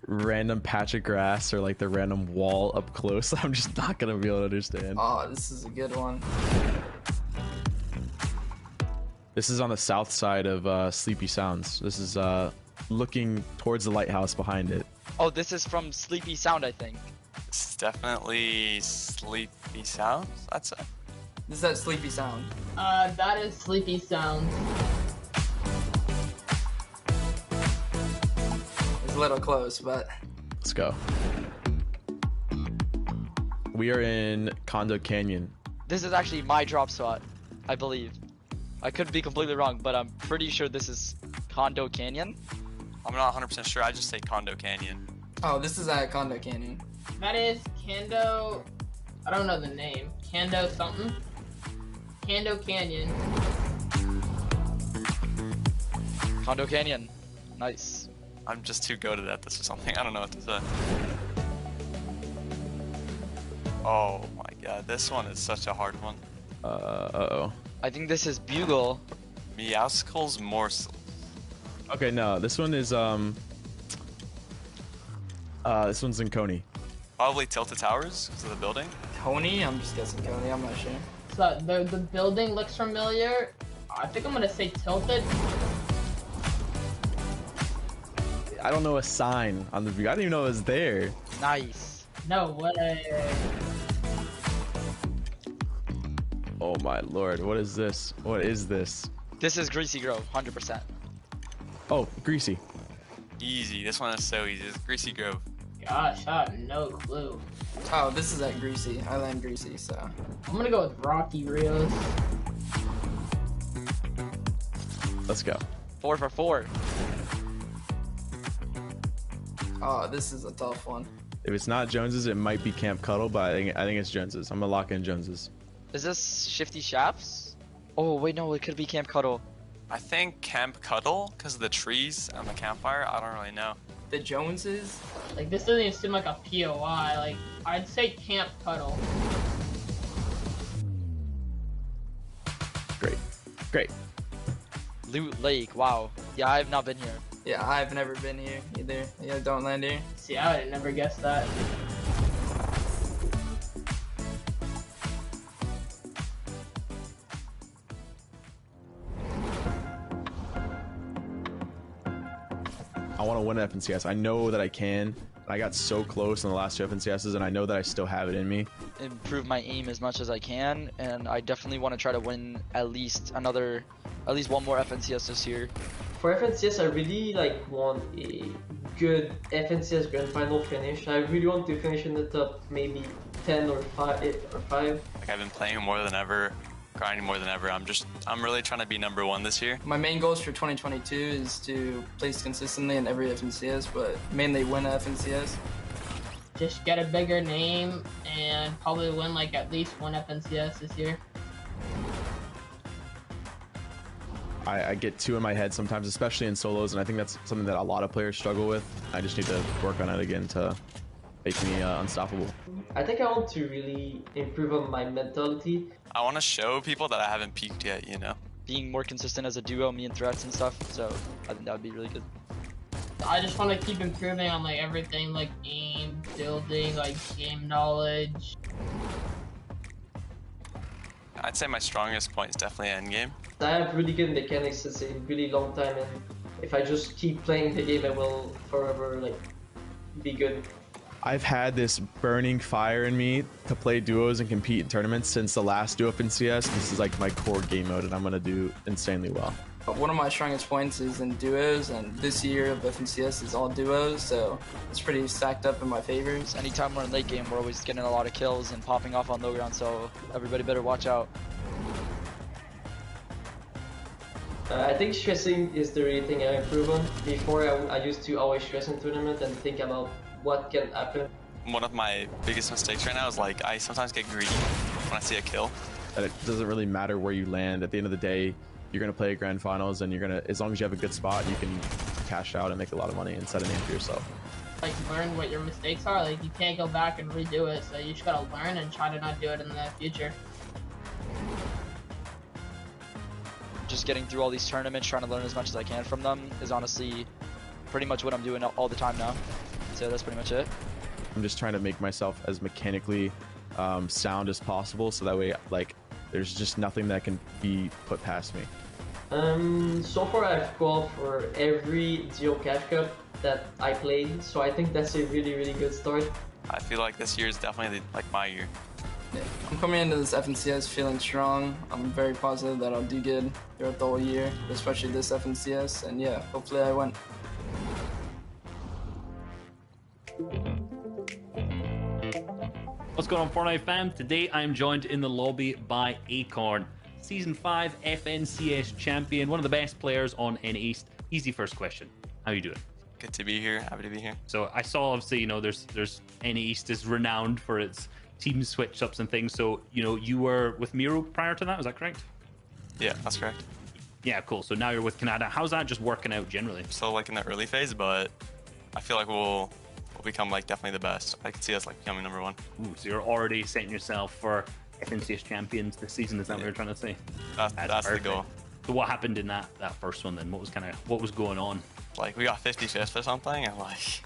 random patch of grass or like the random wall up close. I'm just not gonna be able to understand. Oh, this is a good one. This is on the south side of Sleepy Sounds. This is looking towards the lighthouse behind it. Oh, this is from Sleepy Sound, I think. It's definitely Sleepy Sounds, I'd say. This is that Sleepy Sound. That is Sleepy Sound. It's a little close, but... Let's go. We are in Condo Canyon. This is actually my drop spot, I believe. I could be completely wrong, but I'm pretty sure this is Condo Canyon. I'm not 100% sure. I just say Condo Canyon. Oh, this is at Condo Canyon. That is Kando. I don't know the name. Kando something. Kando Canyon. Condo Canyon. Nice. I'm just too goated at this or something. I don't know what to say. Oh my god, this one is such a hard one. Uh-oh. I think this is Bugle. Meowscles Morsel. Okay, no, this one is this one's in Coney. Probably Tilted Towers because of the building. Coney? I'm just guessing Coney, I'm not sure. So the building looks familiar. I think I'm gonna say Tilted. I don't know a sign on the view. I didn't even know it was there. Nice. No way. Oh my lord, what is this? What is this? This is Greasy Grove, 100%. Oh, Greasy. Easy. This one is so easy. It's Greasy Grove. Gosh, I have no clue. Oh, this is at Greasy. I land Greasy, so... I'm gonna go with Rocky Rios. Let's go. 4 for 4. Oh, this is a tough one. If it's not Jones's, it might be Camp Cuddle, but I think it's Jones's. I'm gonna lock in Jones's. Is this Shifty Shafts? Oh, wait, no, it could be Camp Cuddle. I think Camp Cuddle because of the trees and the campfire. I don't really know. The Joneses? Like, this doesn't even seem like a POI. Like, I'd say Camp Cuddle. Great. Great. Loot Lake, wow. Yeah, I have not been here. Yeah, I've never been here either. Yeah, don't land here. See, I would have never guessed that. I want to win FNCS. I know that I can. I got so close in the last two FNCSs, and I know that I still have it in me. Improve my aim as much as I can, and I definitely want to try to win at least one more FNCS this year. For FNCS, I really want a good FNCS Grand Final finish. I really want to finish in the top maybe 10 or 5. Like I've been playing more than ever, grinding more than ever. I'm really trying to be #1 this year. My main goals for 2022 is to place consistently in every FNCS, but mainly win FNCS. Just get a bigger name and probably win like at least one FNCS this year. I get two in my head sometimes, especially in solos, and I think that's something that a lot of players struggle with. I just need to work on it again to make me unstoppable. I think I want to really improve on my mentality. I want to show people that I haven't peaked yet, you know? Being more consistent as a duo, me and Threats and stuff, so I think that would be really good. I just want to keep improving on like everything, like aim, building, like game knowledge. I'd say my strongest point is definitely endgame. I have really good mechanics since a really long time, and if I just keep playing the game, I will forever be good. I've had this burning fire in me to play duos and compete in tournaments since the last duo FNCS. This is like my core game mode, and I'm gonna do insanely well. One of my strongest points is in duos, and this year of FNCS is all duos, so it's pretty stacked up in my favors. Anytime we're in late game, we're always getting a lot of kills and popping off on low ground, so everybody better watch out. I think stressing is the really thing I improve on. Before, I used to always stress in tournament and think about what can happen. One of my biggest mistakes right now is I sometimes get greedy when I see a kill. And it doesn't really matter where you land. At the end of the day, you're gonna play grand finals, and as long as you have a good spot, you can cash out and make a lot of money and set a name for yourself. Like learn what your mistakes are. Like you can't go back and redo it, so you just gotta learn and try to not do it in the future. just getting through all these tournaments, trying to learn as much as I can from them is honestly pretty much what I'm doing all the time now. So that's pretty much it. I'm just trying to make myself as mechanically sound as possible, so that way, like, there's just nothing that can be put past me. So far I've qualified for every Geo Cash Cup that I played, so I think that's a really, really good start. I feel like this year is definitely like my year. Yeah. I'm coming into this FNCS feeling strong. I'm very positive that I'll do good throughout the whole year, especially this FNCS, and yeah, hopefully I win. What's going on, Fortnite fam? Today I'm joined in the lobby by Acorn, Season 5 FNCS champion, one of the best players on N East. Easy first question. How you doing? Good to be here. Happy to be here. So I saw, obviously, you know, there's N East is renowned for its team switch ups and things. So, you know, you were with Miro prior to that, is that correct? Yeah, that's correct. Yeah, cool. So now you're with Canada. How's that just working out generally? Still like in the early phase, but I feel like we'll become like definitely the best. I can see us like becoming number 1. Ooh, so you're already setting yourself for FNCS champions this season. Is that what you're trying to say? That's the goal. So what happened in that first one then? What was going on? Like we got 55th or something, and like.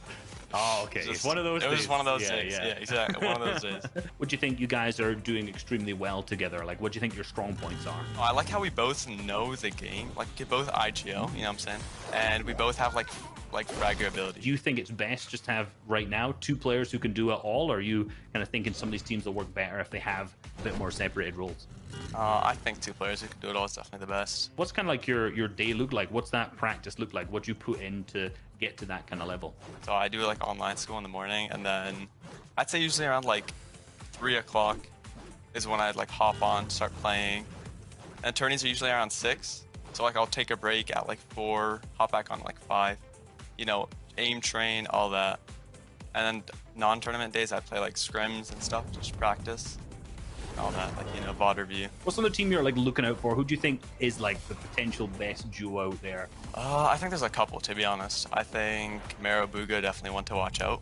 Oh, okay. It's one of those. It was days. just one of those days. Yeah, exactly. One of those days. What do you think you guys are doing extremely well together? Like, what do you think your strong points are? Oh, I like how we both know the game. Like, we both IGL, you know what I'm saying? And we both have like fragger ability. Do you think it's best just to have right now 2 players who can do it all, or are you kind of thinking some of these teams will work better if they have a bit more separated roles? I think 2 players who can do it all is definitely the best. What's kind of like your day look like? What's that practice look like? What do you put in to get to that kind of level? So I do like online school in the morning, and then I'd say usually around like 3 o'clock is when I'd like hop on, start playing. And tourneys are usually around 6. So like I'll take a break at like 4, hop back on like 5. You know, aim train, all that. And then non-tournament days, I play like scrims and stuff, just practice. All that, like, you know, VOD review. What's another team you're like looking out for? Who do you think is like the potential best duo out there? I think there's a couple, to be honest. I think Mero Buga definitely one to watch out.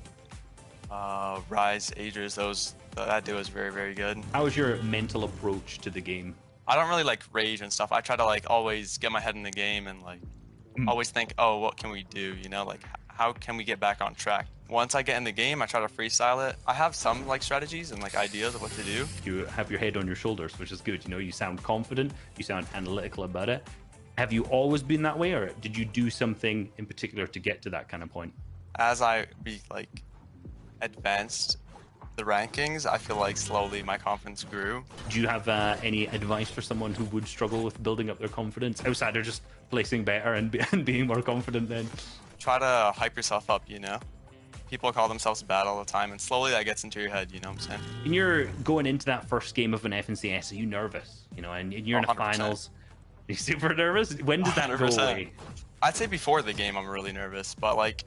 Rise, Aegis, that duo is very, very good. How is your mental approach to the game? I don't really like rage and stuff. I try to like always get my head in the game and like always think, oh, what can we do? You know, like how can we get back on track? Once I get in the game, I try to freestyle it. I have some like strategies and like ideas of what to do. You have your head on your shoulders, which is good. You know, you sound confident, you sound analytical about it. Have you always been that way, or did you do something in particular to get to that kind of point? As I advanced the rankings, I feel like slowly my confidence grew. Do you have any advice for someone who would struggle with building up their confidence outside of just placing better and being more confident then? Try to hype yourself up, you know? People call themselves bad all the time, and slowly that gets into your head, you know what I'm saying? When you're going into that first game of an FNCS, are you nervous? You know, and you're in the finals. Are you super nervous? When does that 100%. Go away? I'd say before the game I'm really nervous, but like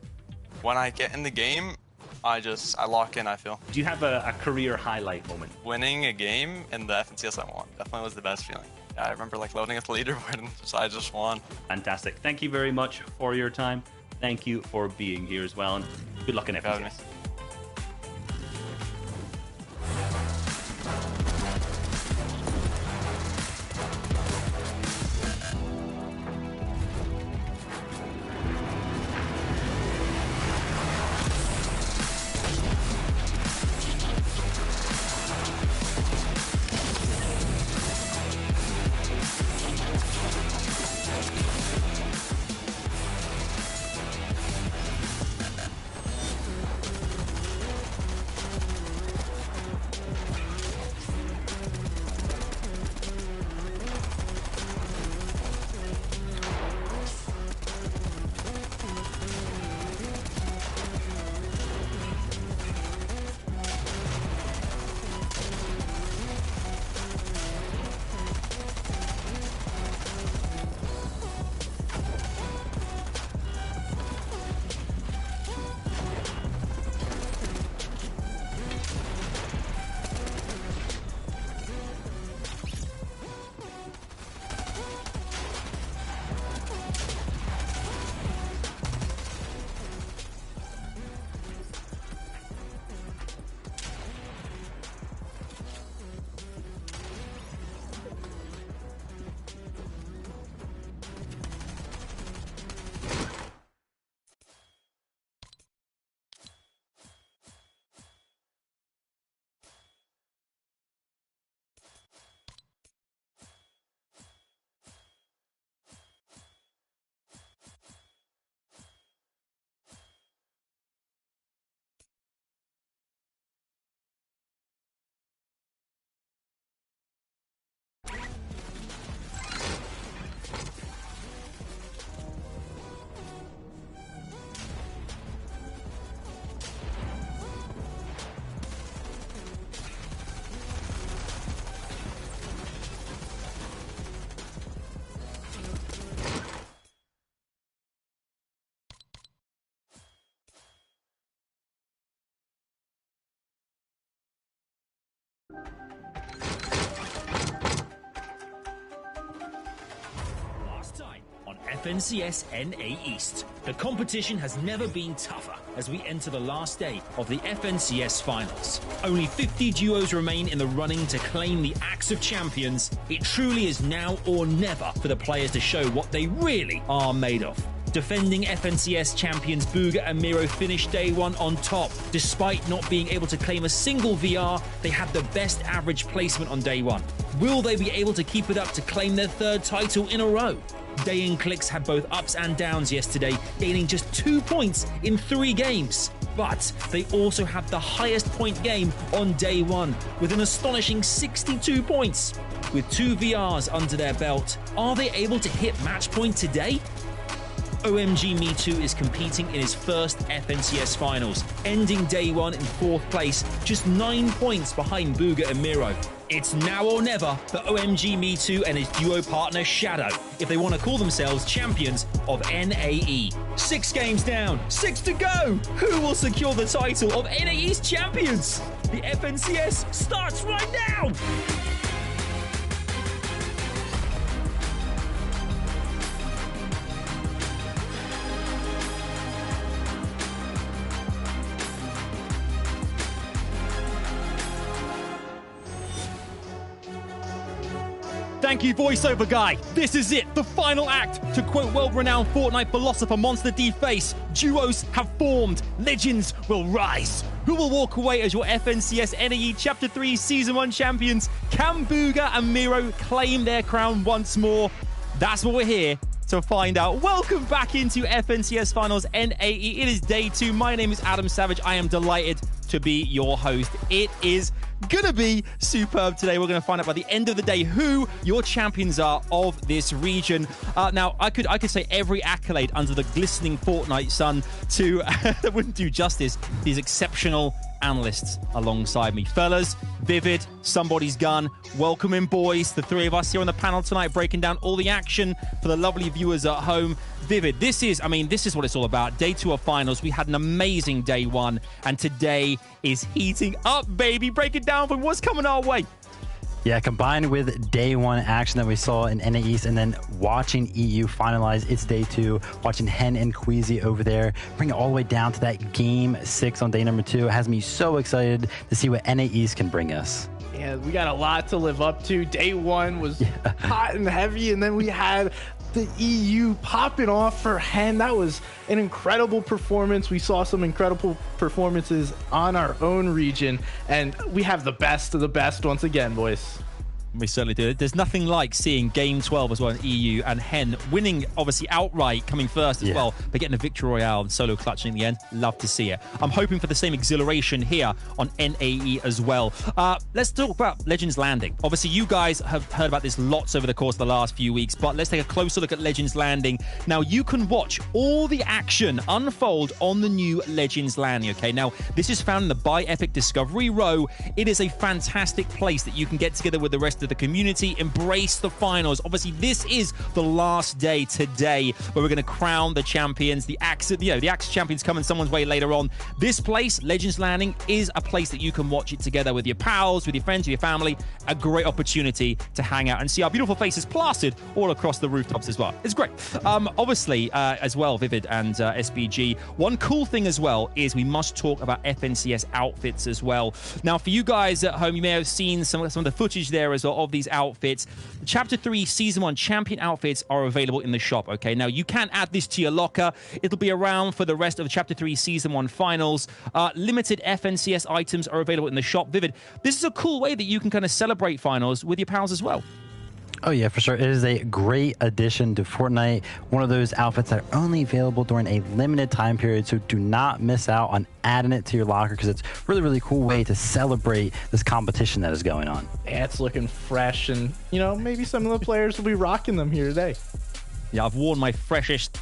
when I get in the game, I lock in, I feel. Do you have a career highlight moment? Winning a game in the FNCS I won definitely was the best feeling. Yeah, I remember like loading at the leaderboard and I just won. Fantastic. Thank you very much for your time. Thank you for being here as well, and good luck in FNCS. FNCS NA East. The competition has never been tougher as we enter the last day of the FNCS Finals. Only 50 duos remain in the running to claim the Axe of Champions. It truly is now or never for the players to show what they really are made of. Defending FNCS champions Booga and Miro finished day one on top. Despite not being able to claim a single VR, they had the best average placement on day one. Will they be able to keep it up to claim their third title in a row? Day and Clicks had both ups and downs yesterday, gaining just 2 points in 3 games. But they also had the highest point game on day one, with an astonishing 62 points. With 2 VRs under their belt, are they able to hit match point today? OMG Me Too is competing in his first FNCS finals, ending day one in 4th place, just 9 points behind Booga and Miro. It's now or never for OMG Me Too and his duo partner Shadow, if they want to call themselves champions of NAE. 6 games down, 6 to go! Who will secure the title of NAE's champions? The FNCS starts right now! Thank you, voiceover guy. This is it, the final act. To quote world-renowned Fortnite philosopher Monster D Face, duos have formed, legends will rise. Who will walk away as your FNCS NAE Chapter 3 Season 1 champions? Can Booga and Miro claim their crown once more? That's what we're here to find out. Welcome back into FNCS Finals NAE. It is day 2. My name is Adam Savage. I am delighted to be your host. It is gonna be superb today. We're gonna find out by the end of the day who your champions are of this region. Now, I could say every accolade under the glistening Fortnite sun to that wouldn't do justice. These exceptional analysts alongside me. Fellas, Vivid, Somebody's Gun, welcome in, boys. The 3 of us here on the panel tonight breaking down all the action for the lovely viewers at home. Vivid, this is what it's all about. Day 2 of finals. We had an amazing day 1, and today is heating up, baby. Break it down for what's coming our way. Yeah, combined with day 1 action that we saw in NA East, and then watching EU finalize its day 2, watching Hen and Queasy over there, bring it all the way down to that game 6 on day number 2, has me so excited to see what NA East can bring us. Yeah, we got a lot to live up to. Day 1 was hot and heavy, and then we had the EU popping off for Hen. That was an incredible performance. We saw some incredible performances on our own region, and we have the best of the best once again, boys. We certainly do. There's nothing like seeing Game 12 as well in EU, and Hen winning, obviously, outright, coming first as well, but getting a victory royale and solo clutching in the end. Love to see it. I'm hoping for the same exhilaration here on NAE as well. Let's talk about Legends Landing. Obviously, you guys have heard about this lots over the course of the last few weeks, but let's take a closer look at Legends Landing. Now, you can watch all the action unfold on the new Legends Landing, okay? Now, this is found in the Buy Epic Discovery Row. It is a fantastic place that you can get together with the rest of the community, embrace the finals. Obviously, this is the last day today where we're going to crown the champions. The Axe champions coming someone's way later on. This place, Legends Landing, is a place that you can watch it together with your pals, with your friends, with your family. A great opportunity to hang out and see our beautiful faces plastered all across the rooftops as well. It's great. Obviously, as well, Vivid and SBG, one cool thing as well is we must talk about FNCS outfits as well. Now, for you guys at home, you may have seen some of the footage there as well of these outfits. The Chapter 3 Season 1 champion outfits are available in the shop, okay? Now, you can add this to your locker. It'll be around for the rest of the Chapter 3 Season 1 finals. Limited FNCS items are available in the shop. Vivid, this is a cool way that you can kind of celebrate finals with your pals as well. Oh yeah, for sure. It is a great addition to Fortnite. One of those outfits that are only available during a limited time period, so do not miss out on adding it to your locker, because it's really, really cool way to celebrate this competition that is going on. Yeah, it's looking fresh, and maybe some of the players will be rocking them here today. Yeah, I've worn my freshest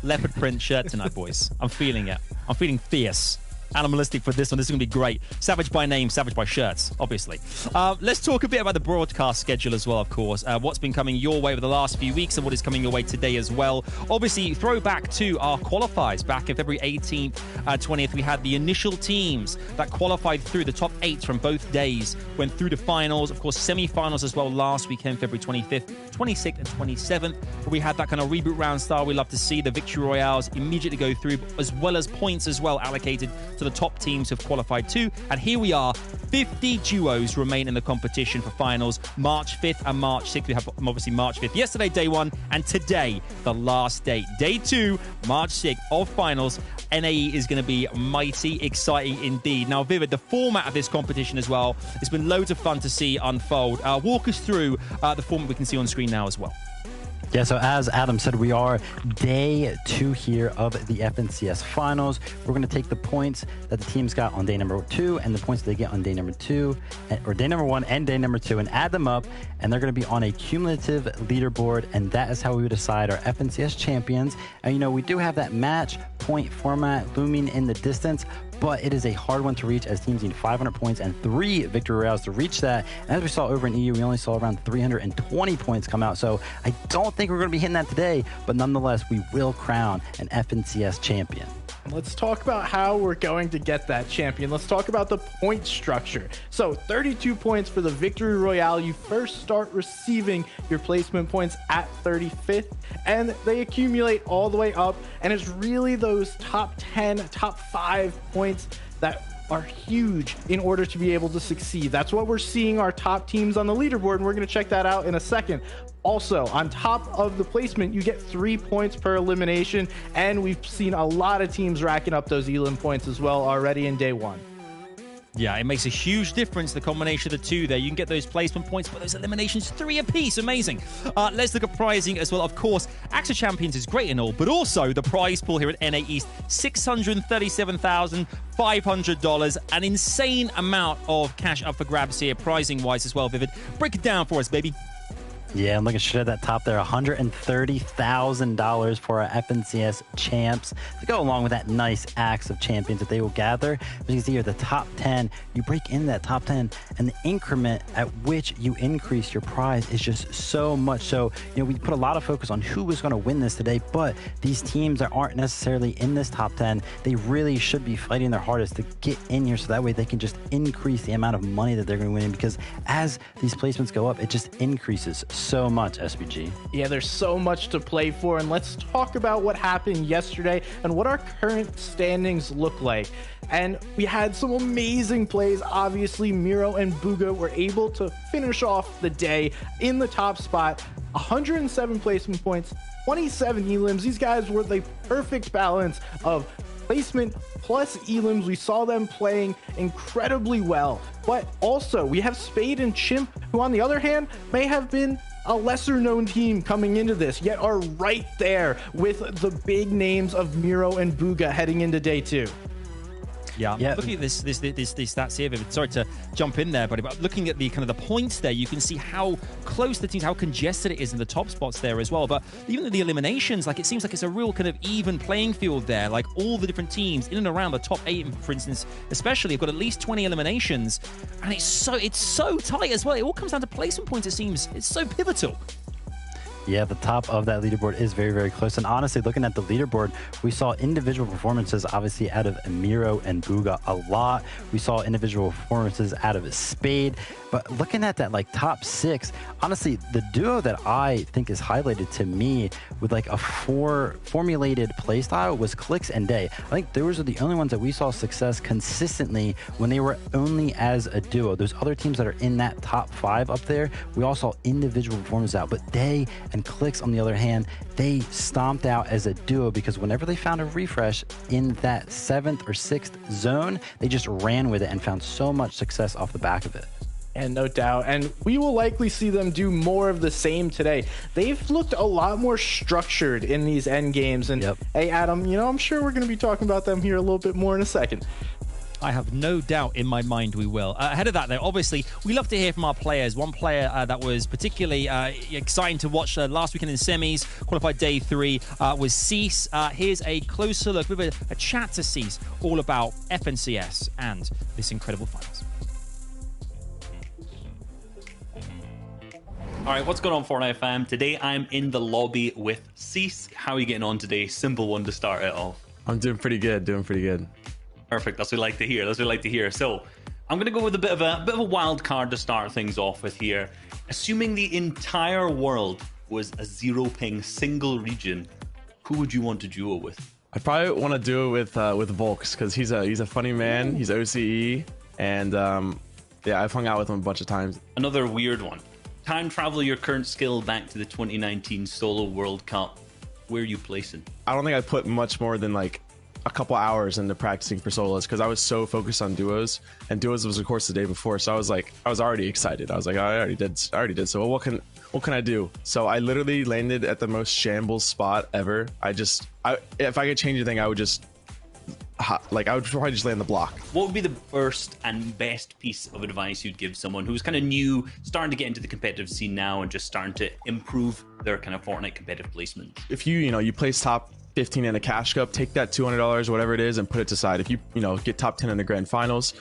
leopard print shirt tonight, boys. I'm feeling it. I'm feeling fierce. animalistic for this one. This is going to be great. Savage by name, savage by shirts, obviously. Let's talk a bit about the broadcast schedule as well, of course. What's been coming your way over the last few weeks and what is coming your way today as well. Obviously, throw back to our qualifiers. Back in February 18th, 20th, we had the initial teams that qualified through the top 8 from both days, went through the finals, of course, semi-finals as well last weekend, February 25th, 26th, and 27th, where we had that kind of reboot round style. We love to see the victory royales immediately go through, as well as points as well allocated to the top teams who've qualified too. And here we are, 50 duos remain in the competition for finals, March 5th and March 6th. We have obviously March 5th yesterday, day 1, and today, the last day, day 2, March 6th of finals. NAE is going to be mighty exciting indeed. Now, Vivid, the format of this competition as well, it's been loads of fun to see unfold. Walk us through the format we can see on screen now as well. Yeah, so as Adam said, we are day 2 here of the FNCS finals. We're going to take the points that the teams got on day number 2 and the points that they get on day number 2, or day number 1 and day number 2, and add them up, and they're going to be on a cumulative leaderboard, and that is how we would decide our FNCS champions. And, you know, we do have that match point format looming in the distance, but it is a hard one to reach as teams need 500 points and 3 victory royales to reach that. And as we saw over in EU, we only saw around 320 points come out. So I don't think we're going to be hitting that today, but nonetheless, we will crown an FNCS champion. Let's talk about how we're going to get that champion. Let's talk about the point structure. So 32 points for the Victory Royale. You first start receiving your placement points at 35th, and they accumulate all the way up. And it's really those top 10, top 5 points that are huge in order to be able to succeed. That's what we're seeing our top teams on the leaderboard, and we're going to check that out in a second. Also, on top of the placement, you get 3 points per elimination, and we've seen a lot of teams racking up those elim points as well already in day 1. Yeah, it makes a huge difference, the combination of the two there. You can get those placement points, but those eliminations, 3 apiece. Amazing. Let's look at pricing as well. Of course, Acts Champions is great and all, but also the prize pool here at NA East, $637,500. An insane amount of cash up for grabs here, pricing-wise as well, Vivid. Break it down for us, baby. Yeah, I'm looking straight at that top there, $130,000 for our FNCS champs to go along with that nice axe of champions that they will gather. As you can see here, the top 10, you break in that top 10, and the increment at which you increase your prize is just so much. So, you know, we put a lot of focus on who was going to win this today, but these teams that aren't necessarily in this top 10, they really should be fighting their hardest to get in here so that way they can just increase the amount of money that they're going to win, because as these placements go up, it just increases so much, SBG. Yeah, there's so much to play for, and let's talk about what happened yesterday and what our current standings look like. And we had some amazing plays. Obviously, Miro and Buga were able to finish off the day in the top spot. 107 placement points, 27 elims. These guys were the perfect balance of placement plus elims. We saw them playing incredibly well. But also, we have Spade and Chimp, who on the other hand may have been a lesser known team coming into this, yet are right there with the big names of Miro and Buga heading into day 2. Yeah, looking at this stats here, Vivid. Sorry to jump in there, buddy, but looking at the kind of the points there, you can see how close the teams, how congested it is in the top spots there as well. But even the eliminations, like, it seems like it's a real kind of even playing field there. Like, all the different teams in and around the top 8, for instance, especially, have got at least 20 eliminations, and it's so tight as well. It all comes down to placement points. It seems it's so pivotal. Yeah, the top of that leaderboard is very, very close. And honestly, looking at the leaderboard, we saw individual performances, obviously, out of Miro and Buga a lot. We saw individual performances out of Spade. But looking at that, like, top 6, honestly, the duo that I think is highlighted to me with, like, a formulated playstyle was Clicks and Day. I think those are the only ones that we saw success consistently when they were only as a duo. There's other teams that are in that top 5 up there. We all saw individual performances out, but Day and Clicks, on the other hand, they stomped out as a duo because whenever they found a refresh in that 7th or 6th zone, they just ran with it and found so much success off the back of it. And no doubt, and we will likely see them do more of the same today. They've looked a lot more structured in these end games, and hey, Adam, you know, I'm sure we're going to be talking about them here a little bit more in a second. I have no doubt in my mind we will. Ahead of that, though, obviously, we love to hear from our players. One player that was particularly exciting to watch last weekend in semis, qualified day 3, was Cease. Here's a closer look, a chat to Cease, all about FNCS and this incredible finals. All right, what's going on, Fortnite fam? Today I'm in the lobby with Cease. How are you getting on today? Simple one to start it off. I'm doing pretty good. Perfect. That's what we like to hear. So I'm going to go with a bit of a wild card to start things off with here. Assuming the entire world was a 0 ping single region, who would you want to duo with? I'd probably want to do it with Volks because he's a funny man. He's OCE, and yeah, I've hung out with him a bunch of times. Another weird one. Time travel your current skill back to the 2019 Solo World Cup. Where are you placing? I don't think I put much more than like a couple hours into practicing for solos because I was so focused on duos, and duos was of course the day before, so I was already excited. I was like, I already did. So what can I do? So I literally landed at the most shambles spot ever. If I could change anything, I would probably just land the block. What would be the first and best piece of advice you'd give someone who's kind of new, starting to get into the competitive scene now and just starting to improve their kind of Fortnite competitive placement? If you place top 15 in a cash cup, take that $200, whatever it is, and put it aside. If you get top 10 in the grand finals,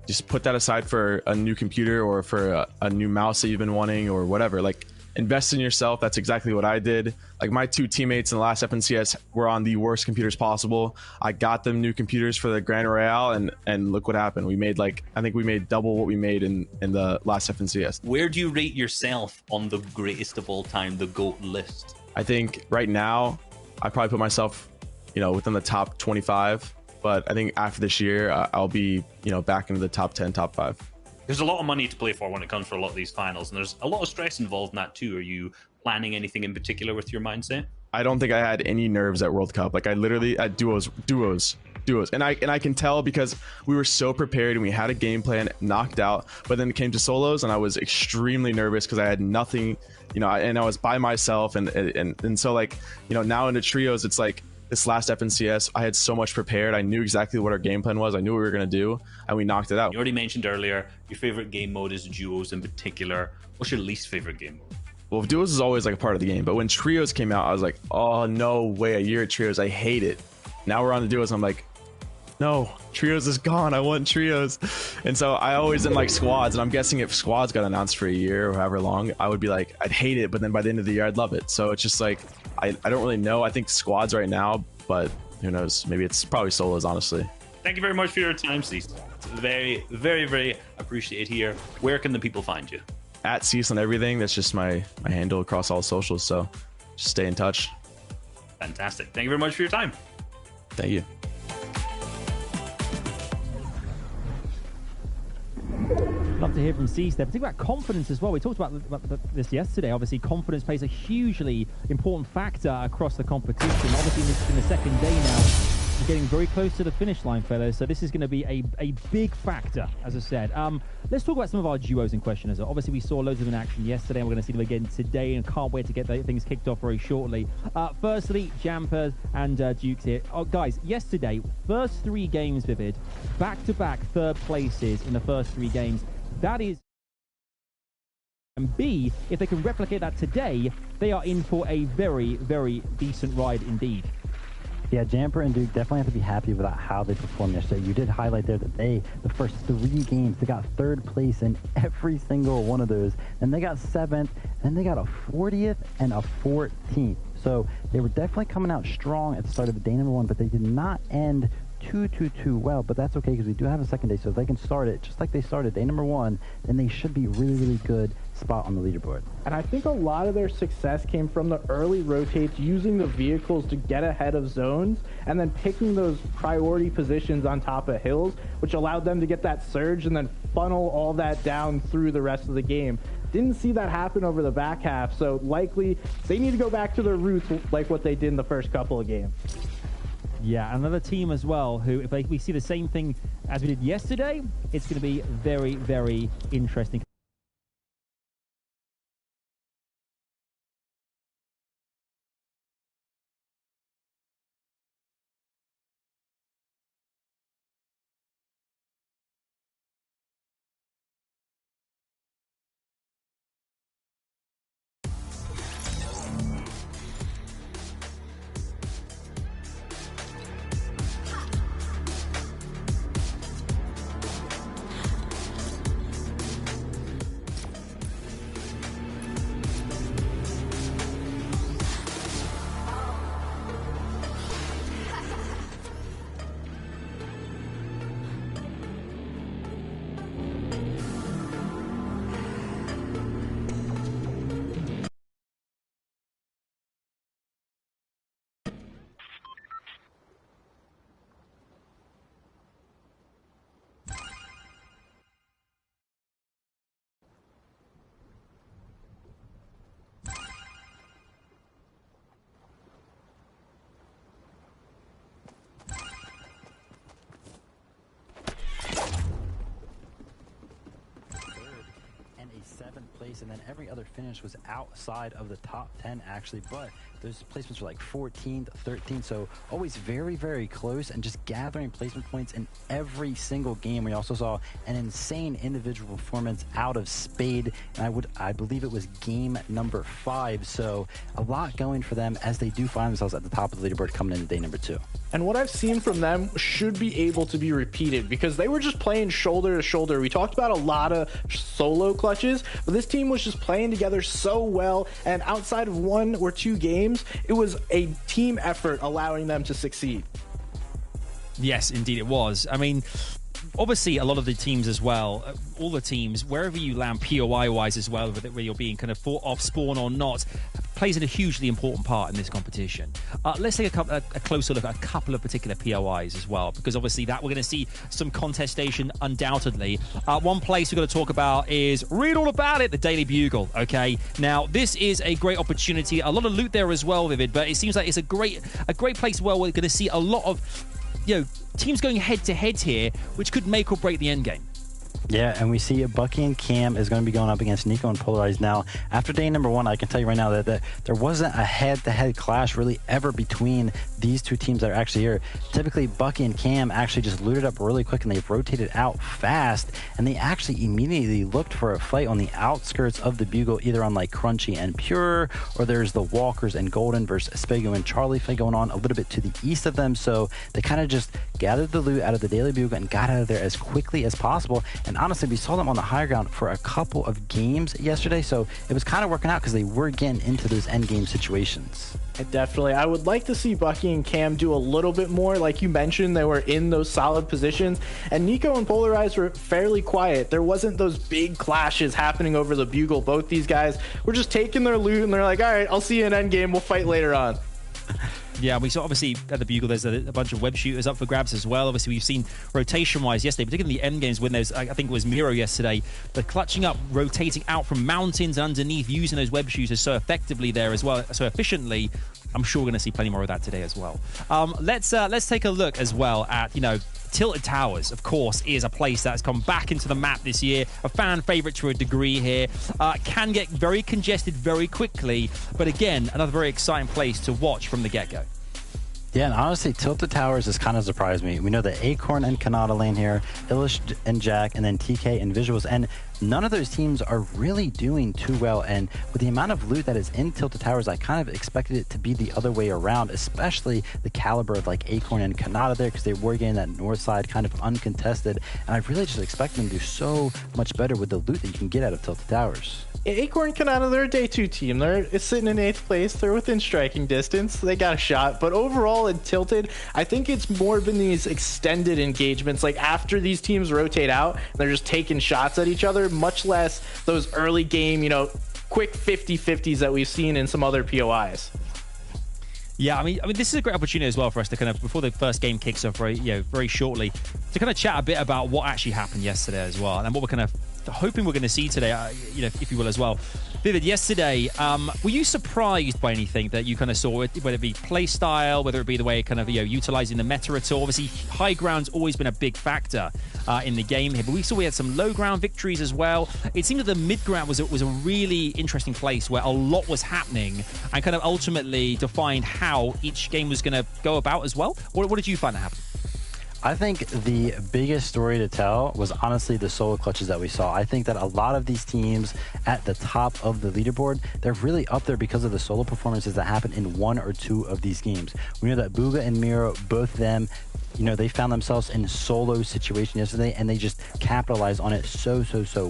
just put that aside for a new computer or for a new mouse that you've been wanting or whatever. Like, invest in yourself. That's exactly what I did. Like, my 2 teammates in the last FNCS were on the worst computers possible. I got them new computers for the Grand Royale, and look what happened. I think we made double what we made in the last FNCS. Where do you rate yourself on the greatest of all time, the GOAT list? I think right now, I probably put myself, within the top 25. But I think after this year, I'll be, back into the top 10, top 5. There's a lot of money to play for when it comes for a lot of these finals, and there's a lot of stress involved in that too. Are you planning anything in particular with your mindset? I don't think I had any nerves at World Cup. Like, I literally at duos, and I can tell because we were so prepared and we had a game plan knocked out. But then it came to solos, and I was extremely nervous because I had nothing, and I was by myself, and so like now into trios, it's like. This last FNCS, I had so much prepared. I knew exactly what our game plan was. I knew what we were going to do, and we knocked it out. You already mentioned earlier your favorite game mode is duos in particular. What's your least favorite game? Well, duos is always like a part of the game, but when trios came out, I was like, oh, no way, a year of trios. I hate it. Now we're on the duos. I'm like, no, trios is gone. I want trios. And so I always didn't like squads, and I'm guessing if squads got announced for a year or however long, I would be like, I'd hate it, but then by the end of the year, I'd love it. So it's just like, I don't really know. I think squads right now, but who knows? Maybe it's probably solos, honestly. Thank you very much for your time, Cease. It's very, very, very appreciated here. Where can the people find you? At Cease on everything. That's just my handle across all socials. So just stay in touch. Fantastic. Thank you very much for your time. Thank you. Love to hear from Cease there. Particularly about confidence as well. We talked about this yesterday. Obviously, confidence plays a hugely important factor across the competition. Obviously, in the second day now, we're getting very close to the finish line, fellas. So this is going to be a big factor, as I said. Let's talk about some of our duos in question as well. Obviously, we saw loads of them in action yesterday, and we're going to see them again today, and can't wait to get things kicked off very shortly. Firstly, Jamper and Dukes here. Oh, guys, yesterday, first 3 games, Vivid, back-to-back third places in the first 3 games. That is, and B, if they can replicate that today, they are in for a very, very decent ride indeed. Yeah, Jamper and Duke definitely have to be happy with how they performed yesterday. You did highlight there that the first 3 games, they got 3rd place in every single one of those. And they got 7th, and they got a 40th and a 14th. So they were definitely coming out strong at the start of the day number 1, but they did not end too well, but that's okay because we do have a second day, so if they can start it just like they started day number 1, then they should be really good spot on the leaderboard. And I think a lot of their success came from the early rotates, using the vehicles to get ahead of zones, and then picking those priority positions on top of hills, which allowed them to get that surge and then funnel all that down through the rest of the game. Didn't see that happen over the back half, so likely they need to go back to their roots like what they did in the first couple of games. Yeah, another team as well who, if we see the same thing as we did yesterday, it's going to be very, very interesting. 7th place, and then every other finish was outside of the top 10 actually, but those placements were like 14th, 13th, so always very, very close and just gathering placement points in every single game. We also saw an insane individual performance out of Spade, and I believe it was game number 5, so a lot going for them as they do find themselves at the top of the leaderboard coming into day number 2. And what I've seen from them should be able to be repeated because they were just playing shoulder to shoulder. We talked about a lot of solo clutches, but this team was just playing together so well. And outside of 1 or 2 games, it was a team effort allowing them to succeed. Yes, indeed it was. I mean, obviously, a lot of the teams as well, all the teams, wherever you land POI-wise as well, whether you're being kind of fought off spawn or not, plays a hugely important part in this competition. Let's take a closer look at a couple of particular POIs as well, because obviously that we're going to see some contestation undoubtedly. One place we're going to talk about is, read all about it, the Daily Bugle, okay? Now, this is a great opportunity. A lot of loot there as well, Vivid, but it seems like it's a great place where we're going to see a lot of, teams going head-to-head here, which could make or break the end game. Yeah, and we see Bucky and Cam is going to be going up against Nico and Polarized. Now, after day number 1, I can tell you right now that there wasn't a head-to-head clash really ever between these two teams that are actually here. Typically, Bucky and Cam actually just looted up really quick, and they rotated out fast, and they actually immediately looked for a fight on the outskirts of the Bugle, either on like Crunchy and Pure, or there's the Walkers and Golden versus Spego and Charlie fight going on a little bit to the east of them. So they kind of just gathered the loot out of the Daily Bugle and got out of there as quickly as possible. And honestly, we saw them on the higher ground for a couple of games yesterday, so it was kind of working out because they were getting into those end game situations. Definitely. I would like to see Bucky and Cam do a little bit more. Like you mentioned, they were in those solid positions, and Nico and Polarized were fairly quiet. There wasn't those big clashes happening over the Bugle. Both these guys were just taking their loot, and they're like, all right, I'll see you in endgame. We'll fight later on. Yeah, we saw obviously at the Bugle there's a bunch of web shooters up for grabs as well. Obviously, we've seen rotation-wise yesterday, particularly in the end games when there's, I think it was Miro yesterday, but clutching up, rotating out from mountains and underneath, using those web shooters so effectively there as well, so efficiently. I'm sure we're going to see plenty more of that today as well. Let's take a look as well at, Tilted Towers, of course, is a place that's come back into the map this year. A fan favorite to a degree here. Can get very congested very quickly, but again, another very exciting place to watch from the get-go. Yeah, and honestly, Tilted Towers has kind of surprised me. We know that Acorn and Kanata lane here, Illish and Jack, and then TK and Visuals, and none of those teams are really doing too well. And with the amount of loot that is in Tilted Towers, I kind of expected it to be the other way around, especially the caliber of like Acorn and Kanata there, because they were getting that north side kind of uncontested. And I really just expect them to do so much better with the loot that you can get out of Tilted Towers. Acorn Kanata, they're a day 2 team. They're sitting in 8th place. They're within striking distance. They got a shot. But overall in Tilted, I think it's more been these extended engagements. Like after these teams rotate out, they're just taking shots at each other, much less those early game, quick 50-50s that we've seen in some other POIs. Yeah, I mean, this is a great opportunity as well for us to kind of, before the first game kicks off, very shortly, to kind of chat a bit about what actually happened yesterday as well, and what we're kind of hoping we're going to see today, if you will, as well. Vivid, yesterday, were you surprised by anything that you kind of saw, whether it be play style, whether it be the way kind of, utilizing the meta at all? Obviously, high ground's always been a big factor in the game here, but we had some low ground victories as well. It seemed that the mid ground was a really interesting place where a lot was happening and kind of ultimately defined how each game was going to go about as well. What did you find that happened? I think the biggest story to tell was honestly the solo clutches that we saw. I think that a lot of these teams at the top of the leaderboard, they're really up there because of the solo performances that happened in 1 or 2 of these games. We know that Booga and Miro, both of them, they found themselves in solo situation yesterday, and they just capitalized on it so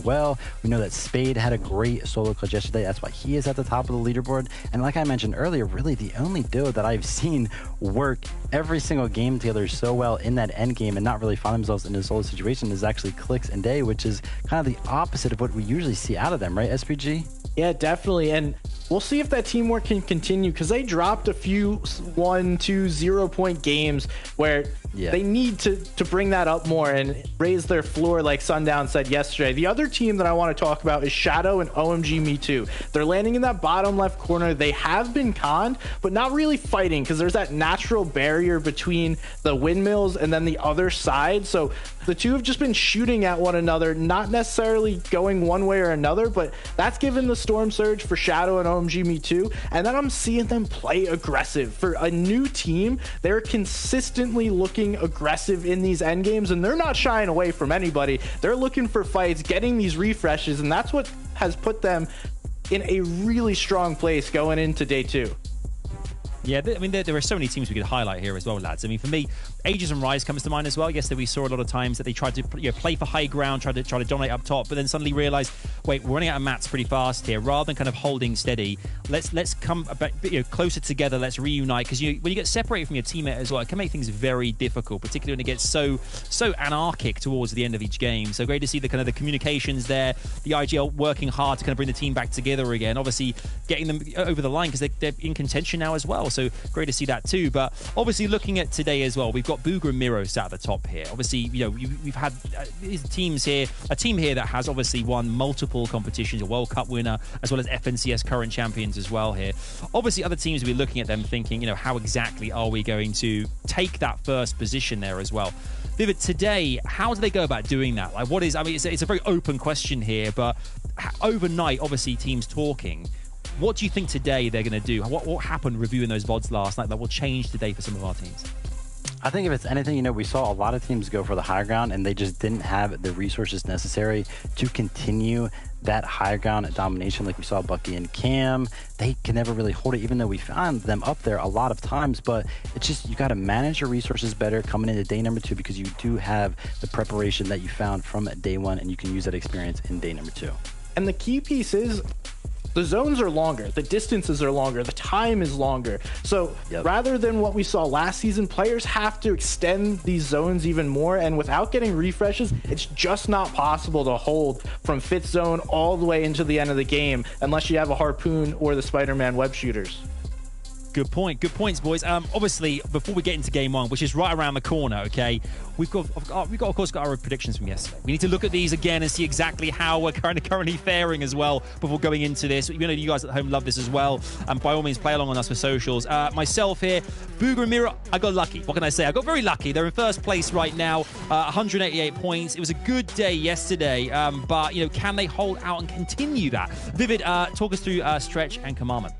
well. We know that Spade had a great solo clutch yesterday. That's why he is at the top of the leaderboard. And like I mentioned earlier, really the only duo that I've seen work every single game together so well in that end game and not really find themselves in a solo situation is actually Clix and Day, which is kind of the opposite of what we usually see out of them, right, SPG? Yeah, definitely. And we'll see if that teamwork can continue, because they dropped a few 1, 2, 0-point games where They need to bring that up more and raise their floor like Sundown said yesterday. The other team that I want to talk about is Shadow and OMG Me Too. They're landing in that bottom left corner. They have been conned, but not really fighting because there's that natural barrier between the windmills and then the other side. So the two have just been shooting at one another, not necessarily going one way or another, but that's given the Storm Surge for Shadow and OMG Me Too. And then I'm seeing them play aggressive. For a new team, they're consistently looking aggressive in these end games, and they're not shying away from anybody. They're looking for fights, getting these refreshes, and that's what has put them in a really strong place going into day 2. Yeah, I mean, there are so many teams we could highlight here as well, lads. I mean, for me, Aegis and Rise comes to mind as well. Yesterday, we saw a lot of times that they tried to play for high ground, try to dominate up top, but then suddenly realized, wait, we're running out of mats pretty fast here. Rather than kind of holding steady, let's come a bit, closer together. Let's reunite, because when you get separated from your teammate as well, it can make things very difficult, particularly when it gets so anarchic towards the end of each game. So great to see the kind of the communications there, the IGL working hard to kind of bring the team back together again. Obviously, getting them over the line because they're in contention now as well. So great to see that too. But obviously, looking at today as well, we've got Booger and Miro sat at the top here. Obviously, we've had these teams here, a team here that has obviously won multiple competitions, a World Cup winner, as well as FNCS current champions as well here. Obviously, other teams will be looking at them thinking, how exactly are we going to take that first position there as well? Vivid, today, how do they go about doing that? Like, it's a very open question here, but overnight, obviously, teams talking. What do you think today they're going to do? What happened reviewing those VODs last night that will change today for some of our teams? I think if it's anything, we saw a lot of teams go for the high ground and they just didn't have the resources necessary to continue that high ground domination like we saw Bucky and Cam. They can never really hold it, even though we found them up there a lot of times. But it's just, you got to manage your resources better coming into day number 2, because you do have the preparation that you found from day 1, and you can use that experience in day number 2. And the key piece is, the zones are longer, the distances are longer, the time is longer. So rather than what we saw last season, players have to extend these zones even more, and without getting refreshes, it's just not possible to hold from 5th zone all the way into the end of the game unless you have a Harpoon or the Spider-Man web shooters. Good point. Good points, boys. Obviously, before we get into game 1, which is right around the corner, okay, we've got of course got our predictions from yesterday. We need to look at these again and see exactly how we're currently faring as well before going into this. You guys at home love this as well, and by all means, play along on us for socials. Myself here, Booger and Miro, I got lucky. What can I say? I got very lucky. They're in first place right now, 188 points. It was a good day yesterday, but can they hold out and continue that? Vivid, talk us through Stretch and Commandment.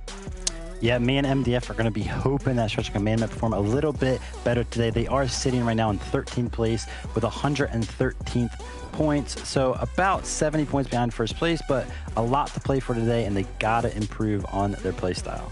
Yeah, me and MDF are going to be hoping that Stretch and Commandment perform a little bit better today. They are sitting right now in 13th place with 113th points, so about 70 points behind first place, but a lot to play for today, and they got to improve on their play style.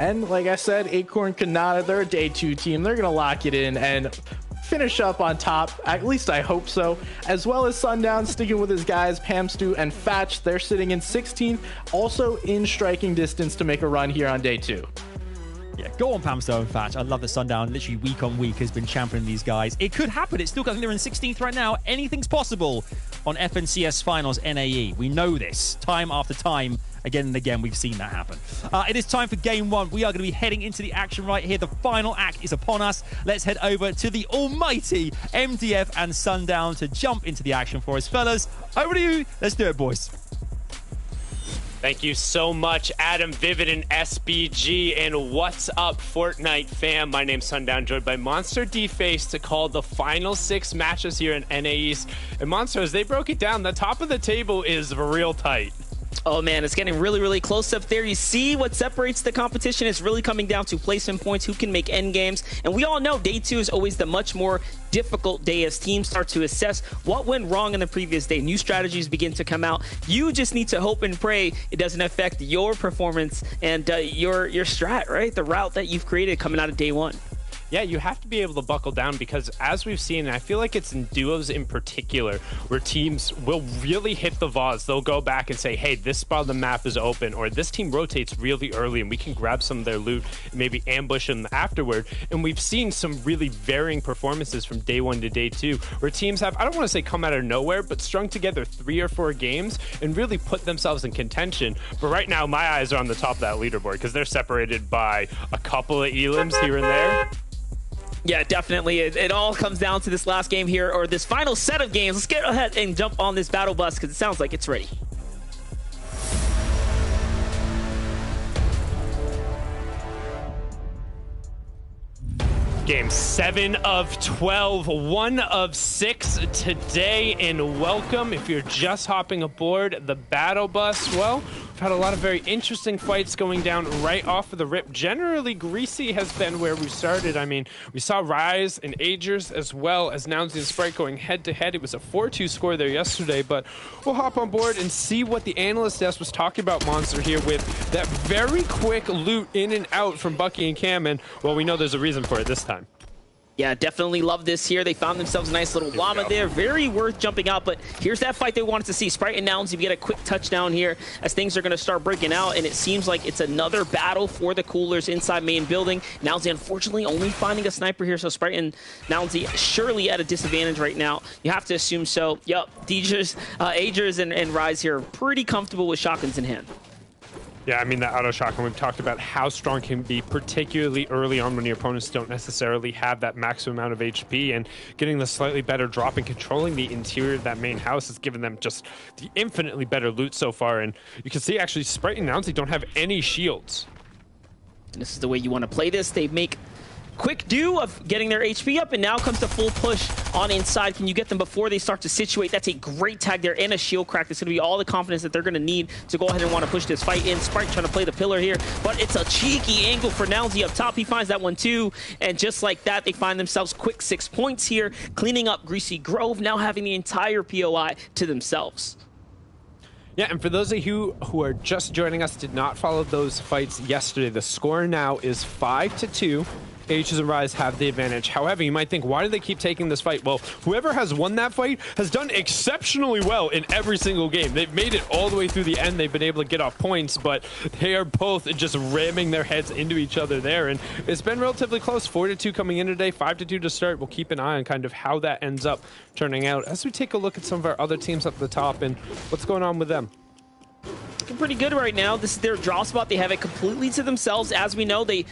And like I said, Acorn Kanata, they're a day 2 team. They're going to lock it in and finish up on top, at least I hope so, as well as Sundown sticking with his guys, Pamstu and Fatch. They're sitting in 16th, also in striking distance to make a run here on day 2. Yeah, go on, Pamsto and Fatch. I love the Sundown, literally week on week, has been championing these guys. It could happen. It's still, I think they're in 16th right now. Anything's possible on FNCS Finals NAE. We know this time after time. Again and again, we've seen that happen. It is time for game 1. We are going to be heading into the action right here. The final act is upon us. Let's head over to the almighty MDF and Sundown to jump into the action for us. Fellas, over to you. Let's do it, boys. Thank you so much, Adam, Vivid, and SBG. And what's up, Fortnite fam? My name's Sundown, joined by Monster D-Face to call the final 6 matches here in NA East. And Monster, as they broke it down, the top of the table is real tight. Oh man, it's getting really, really close up there. You see what separates the competition is really coming down to placement points, who can make end games. And we all know day 2 is always the much more difficult day as teams start to assess what went wrong in the previous day. New strategies begin to come out. You just need to hope and pray it doesn't affect your performance and your strat, right? The route that you've created coming out of day 1. Yeah, you have to be able to buckle down, because as we've seen, and I feel like it's in duos in particular, where teams will really hit the vase. They'll go back and say, hey, this spot of the map is open, or this team rotates really early and we can grab some of their loot and maybe ambush them afterward. And we've seen some really varying performances from day 1 to day 2, where teams have, I don't want to say come out of nowhere, but strung together 3 or 4 games and really put themselves in contention. But right now, my eyes are on the top of that leaderboard, because they're separated by a couple of elims here and there. Yeah, definitely. It all comes down to this last game here, or this final set of games. Let's get ahead and jump on this battle bus because it sounds like it's ready. Game 7 of 12, 1 of 6 today, and welcome. If you're just hopping aboard the battle bus, well, we've had a lot of very interesting fights going down right off of the rip. Generally, Greasy has been where we started. I mean, we saw Rise and Agers as well as Nounsy and Sprite going head-to-head. It was a 4-2 score there yesterday, but we'll hop on board and see what the analyst desk was talking about, Monster, here with that very quick loot in and out from Bucky and Cam, and, well, we know there's a reason for it this time. Yeah, definitely love this here. They found themselves a nice little llama there. Very worth jumping out, but here's that fight they wanted to see. Sprite and Nounsy get a quick touchdown here as things are going to start breaking out, and it seems like it's another battle for the coolers inside main building. Nounsy, unfortunately, only finding a sniper here, so Sprite and Nounsy surely at a disadvantage right now. You have to assume so. Yep, Agers and Rise here are pretty comfortable with shotguns in hand. Yeah, I mean, that auto shotgun, we've talked about how strong it can be, particularly early on when your opponents don't necessarily have that maximum amount of HP, and getting the slightly better drop and controlling the interior of that main house has given them just the infinitely better loot so far. And you can see, actually, Sprite and Nounsy don't have any shields. And this is the way you want to play this. They make quick do of getting their HP up, and now comes the full push on inside. Can you get them before they start to situate? That's a great tag there and a shield crack. That's going to be all the confidence that they're going to need to go ahead and want to push this fight in. Sprite trying to play the pillar here, but it's a cheeky angle for Nounsy up top. He finds that one too, and just like that, they find themselves quick 6 points here, cleaning up Greasy Grove, now having the entire POI to themselves. Yeah, and for those of you who are just joining us, did not follow those fights yesterday, the score now is 5-2. Agers and Rise have the advantage. However, you might think, why do they keep taking this fight? Well, whoever has won that fight has done exceptionally well in every single game. They've made it all the way through the end. They've been able to get off points, but they are both just ramming their heads into each other there. And it's been relatively close. 4-2 coming in today, 5-2 to start. We'll keep an eye on kind of how that ends up turning out as we take a look at some of our other teams up the top and what's going on with them. Looking pretty good right now. This is their draw spot. They have it completely to themselves. As we know, they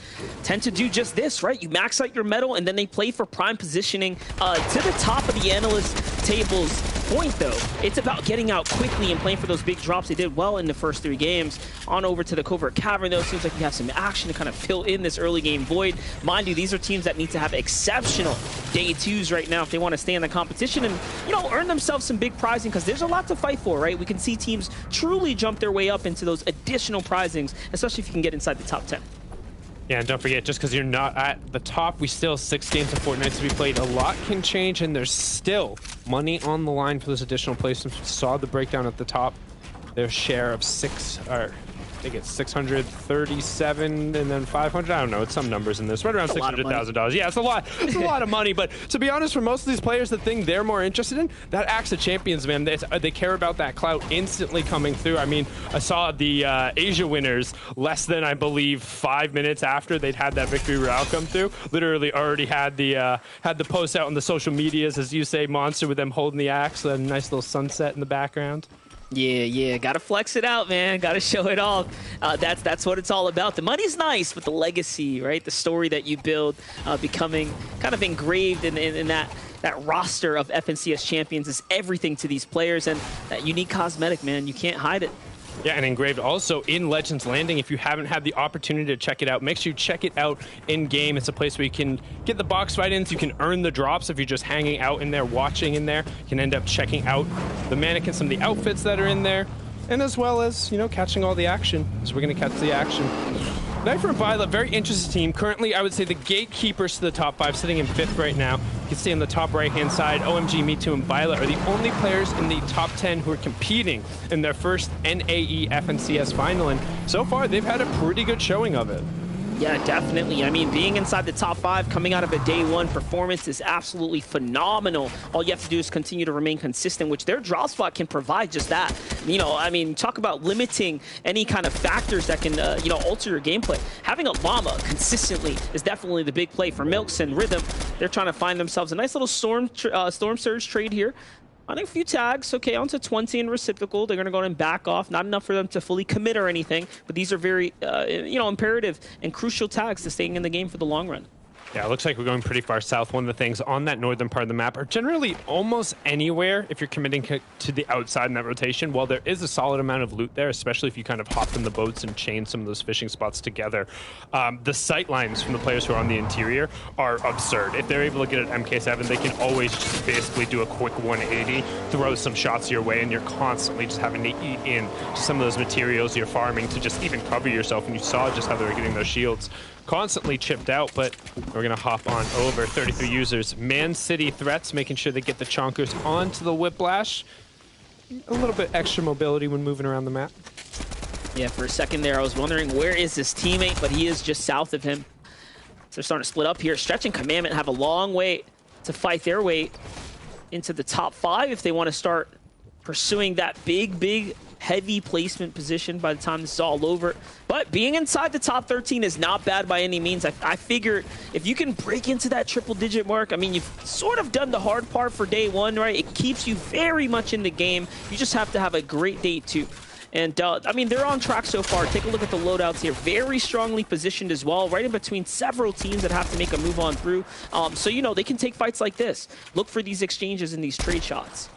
tend to do just this, right? You max out your metal, and then they play for prime positioning to the top of the analyst table's point, though. It's about getting out quickly and playing for those big drops. They did well in the first 3 games. On over to the Covert Cavern, though. Seems like you have some action to kind of fill in this early game void. Mind you, these are teams that need to have exceptional day 2s right now if they want to stay in the competition and, you know, earn themselves some big prizing, because there's a lot to fight for, right? We can see teams truly jump their way up into those additional prizings, especially if you can get inside the top 10. Yeah, and don't forget, just because you're not at the top, we still have 6 games of Fortnite to be played. A lot can change, and there's still money on the line for those additional placements. We saw the breakdown at the top. Their share of I think it's 637 and then 500. I don't know. It's some numbers in this. Right around $600,000. Yeah, it's a lot. It's a lot of money. But to be honest, for most of these players, the thing they're more interested in, that Axe of Champions, man, they care about that clout instantly coming through. I mean, I saw the Asia winners less than, I believe, 5 minutes after they'd had that victory royale come through. Literally already had the post out on the social medias, as you say, Monster, with them holding the axe. A nice little sunset in the background. Yeah, gotta flex it out, man. Gotta show it off. That's what it's all about. The money's nice, but the legacy, right? The story that you build, becoming kind of engraved in that roster of FNCS champions is everything to these players, and that unique cosmetic, man, you can't hide it. Yeah, and engraved also in Legends Landing. If you haven't had the opportunity to check it out, make sure you check it out in-game. It's a place where you can get the box fight-ins. You can earn the drops if you're just hanging out in there, watching in there. You can end up checking out the mannequins, some of the outfits that are in there, and as well as, you know, catching all the action. So we're going to catch the action. Knifer and Violet, very interesting team. Currently, I would say the gatekeepers to the top 5, sitting in 5th right now. You can see on the top right-hand side, OMG, Me2, and Violet are the only players in the top 10 who are competing in their first NAE FNCS final, and so far, they've had a pretty good showing of it. Yeah, definitely. I mean, being inside the top 5 coming out of a day 1 performance is absolutely phenomenal. All you have to do is continue to remain consistent, which their draw spot can provide just that. You know, I mean, talk about limiting any kind of factors that can, you know, alter your gameplay. Having a llama consistently is definitely the big play for Milks and Rhythm. They're trying to find themselves a nice little Storm Surge trade here. I think a few tags, okay, onto 20 and reciprocal. They're going to go and back off. Not enough for them to fully commit or anything, but these are very, you know, imperative and crucial tags to staying in the game for the long run. Yeah, it looks like we're going pretty far south. One of the things on that northern part of the map are generally almost anywhere if you're committing to the outside in that rotation. While there is a solid amount of loot there, especially if you kind of hop in the boats and chain some of those fishing spots together, the sight lines from the players who are on the interior are absurd. If they're able to get an MK7, they can always just basically do a quick 180, throw some shots your way, and you're constantly just having to eat in some of those materials you're farming to just even cover yourself. And you saw just how they were getting those shields constantly chipped out, but we're gonna hop on over. 33 users, Man City threats, making sure they get the chonkers onto the Whiplash. A little bit extra mobility when moving around the map. Yeah, for a second there, I was wondering where is this teammate, but he is just south of him. So they're starting to split up here. Stretch and Commandment have a long way to fight their way into the top 5 if they want to start pursuing that big, heavy placement position by the time this is all over. But being inside the top 13 is not bad by any means. I figure if you can break into that triple-digit mark, I mean, you've sort of done the hard part for day 1, right? It keeps you very much in the game. You just have to have a great day 2. And, I mean, they're on track so far. Take a look at the loadouts here. Very strongly positioned as well, right in between several teams that have to make a move on through. So, you know, they can take fights like this. Look for these exchanges and these trade shots.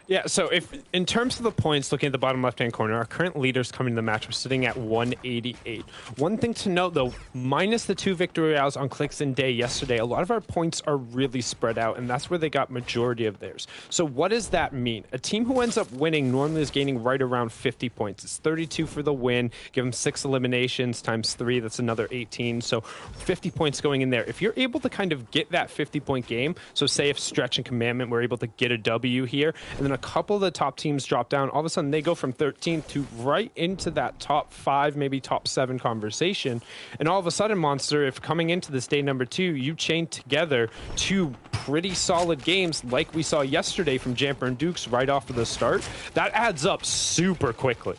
Yeah, so if in terms of the points, looking at the bottom left-hand corner, our current leaders coming to the match, we're sitting at 188. One thing to note, though, minus the 2 victory royales on clicks in day yesterday, a lot of our points are really spread out, and that's where they got majority of theirs. So what does that mean? A team who ends up winning normally is gaining right around 50 points. It's 32 for the win. Give them 6 eliminations times 3. That's another 18. So 50 points going in there. If you're able to kind of get that 50-point game, so say if Stretch and Commandment were able to get a W here, and then a couple of the top teams drop down, all of a sudden they go from 13th to right into that top 5, maybe top 7 conversation. And all of a sudden, Monster, if coming into this day number 2, you chain together 2 pretty solid games like we saw yesterday from Jamper and Dukes right off of the start, that adds up super quickly.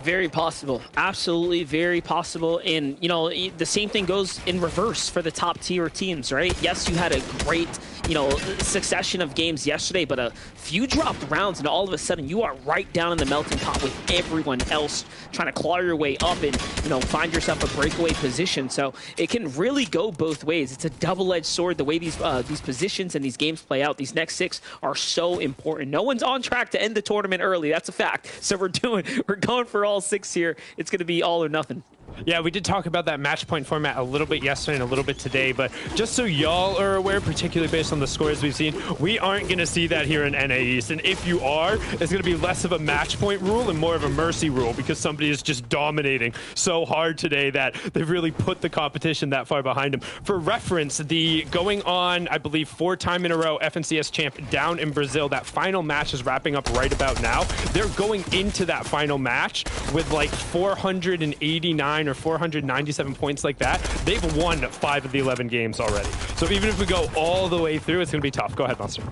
Very possible. Absolutely very possible. And, you know, the same thing goes in reverse for the top tier teams, right? Yes, you had a great, you know, succession of games yesterday, but a few dropped rounds and all of a sudden you are right down in the melting pot with everyone else trying to claw your way up and, you know, find yourself a breakaway position. So it can really go both ways. It's a double-edged sword the way these positions and these games play out. These next 6 are so important. No one's on track to end the tournament early. That's a fact. So we're going for all 6 here. It's going to be all or nothing. Yeah, we did talk about that match point format a little bit yesterday and a little bit today, but just so y'all are aware, particularly based on the scores we've seen, we aren't going to see that here in NA East. And if you are, it's going to be less of a match point rule and more of a mercy rule because somebody is just dominating so hard today that they've really put the competition that far behind them. For reference, the going on, I believe, 4 time in a row FNCS champ down in Brazil, that final match is wrapping up right about now. They're going into that final match with like 489 or 497 points like that. They've won 5 of the 11 games already. So even if we go all the way through, it's going to be tough. Go ahead, Monster.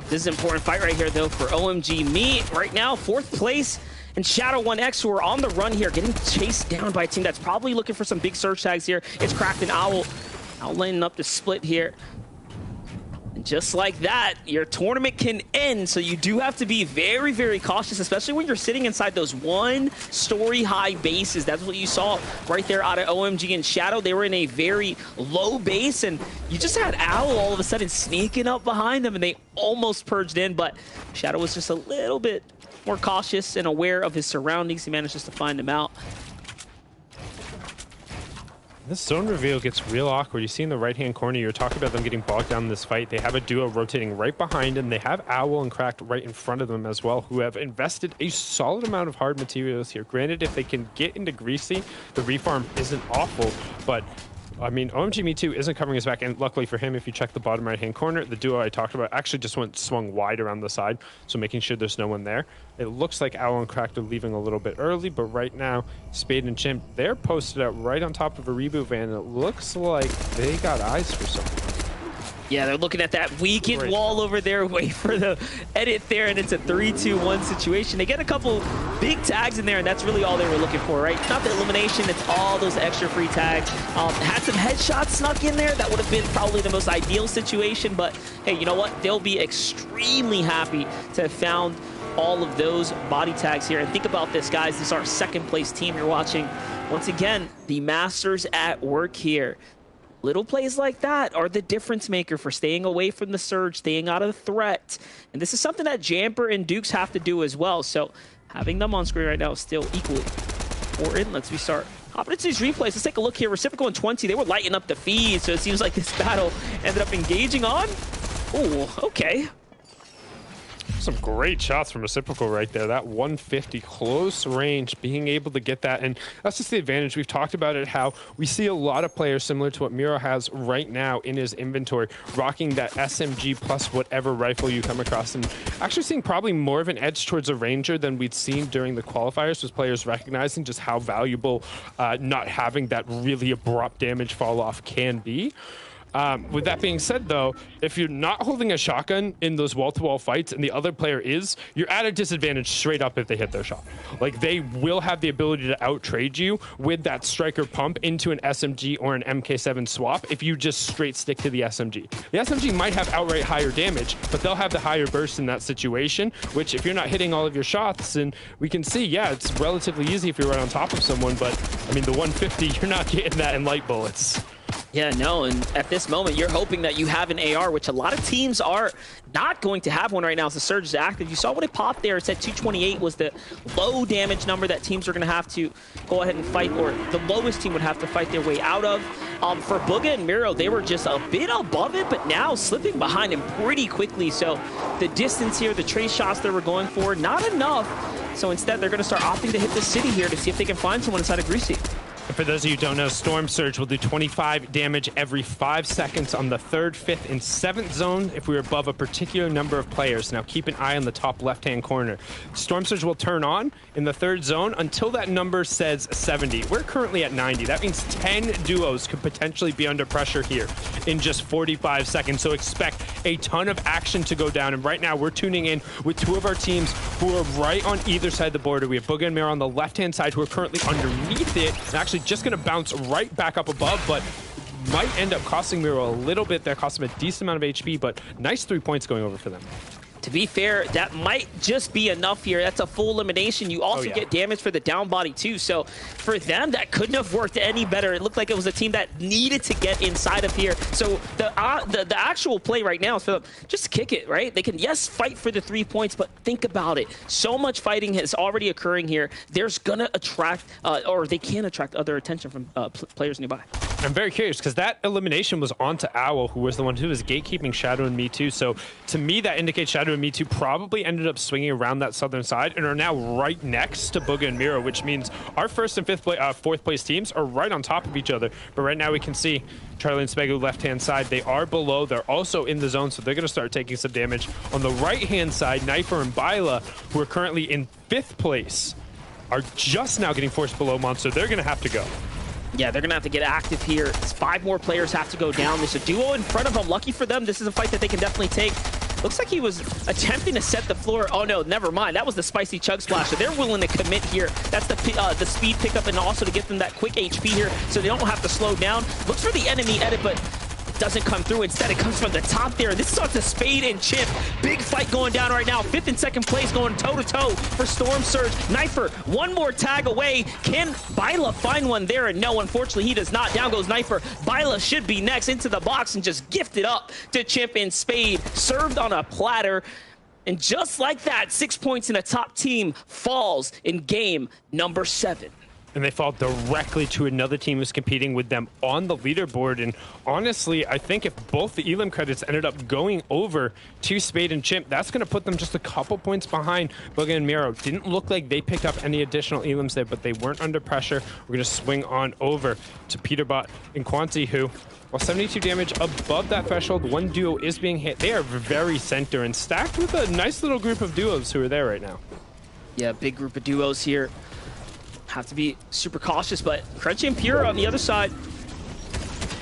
This is an important fight right here, though, for OMG. Me, right now, 4th place. And Shadow 1X, who are on the run here, getting chased down by a team that's probably looking for some big surge tags here. It's Cracked and Owl. Owl lining up the split here. And just like that, your tournament can end. So you do have to be very, very cautious, especially when you're sitting inside those 1-story high bases. That's what you saw right there out of OMG and Shadow. They were in a very low base, and you just had Owl all of a sudden sneaking up behind them, and they almost purged in, but Shadow was just a little bit more cautious and aware of his surroundings. He managed just to find him out. This zone reveal gets real awkward. You see in the right-hand corner, you're talking about them getting bogged down in this fight. They have a duo rotating right behind them. They have Owl and Cracked right in front of them as well, who have invested a solid amount of hard materials here. Granted, if they can get into Greasy, the refarm isn't awful, but I mean, OMG Me Too isn't covering his back, and luckily for him, if you check the bottom right-hand corner, the duo I talked about actually just swung wide around the side, so making sure there's no one there. It looks like Owl and Cracked are leaving a little bit early, but right now, Spade and Chimp, they're posted out right on top of a reboot van, and it looks like they got eyes for something. Yeah, they're looking at that weakened wall over there. Wait for the edit there, and it's a 3-2-1 situation. They get a couple big tags in there, and that's really all they were looking for, right? Not the elimination, it's all those extra free tags. Had some headshots snuck in there. That would have been probably the most ideal situation, but hey, you know what? They'll be extremely happy to have found all of those body tags here. And think about this, guys. This is our 2nd place team you're watching. Once again, the Masters at work here. little plays like that are the difference maker for staying away from the surge, staying out of the threat. And this is something that Jamper and Dukes have to do as well. So having them on screen right now is still equally important. Let's restart competencies replays. Let's take a look here. Reciprocal and 20, they were lighting up the feed, so it seems like this battle ended up engaging on. Oh, okay. Some great shots from Reciprocal right there. That 150 close range, being able to get that. And that's just the advantage. We've talked about it, how we see a lot of players similar to what Miro has right now in his inventory, rocking that SMG plus whatever rifle you come across. And actually seeing probably more of an edge towards a Ranger than we'd seen during the qualifiers, was players recognizing just how valuable not having that really abrupt damage fall off can be. With that being said, though, if you're not holding a shotgun in those wall-to-wall fights and the other player is, you're at a disadvantage straight up if they hit their shot. Like, they will have the ability to out-trade you with that striker pump into an SMG or an MK7 swap if you just straight stick to the SMG. The SMG might have outright higher damage, but they'll have the higher burst in that situation, which if you're not hitting all of your shots, and we can see, yeah, it's relatively easy if you're right on top of someone, but, I mean, the 150, you're not getting that in light bullets. Yeah, no, and at this moment, you're hoping that you have an AR, which a lot of teams are not going to have one right now as the surge is active. You saw when it popped there. It said 228 was the low damage number that teams are going to have to go ahead and fight, or the lowest team would have to fight their way out of. For Bugha and Miro, they were just a bit above it, but now slipping behind him pretty quickly. So the distance here, the trace shots they were going for, not enough. So instead, they're going to start opting to hit the city here to see if they can find someone inside of Greasy. For those of you who don't know, Storm Surge will do 25 damage every 5 seconds on the 3rd, 5th, and 7th zone if we're above a particular number of players. Now keep an eye on the top left-hand corner. Storm Surge will turn on in the 3rd zone until that number says 70. We're currently at 90. That means 10 duos could potentially be under pressure here in just 45 seconds. So expect a ton of action to go down. And right now we're tuning in with 2 of our teams who are right on either side of the border. We have Bugha and Miro on the left-hand side who are currently underneath it, and actually just going to bounce right back up above, but might end up costing Miro a little bit there, cost him a decent amount of HP, but nice 3 points going over for them. To be fair, that might just be enough here. That's a full elimination. You also get damage for the down body too. So for them, that couldn't have worked any better. It looked like it was a team that needed to get inside of here. So the actual play right now is for them, just kick it, right? They can, yes, fight for the 3 points, but think about it. So much fighting is already occurring here. There's going to attract, or they can attract other attention from players nearby. I'm very curious because that elimination was onto Owl, who was the one who was gatekeeping Shadow and Me Too. So to me, that indicates Shadow and Me Too probably ended up swinging around that southern side and are now right next to Bugha and Miro, which means our 1st and 4th place teams are right on top of each other. But right now we can see Charlie and Spegu left-hand side. They are below. They're also in the zone, so they're going to start taking some damage. On the right-hand side, Knifer and Byla, who are currently in 5th place, are just now getting forced below Monster. They're going to have to go. Yeah, they're going to have to get active here. 5 more players have to go down. There's a duo in front of them. Lucky for them, this is a fight that they can definitely take. Looks like he was attempting to set the floor. Oh, no, never mind. That was the spicy chug splash. So they're willing to commit here. That's the speed pickup and also to get them that quick HP here so they don't have to slow down. Looks for the enemy edit, but doesn't come through. Instead, it comes from the top there. This is on to Spade and Chimp. Big fight going down right now. 5th and 2nd place going toe-to-toe for Storm Surge. Knifer, one more tag away. Can Byla find one there? And no, unfortunately, he does not. Down goes Knifer. Byla should be next into the box and just gift it up to Chimp and Spade. Served on a platter. And just like that, 6 points in a top team falls in game number 7. And they fall directly to another team who's competing with them on the leaderboard. And honestly, I think if both the Elim credits ended up going over to Spade and Chimp, that's going to put them just a couple points behind Bugha and Miro. Didn't look like they picked up any additional Elims there, but they weren't under pressure. We're going to swing on over to Peterbot and Quanti, who, while 72 damage above that threshold, one duo is being hit. They are very center and stacked with a nice little group of duos who are there right now. Yeah, big group of duos here. Have to be super cautious, but Crunchy and Pure on the other side.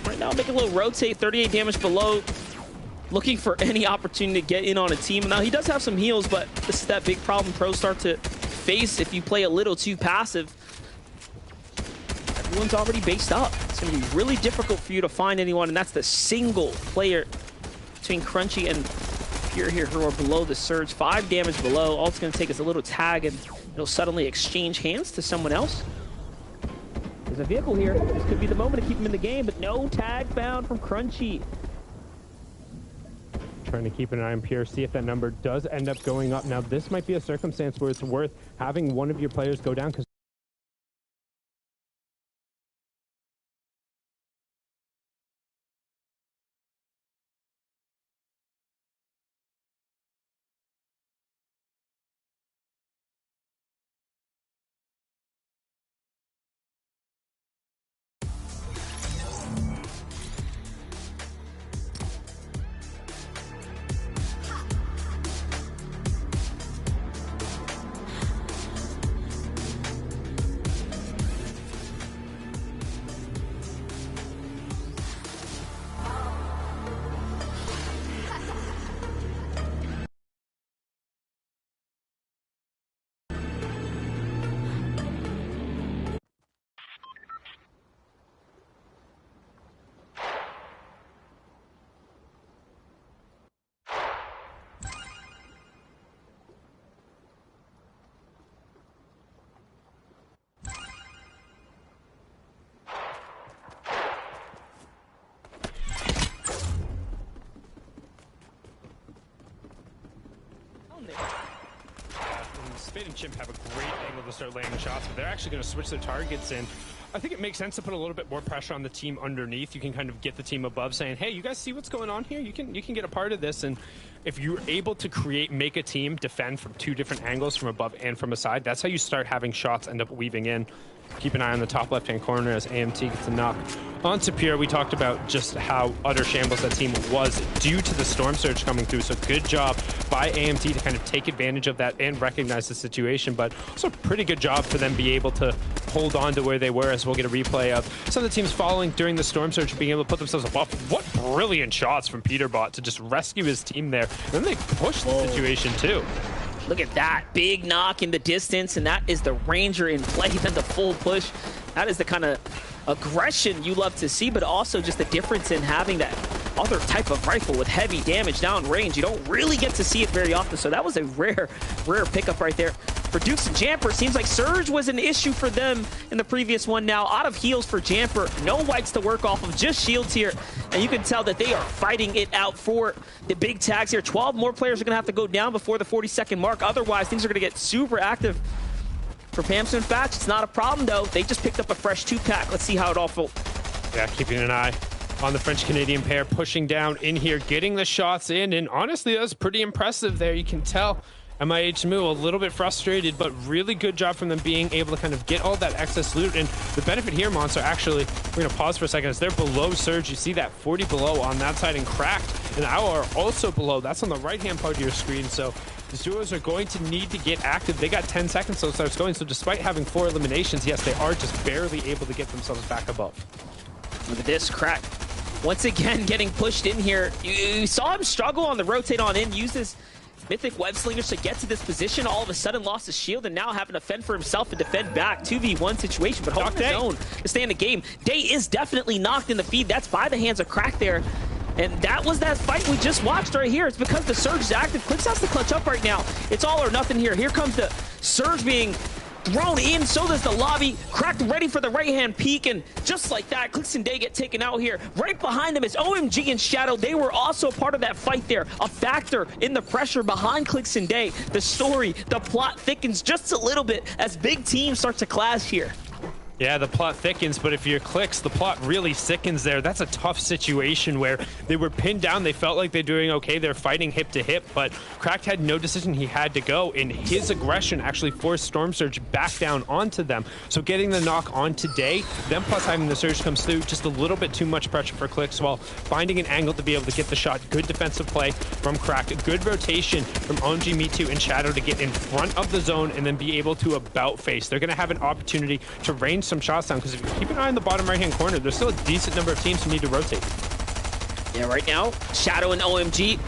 Right now, make a little rotate, 38 damage below. Looking for any opportunity to get in on a team. Now, he does have some heals, but this is that big problem pros start to face if you play a little too passive. Everyone's already based up. It's going to be really difficult for you to find anyone, and that's the single player between Crunchy and Pure here who are below the surge. 5 damage below. All it's going to take is a little tag, and it'll suddenly exchange hands to someone else. There's a vehicle here. This could be the moment to keep him in the game, but no tag found from Crunchy. Trying to keep an eye on Pierre, see if that number does end up going up. Now, this might be a circumstance where it's worth having one of your players go down, because Spade and Chimp have a great angle to start laying shots, but they're actually going to switch their targets in. I think it makes sense to put a little bit more pressure on the team underneath. You can kind of get the team above saying, hey, you guys see what's going on here? You can get a part of this. And if you're able to make a team defend from two different angles, from above and from a side, that's how you start having shots end up weaving in. Keep an eye on the top left-hand corner as AMT gets a knock onto Pierre. We talked about just how utter shambles that team was due to the storm surge coming through. So good job by AMT to kind of take advantage of that and recognize the situation. But also pretty good job for them be able to hold on to where they were, as we'll get a replay of some of the teams following during the storm surge being able to put themselves above. What brilliant shots from Peterbot to just rescue his team there. And then they pushed the situation too. Look at that. Big knock in the distance, and that is the Ranger in play, then the full push. That is the kind of aggression you love to see, but also just the difference in having that other type of rifle with heavy damage down range. You don't really get to see it very often, so that was a rare pickup right there. For Dukes and Jamper, seems like Surge was an issue for them in the previous one. Now out of heals for Jamper, no whites to work off of, just shields here. And you can tell that they are fighting it out for the big tags here. 12 more players are going to have to go down before the 40-second mark. Otherwise, things are going to get super active for Pamson and Fatch. It's not a problem, though. They just picked up a fresh 2-pack. Let's see how it all folds. Yeah, keeping an eye on the French-Canadian pair, pushing down in here, getting the shots in. And honestly, that was pretty impressive there. You can tell MIH Moo a little bit frustrated, but really good job from them being able to kind of get all that excess loot. And the benefit here, Monster, actually, we're going to pause for a second, as they're below Surge. You see that 40 below on that side, and Cracked and Owl are also below. That's on the right-hand part of your screen. So the duos are going to need to get active. They got 10 seconds till it starts going. So despite having 4 eliminations, yes, they are just barely able to get themselves back above. Look at this, Cracked once again getting pushed in here. You saw him struggle on the rotate on in, uses Mythic Web Slingers to get to this position, all of a sudden lost his shield, and now having to fend for himself and defend back. 2v1 situation, but holding his own to stay in the game. Day is definitely knocked in the feed. That's by the hands of Crack there. And that was that fight we just watched right here. It's because the Surge is active. Clix has to clutch up right now. It's all or nothing here. Here comes the Surge being thrown in, so does the lobby. Cracked ready for the right-hand peek, and just like that, Clix and Day get taken out here. Right behind them is OMG and Shadow. They were also part of that fight there, a factor in the pressure behind Clix and Day. The story, the plot thickens just a little bit as big teams start to clash here. Yeah, the plot thickens, but if you're Clix, the plot really sickens there. That's a tough situation where they were pinned down. They felt like they're doing okay. They're fighting hip to hip, but Cracked had no decision. He had to go, and his aggression actually forced Storm Surge back down onto them. So getting the knock on today, then plus having the Surge comes through, just a little bit too much pressure for Clix while finding an angle to be able to get the shot. Good defensive play from Cracked. Good rotation from OMG, Me2, and Shadow to get in front of the zone and then be able to about face. They're going to have an opportunity to range some shots down, because if you keep an eye on the bottom right-hand corner, there's still a decent number of teams who need to rotate. Yeah, right now, Shadow and OMG,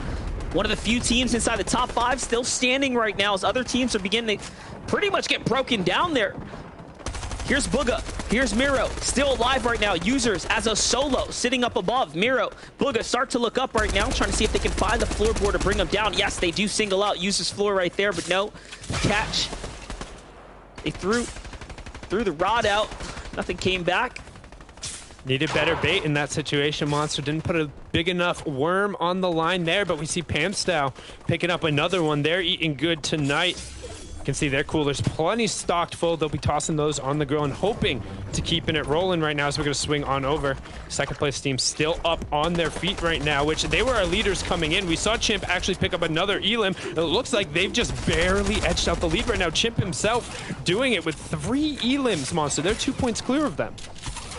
one of the few teams inside the top 5 still standing right now, as other teams are beginning to pretty much get broken down there. Here's Booga, here's Miro, still alive right now. Users as a solo, sitting up above. Miro, Booga start to look up right now, trying to see if they can find the floorboard to bring them down. Yes, they do single out Users floor right there, but no catch. They threw the rod out. Nothing came back. Needed better bait in that situation. Monster didn't put a big enough worm on the line there, but we see Pamstow picking up another one. They're eating good tonight. You can see their cooler's plenty stocked full. They'll be tossing those on the grill and hoping to keeping it rolling right now. So we're going to swing on over. Second place team still up on their feet right now, which they were our leaders coming in. We saw Chimp actually pick up another Elim. It looks like they've just barely edged out the lead right now. Chimp himself doing it with 3 Elims, Monster. They're 2 points clear of them.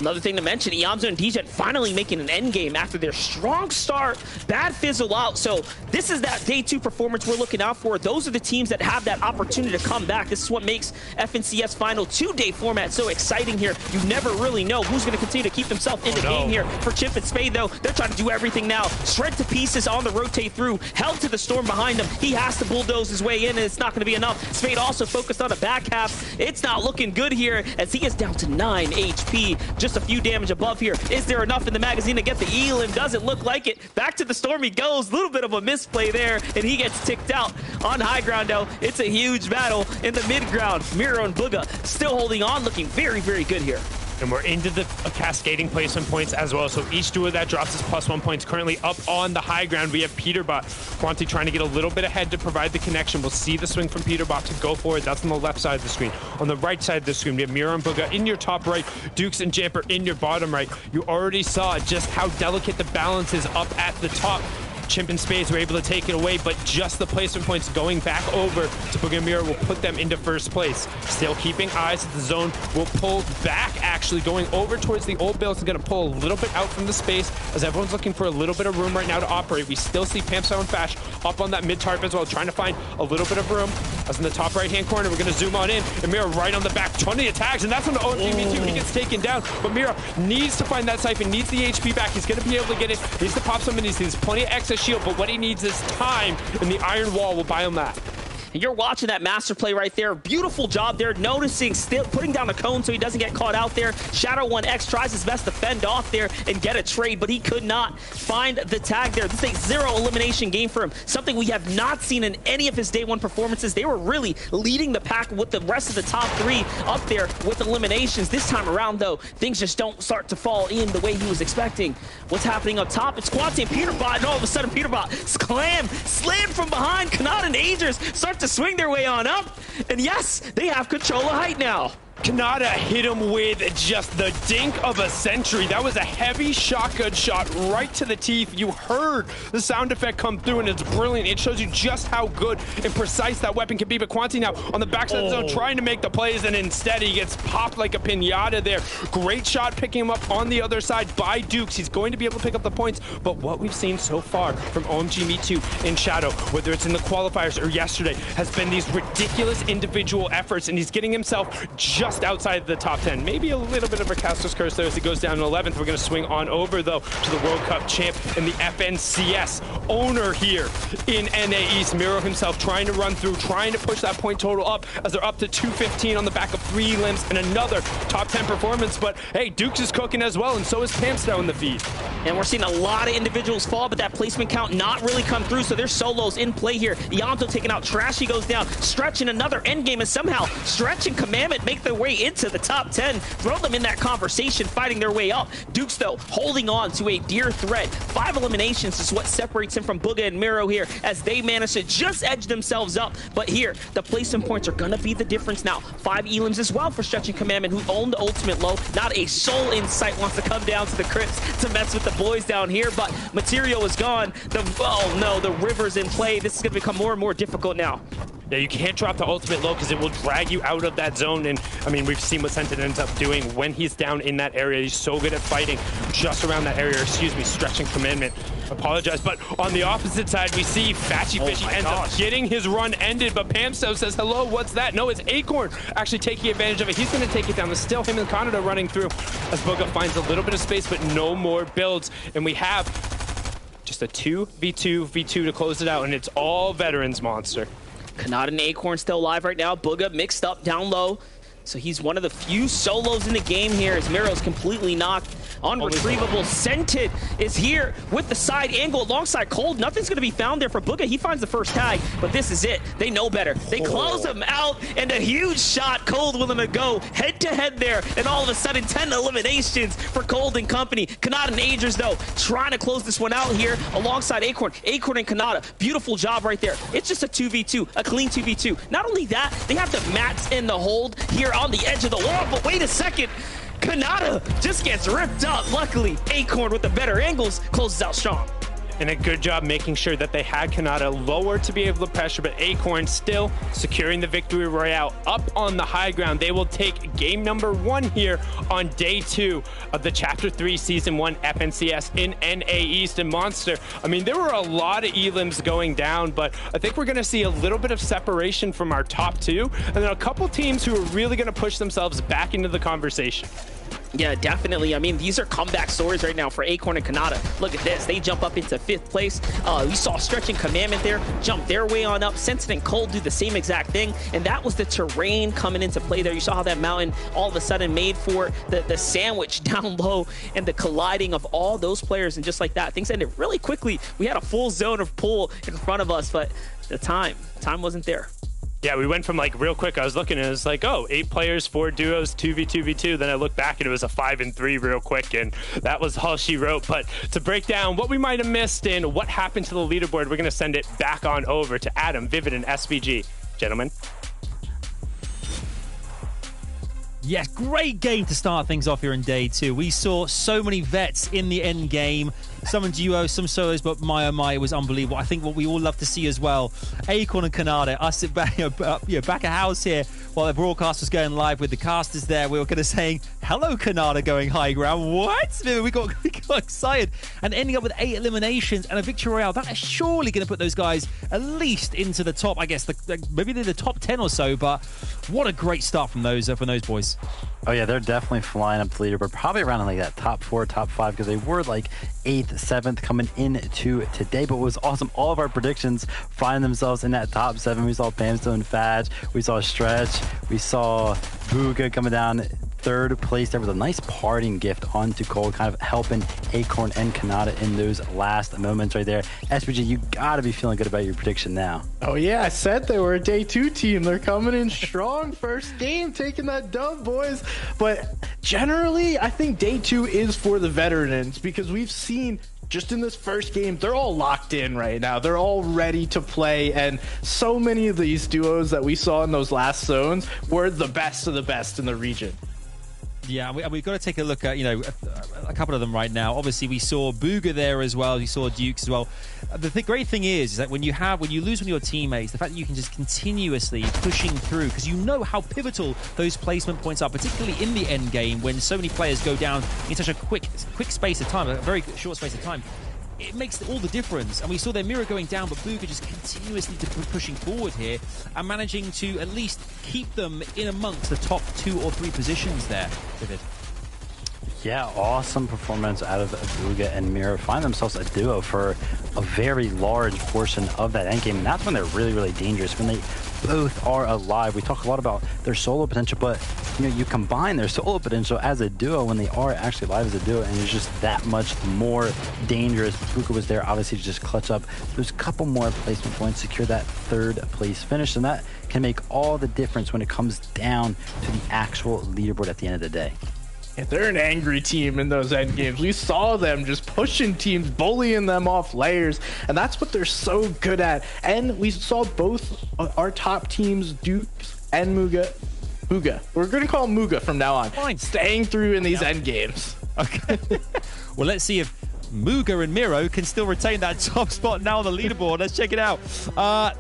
Another thing to mention, Iamzo and DJ finally making an end game after their strong start, bad fizzle out. So this is that day 2 performance we're looking out for. Those are the teams that have that opportunity to come back. This is what makes FNCS Final 2-day format so exciting here. You never really know who's going to continue to keep themselves in the game here. For Chimp and Spade, though, they're trying to do everything now. Shred to pieces on the rotate through, held to the storm behind him. He has to bulldoze his way in, and it's not going to be enough. Spade also focused on the back half. It's not looking good here as he is down to 9 HP. Just a few damage above here. Is there enough in the magazine to get the Elim? Doesn't look like it. Back to the storm he goes. A little bit of a misplay there, and he gets ticked out. On high ground, though, it's a huge battle in the mid ground. Miro and Booga still holding on, looking very, very good here. And we're into the cascading placement points as well. So each duo that drops is +1 points. Currently up on the high ground, we have Peterbot. Quanti trying to get a little bit ahead to provide the connection. We'll see the swing from Peterbot to go for it. That's on the left side of the screen. On the right side of the screen, we have Miro and Booga in your top right, Dukes and Jamper in your bottom right. You already saw just how delicate the balance is up at the top. Chimp and Spades were able to take it away, but just the placement points going back over to Booga and Miro will put them into first place. Still keeping eyes at the zone. Will pull back, actually going over towards the old build. Is going to pull a little bit out from the space as everyone's looking for a little bit of room right now to operate. We still see Pamstow and Fash up on that mid tarp as well, trying to find a little bit of room. As in the top right-hand corner, we're going to zoom on in, and Miro right on the back, 20 attacks, and that's when the OMG Me Too, he gets taken down. But Miro needs to find that siphon, needs the HP back. He's going to be able to get it. Needs to pop some minis. He's plenty of excess shield, but what he needs is time, and the Iron Wall will buy him that. And you're watching that master play right there. Beautiful job there, noticing, still putting down the cone so he doesn't get caught out there. Shadow 1X tries his best to fend off there and get a trade, but he could not find the tag there. This is a 0 elimination game for him, something we have not seen in any of his day 1 performances. They were really leading the pack with the rest of the top 3 up there with eliminations. This time around, though, things just don't start to fall in the way he was expecting. What's happening up top? It's Quanti and Peterbot, and all of a sudden Peterbot slammed from behind. Kanata and Agers start to swing their way on up, and yes, they have control of height now. Kanata hit him with just the dink of a century. That was a heavy shotgun shot right to the teeth. You heard the sound effect come through, and it's brilliant. It shows you just how good and precise that weapon can be. But Quanti now on the backside of the zone trying to make the plays, and instead he gets popped like a pinata there. Great shot picking him up on the other side by Dukes. He's going to be able to pick up the points, but what we've seen so far from OMG Me Too in Shadow, whether it's in the qualifiers or yesterday, has been these ridiculous individual efforts, and he's getting himself just outside the top 10. Maybe a little bit of a caster's curse there as he goes down to 11th. We're going to swing on over, though, to the World Cup champ and the FNCS owner here in NA East. Miro himself trying to run through, trying to push that point total up as they're up to 215 on the back of 3 limbs and another top 10 performance. But hey, Dukes is cooking as well, and so is Pamstow in the feed. And we're seeing a lot of individuals fall, but that placement count not really come through, so there's solos in play here. Yamto taking out Trashy goes down, Stretch in another endgame, and somehow Stretch and Commandment make their way into the top 10, throw them in that conversation, fighting their way up. Dukes, though, holding on to a dear thread. 5 eliminations is what separates him from Booga and Miro here, as they manage to just edge themselves up. But here, the placement points are going to be the difference now. 5 elims as well for Stretch and Commandment, who own the ultimate low. Not a soul in sight wants to come down to the crypts to mess with the boys down here, but material is gone. Oh no, the river's in play. This is going to become more and more difficult now. Yeah, you can't drop the ultimate low because it will drag you out of that zone. And I mean, we've seen what Sentin ends up doing when he's down in that area. He's so good at fighting just around that area. Excuse me, Stretching Commandment. Apologize. But on the opposite side, we see Fatchy Fishy ends up getting his run ended. But Pamstow says, hello, what's that? No, it's Acorn actually taking advantage of it. He's going to take it down. There's still him and Kanata running through as Booga finds a little bit of space, but no more builds. And we have just a 2v2 to close it out. And it's all veterans, Monster. Kanata and Acorn still alive right now. Booga mixed up down low. So he's one of the few solos in the game here as Miro's completely knocked. Unretrievable. Scented is here with the side angle alongside Cold. Nothing's going to be found there for Booga. He finds the first tag, but this is it. They know better. They close him out, and a huge shot. Cold willing to go head-to-head there, and all of a sudden 10 eliminations for Cold and company. Kanata and Agers, though, trying to close this one out here alongside Acorn. Acorn and Kanata. Beautiful job right there. It's just a 2v2, a clean 2v2. Not only that, they have the mats in the hold here on the edge of the wall, but wait a second. Kanata just gets ripped up. Luckily, Acorn with the better angles closes out strong. And a good job making sure that they had Kanata lower to be able to pressure, but Acorn still securing the victory royale up on the high ground. They will take game number 1 here on day 2 of the Chapter 3 Season 1 FNCS in NA East. And Monster, I mean, there were a lot of elims going down, but I think we're going to see a little bit of separation from our top 2, and then a couple teams who are really going to push themselves back into the conversation. Yeah, definitely. I mean, these are comeback stories right now for Acorn and Kanata. Look at this. They jump up into 5th place. We saw Stretch and Commandment there jump their way on up. Sensen and Cold do the same exact thing, and that was the terrain coming into play there. You saw how that mountain all of a sudden made for the sandwich down low and the colliding of all those players, and just like that, things ended really quickly. We had a full zone of pull in front of us, but the time wasn't there. Yeah, we went from like real quick. I was looking and it was like, oh, 8 players, 4 duos, 2v2v2. Then I looked back and it was a 5 and 3 real quick, and that was all she wrote. But to break down what we might have missed and what happened to the leaderboard, we're going to send it back on over to Adam, Vivid, and SVG. Gentlemen. Yes, great game to start things off here in day 2. We saw so many vets in the end game. Some in duos, some solos, but my oh my, it was unbelievable. I think what we all love to see as well, Acorn and Kanata, us sit back, back at house here while the broadcast was going live with the casters there. We were kind of saying, hello, Kanata, going high ground. What? We got excited. And ending up with 8 eliminations and a victory royale. That is surely going to put those guys at least into the top, I guess, maybe they're the top 10 or so, but what a great start from those boys. Oh yeah, they're definitely flying up the leaderboard, probably around like that top 4, top 5, because they were like 8th, 7th coming into today. But it was awesome. All of our predictions finding themselves in that top 7. We saw Pamstone Fadge, we saw Stretch, we saw Booga coming down 3rd place there with a nice parting gift onto Cole, kind of helping Acorn and Kanata in those last moments right there. SPG, you gotta be feeling good about your prediction now. Oh yeah, I said they were a day 2 team. They're coming in strong. First game, taking that dub, boys. But generally, I think day 2 is for the veterans, because we've seen just in this first game, they're all locked in right now. They're all ready to play, and so many of these duos that we saw in those last zones were the best of the best in the region. Yeah, we've got to take a look at, a couple of them right now. Obviously, we saw Booga there as well. We saw Dukes as well. The great thing is that when you lose one of your teammates, the fact that you can just continuously pushing through, because you know how pivotal those placement points are, particularly in the end game when so many players go down in such a quick space of time, a very short space of time. It makes all the difference. And we saw their mirror going down, but Booga just continuously pushing forward here and managing to at least keep them in amongst the top 2 or 3 positions there. Vivid. Yeah, awesome performance out of Booga and Mira. Find themselves a duo for a very large portion of that endgame, and that's when they're really, really dangerous, when they both are alive. We talk a lot about their solo potential, but you combine their solo potential as a duo when they are actually alive as a duo, and it's just that much more dangerous. Booga was there, obviously, to just clutch up those couple more placement points, secure that 3rd place finish, and that can make all the difference when it comes down to the actual leaderboard at the end of the day. Yeah, they're an angry team in those end games. We saw them just pushing teams, bullying them off layers, and that's what they're so good at. And we saw both our top teams, Dukes and Booga. We're going to call him Mooga from now on. Fine. Staying through in these end games. Okay. Well, let's see if Mooga and Miro can still retain that top spot now on the leaderboard. Let's check it out.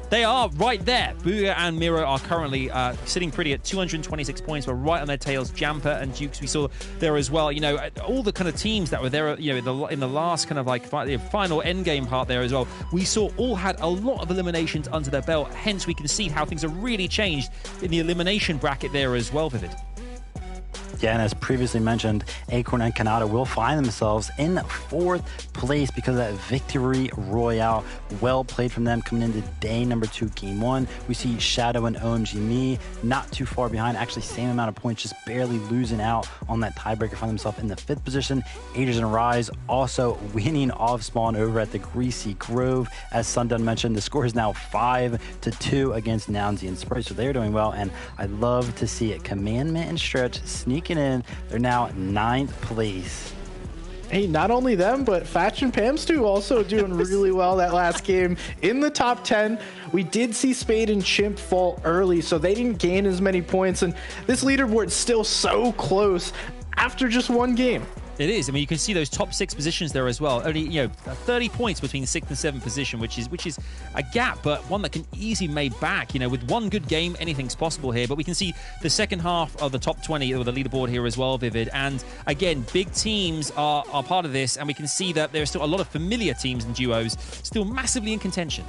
They are right there. Booga and Miro are currently sitting pretty at 226 points. We're right on their tails. Jamper and Dukes we saw there as well. All the kind of teams that were there, in the last kind of like final end game part there as well. We saw all had a lot of eliminations under their belt. Hence, we can see how things have really changed in the elimination bracket there as well, Vivid. Yeah, and as previously mentioned, Acorn and Kanata will find themselves in 4th place because of that victory royale. Well played from them coming into day number 2, game 1. We see Shadow and OMG Me not too far behind, actually same amount of points, just barely losing out on that tiebreaker, find themselves in the 5th position. Aegis and Rise also winning off spawn over at the Greasy Grove. As Sundun mentioned, the score is now 5-2 against Nounsy and Sprite, so they're doing well, and I love to see it. Commandment and Stretch sneaking in. They're now 9th place. Hey, not only them, but Fatch and Pamstu also doing really well that last game in the top 10. We did see Spade and Chimp fall early, so they didn't gain as many points, and this leaderboard's still so close after just one game. It is. I mean, you can see those top 6 positions there as well. Only 30 points between the 6th and 7th position, which is a gap, but one that can easily made back. With one good game, anything's possible here. But we can see the second half of the top 20 or the leaderboard here as well, Vivid. And again, big teams are part of this, and we can see that there are still a lot of familiar teams and duos still massively in contention.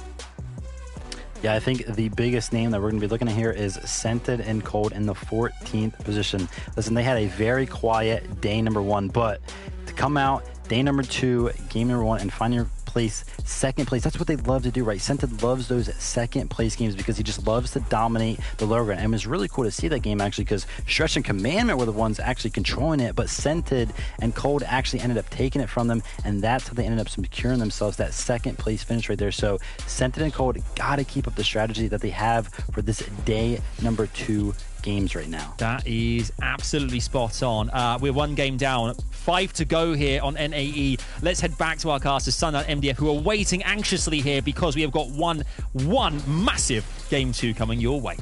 Yeah, I think the biggest name that we're going to be looking at here is Scented and Cold in the 14th position. Listen, they had a very quiet day number 1, but to come out day number 2, game number 1, and find your place, 2nd place, that's what they love to do, right? Scented loves those 2nd place games because he just loves to dominate the lower ground. And it was really cool to see that game actually because Stretch and Commandment were the ones actually controlling it, but Scented and Cold actually ended up taking it from them, and that's how they ended up securing themselves that 2nd place finish right there. So Scented and Cold got to keep up the strategy that they have for this day number 2 games right now. That is absolutely spot on. We're 1 game down, 5 to go here on NAE. Let's head back to our casters, Sun and MDF, who are waiting anxiously here because we have got one massive game 2 coming your way.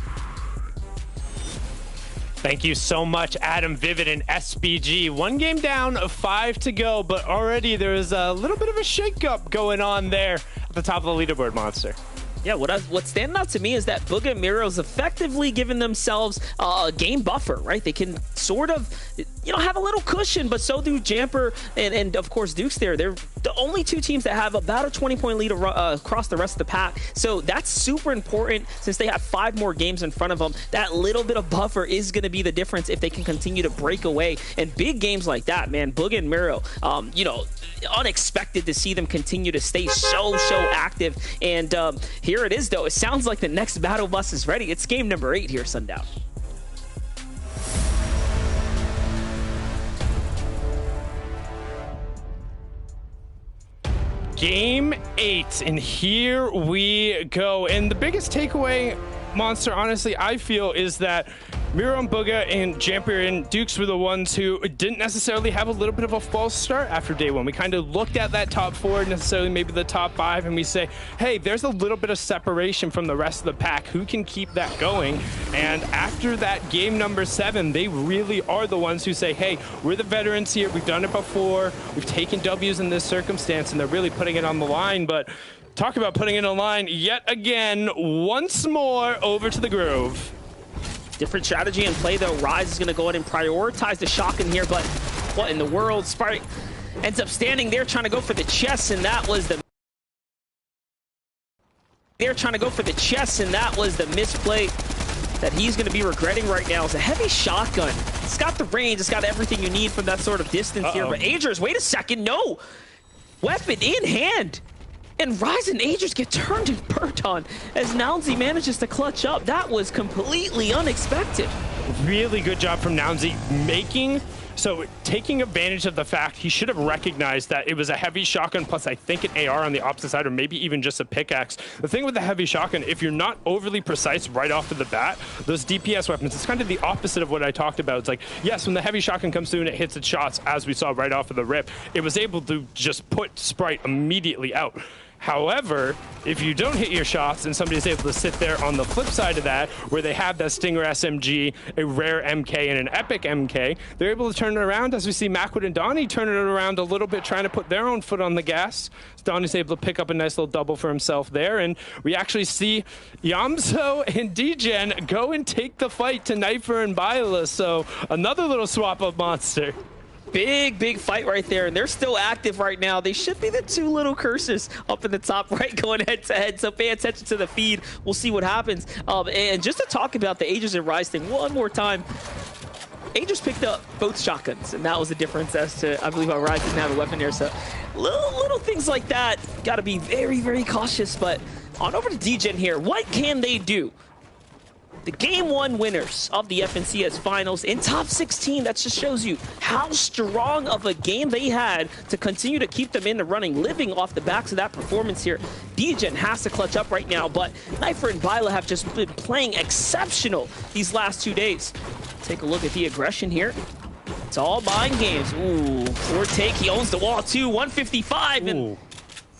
Thank you so much, Adam, Vivid, and SBG. 1 game down, 5 to go, but already there's a little bit of a shakeup going on there at the top of the leaderboard, Monster. Yeah, what's standing out to me is that Booga and Miro's effectively giving themselves a game buffer, right? They can sort of, have a little cushion, but so do Jamper and of course Dukes there. They're the only 2 teams that have about a 20-point lead across the rest of the pack. So that's super important since they have 5 more games in front of them. That little bit of buffer is going to be the difference if they can continue to break away. And big games like that, man, Booga and Miro, unexpected to see them continue to stay so active. And here it is, though. It sounds like the next battle bus is ready. It's game number 8 here, Sundown. Game 8, and here we go. And the biggest takeaway, Monster, honestly, I feel is that Miro and Booga and Jamper and Dukes were the ones who didn't necessarily have a little bit of a false start after day 1. We kind of looked at that top 4, necessarily maybe the top 5, and we say, hey, there's a little bit of separation from the rest of the pack. Who can keep that going? And after that game number 7, they really are the ones who say, hey, we're the veterans here. We've done it before. We've taken W's in this circumstance, and they're really putting it on the line. But talk about putting it on the line yet again, once more over to the Grove. Different strategy in play, though. Rise is going to go ahead and prioritize the shotgun here, but what in the world? Sprite ends up standing there trying to go for the chest, and that was the... They're trying to go for the chest, and that was the misplay that he's going to be regretting right now. It's a heavy shotgun. It's got the range. It's got everything you need from that sort of distance here. But Agers, wait a second. No! Weapon in hand. And Rise and Agers get turned and burnt on as Nounsy manages to clutch up. That was completely unexpected. Really good job from Nounsy taking advantage of the fact he should have recognized that it was a heavy shotgun plus I think an AR on the opposite side or maybe even just a pickaxe. The thing with the heavy shotgun, if you're not overly precise right off of the bat, those DPS weapons, it's kind of the opposite of what I talked about. It's like, yes, when the heavy shotgun comes through and it hits its shots, as we saw right off of the rip, it was able to just put Sprite immediately out. However, if you don't hit your shots and somebody's able to sit there on the flip side of that, where they have that Stinger SMG, a rare MK, and an epic MK, they're able to turn it around, as we see Macwood and Donnie turning it around a little bit, trying to put their own foot on the gas. Donnie's able to pick up a nice little double for himself there, and we actually see Yamso and Degen go and take the fight to Knifer and Bila, so another little swap-up monster. Big fight right there, and they're still active right now. They should be the 2 little cursors up in the top right going head to head, so pay attention to the feed. We'll see what happens. And just to talk about the Agers and Rise thing one more time, Angels picked up both shotguns, and that was the difference as to, I believe, how Rise didn't have a weapon here. So little things like that, got to be very, very cautious. But on over to degen here. What can they do? The Game 1 winners of the FNCS Finals in top 16, that just shows you how strong of a game they had to continue to keep them in the running, living off the backs of that performance here. degen has to clutch up right now, but Knifer and Viola have just been playing exceptional these last 2 days. Take a look at the aggression here. It's all mind games. Ooh, forward take. He owns the wall too. 155 and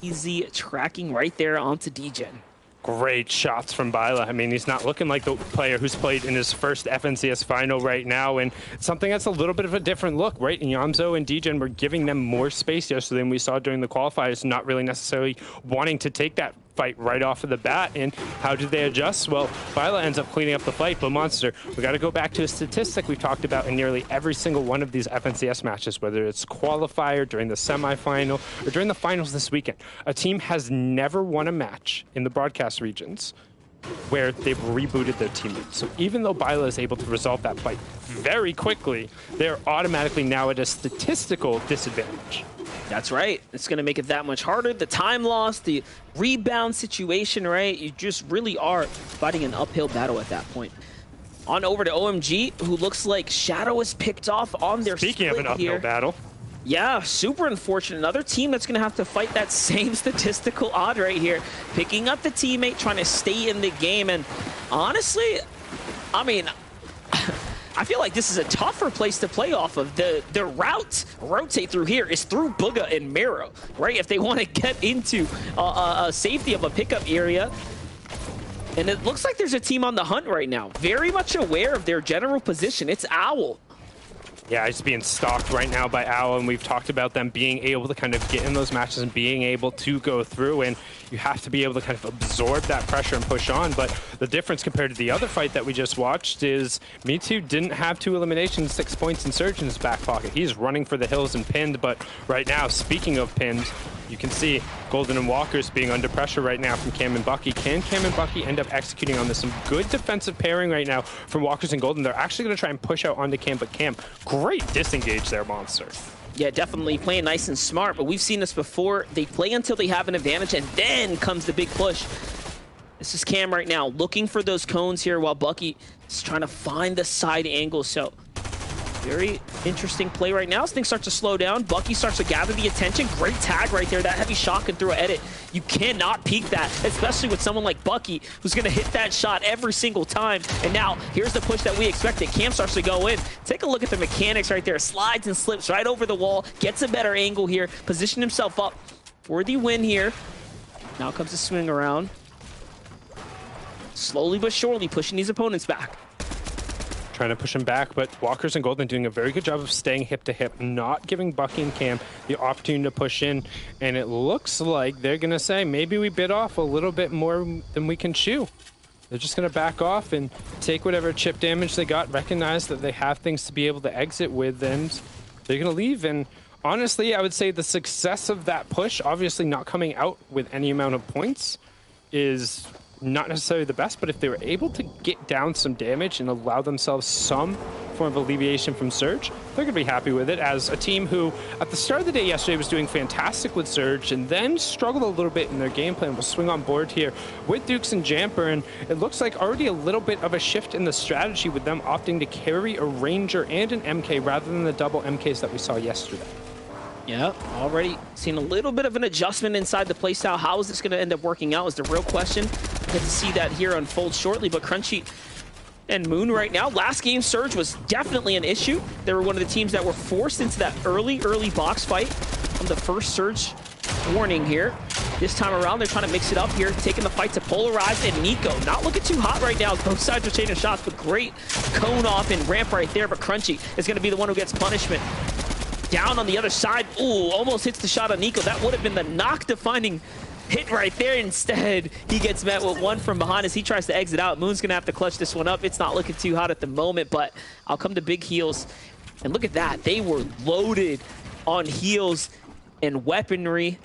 easy tracking right there onto degen. Great shots from Bila. I mean, he's not looking like the player who's played in his first FNCS final right now, and something that's a little bit of a different look, right? Yamzo and degen were giving them more space yesterday than we saw during the qualifiers, not really necessarily wanting to take that fight right off of the bat. And how did they adjust? Well, Viola ends up cleaning up the fight, but Monster, we got to go back to a statistic we've talked about in nearly every single one of these FNCS matches, whether it's qualifier, during the semifinal, or during the finals this weekend. A team has never won a match in the broadcast regions where they've rebooted their teammates. So even though Viola is able to resolve that fight very quickly, they're automatically now at a statistical disadvantage. That's right. It's going to make it that much harder. The time loss, the rebound situation, right? You just really are fighting an uphill battle at that point. On over to OMG, who looks like Shadow is picked off on their split Speaking of an uphill battle. Yeah, super unfortunate. Another team that's going to have to fight that same statistical odd right here. Picking up the teammate, trying to stay in the game. And honestly, I mean, I feel like this is a tougher place to play off of. The rotate through here is through Booga and Mero, right? If they want to get into a safety of a pickup area. And it looks like there's a team on the hunt right now. Very much aware of their general position. It's Owl. Yeah, it's being stalked right now by Owl, and we've talked about them being able to kind of get in those matches and being able to go through, and you have to be able to kind of absorb that pressure and push on. But the difference compared to the other fight that we just watched is Mitsu didn't have 2 eliminations, 6 points in Surge in his back pocket. He's running for the hills and pinned, but right now, speaking of pinned, you can see Golden and Walker's being under pressure right now from Cam and Bucky. Can Cam and Bucky end up executing on this? Some good defensive pairing right now from Walkers and Golden. They're actually going to try and push out onto Cam, but Cam, great disengage there, Monster. Yeah, definitely playing nice and smart, but we've seen this before. They play until they have an advantage, and then comes the big push. This is Cam right now, looking for those cones here while Bucky is trying to find the side angle. So very interesting play right now as things start to slow down. Bucky starts to gather the attention. Great tag right there. That heavy shot can throw an edit. You cannot peek that, especially with someone like Bucky, who's going to hit that shot every single time. And now, here's the push that we expected. Cam starts to go in. Take a look at the mechanics right there. Slides and slips right over the wall. Gets a better angle here. Position himself up for the win here. Now comes the swing around. Slowly but surely pushing these opponents back. Trying to push him back, but Walkers and Golden doing a very good job of staying hip to hip, not giving Bucky and Cam the opportunity to push in. And it looks like they're going to say, maybe we bit off a little bit more than we can chew. They're just going to back off and take whatever chip damage they got, recognize that they have things to be able to exit with, and they're going to leave. And honestly, I would say the success of that push, obviously not coming out with any amount of points, is not necessarily the best, but if they were able to get down some damage and allow themselves some form of alleviation from Surge, they're going to be happy with it, as a team who at the start of the day yesterday was doing fantastic with Surge and then struggled a little bit in their game plan. Will swing on board here with Dukes and Jamper, and it looks like already a little bit of a shift in the strategy with them opting to carry a Ranger and an MK rather than the double MKs that we saw yesterday. Yeah, already seen a little bit of an adjustment inside the playstyle. How is this going to end up working out is the real question. We'll get to see that here unfold shortly, but Crunchy and Moon right now. Last game, Surge was definitely an issue. They were one of the teams that were forced into that early box fight on the first Surge warning here. This time around, they're trying to mix it up here, taking the fight to Polarize and Nico. Not looking too hot right now. Both sides are changing shots, but great cone off and ramp right there, but Crunchy is going to be the one who gets punishment. Down on the other side. Ooh, almost hits the shot on Nico. That would have been the knock-defining hit right there. Instead, he gets met with one from behind as he tries to exit out. Moon's going to have to clutch this one up. It's not looking too hot at the moment, but I'll come to big heals. And look at that. They were loaded on heals and weaponry.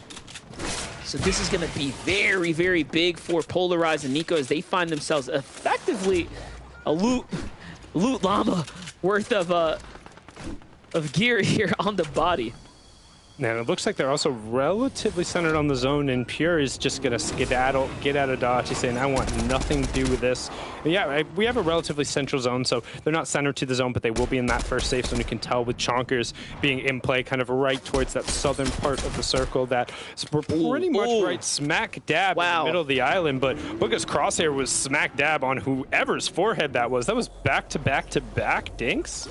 So this is going to be very, very big for Polarize and Nico as they find themselves effectively a loot llama worth of gear here on the body. And it looks like they're also relatively centered on the zone, and Pure is just going to skedaddle, get out of dodge. He's saying, I want nothing to do with this. And yeah, we have a relatively central zone, so they're not centered to the zone, but they will be in that first safe zone. You can tell with Chonkers being in play kind of right towards that southern part of the circle that we're pretty much right smack dab in the middle of the island, but Booga's crosshair was smack dab on whoever's forehead that was. That was back-to-back-to-back dinks.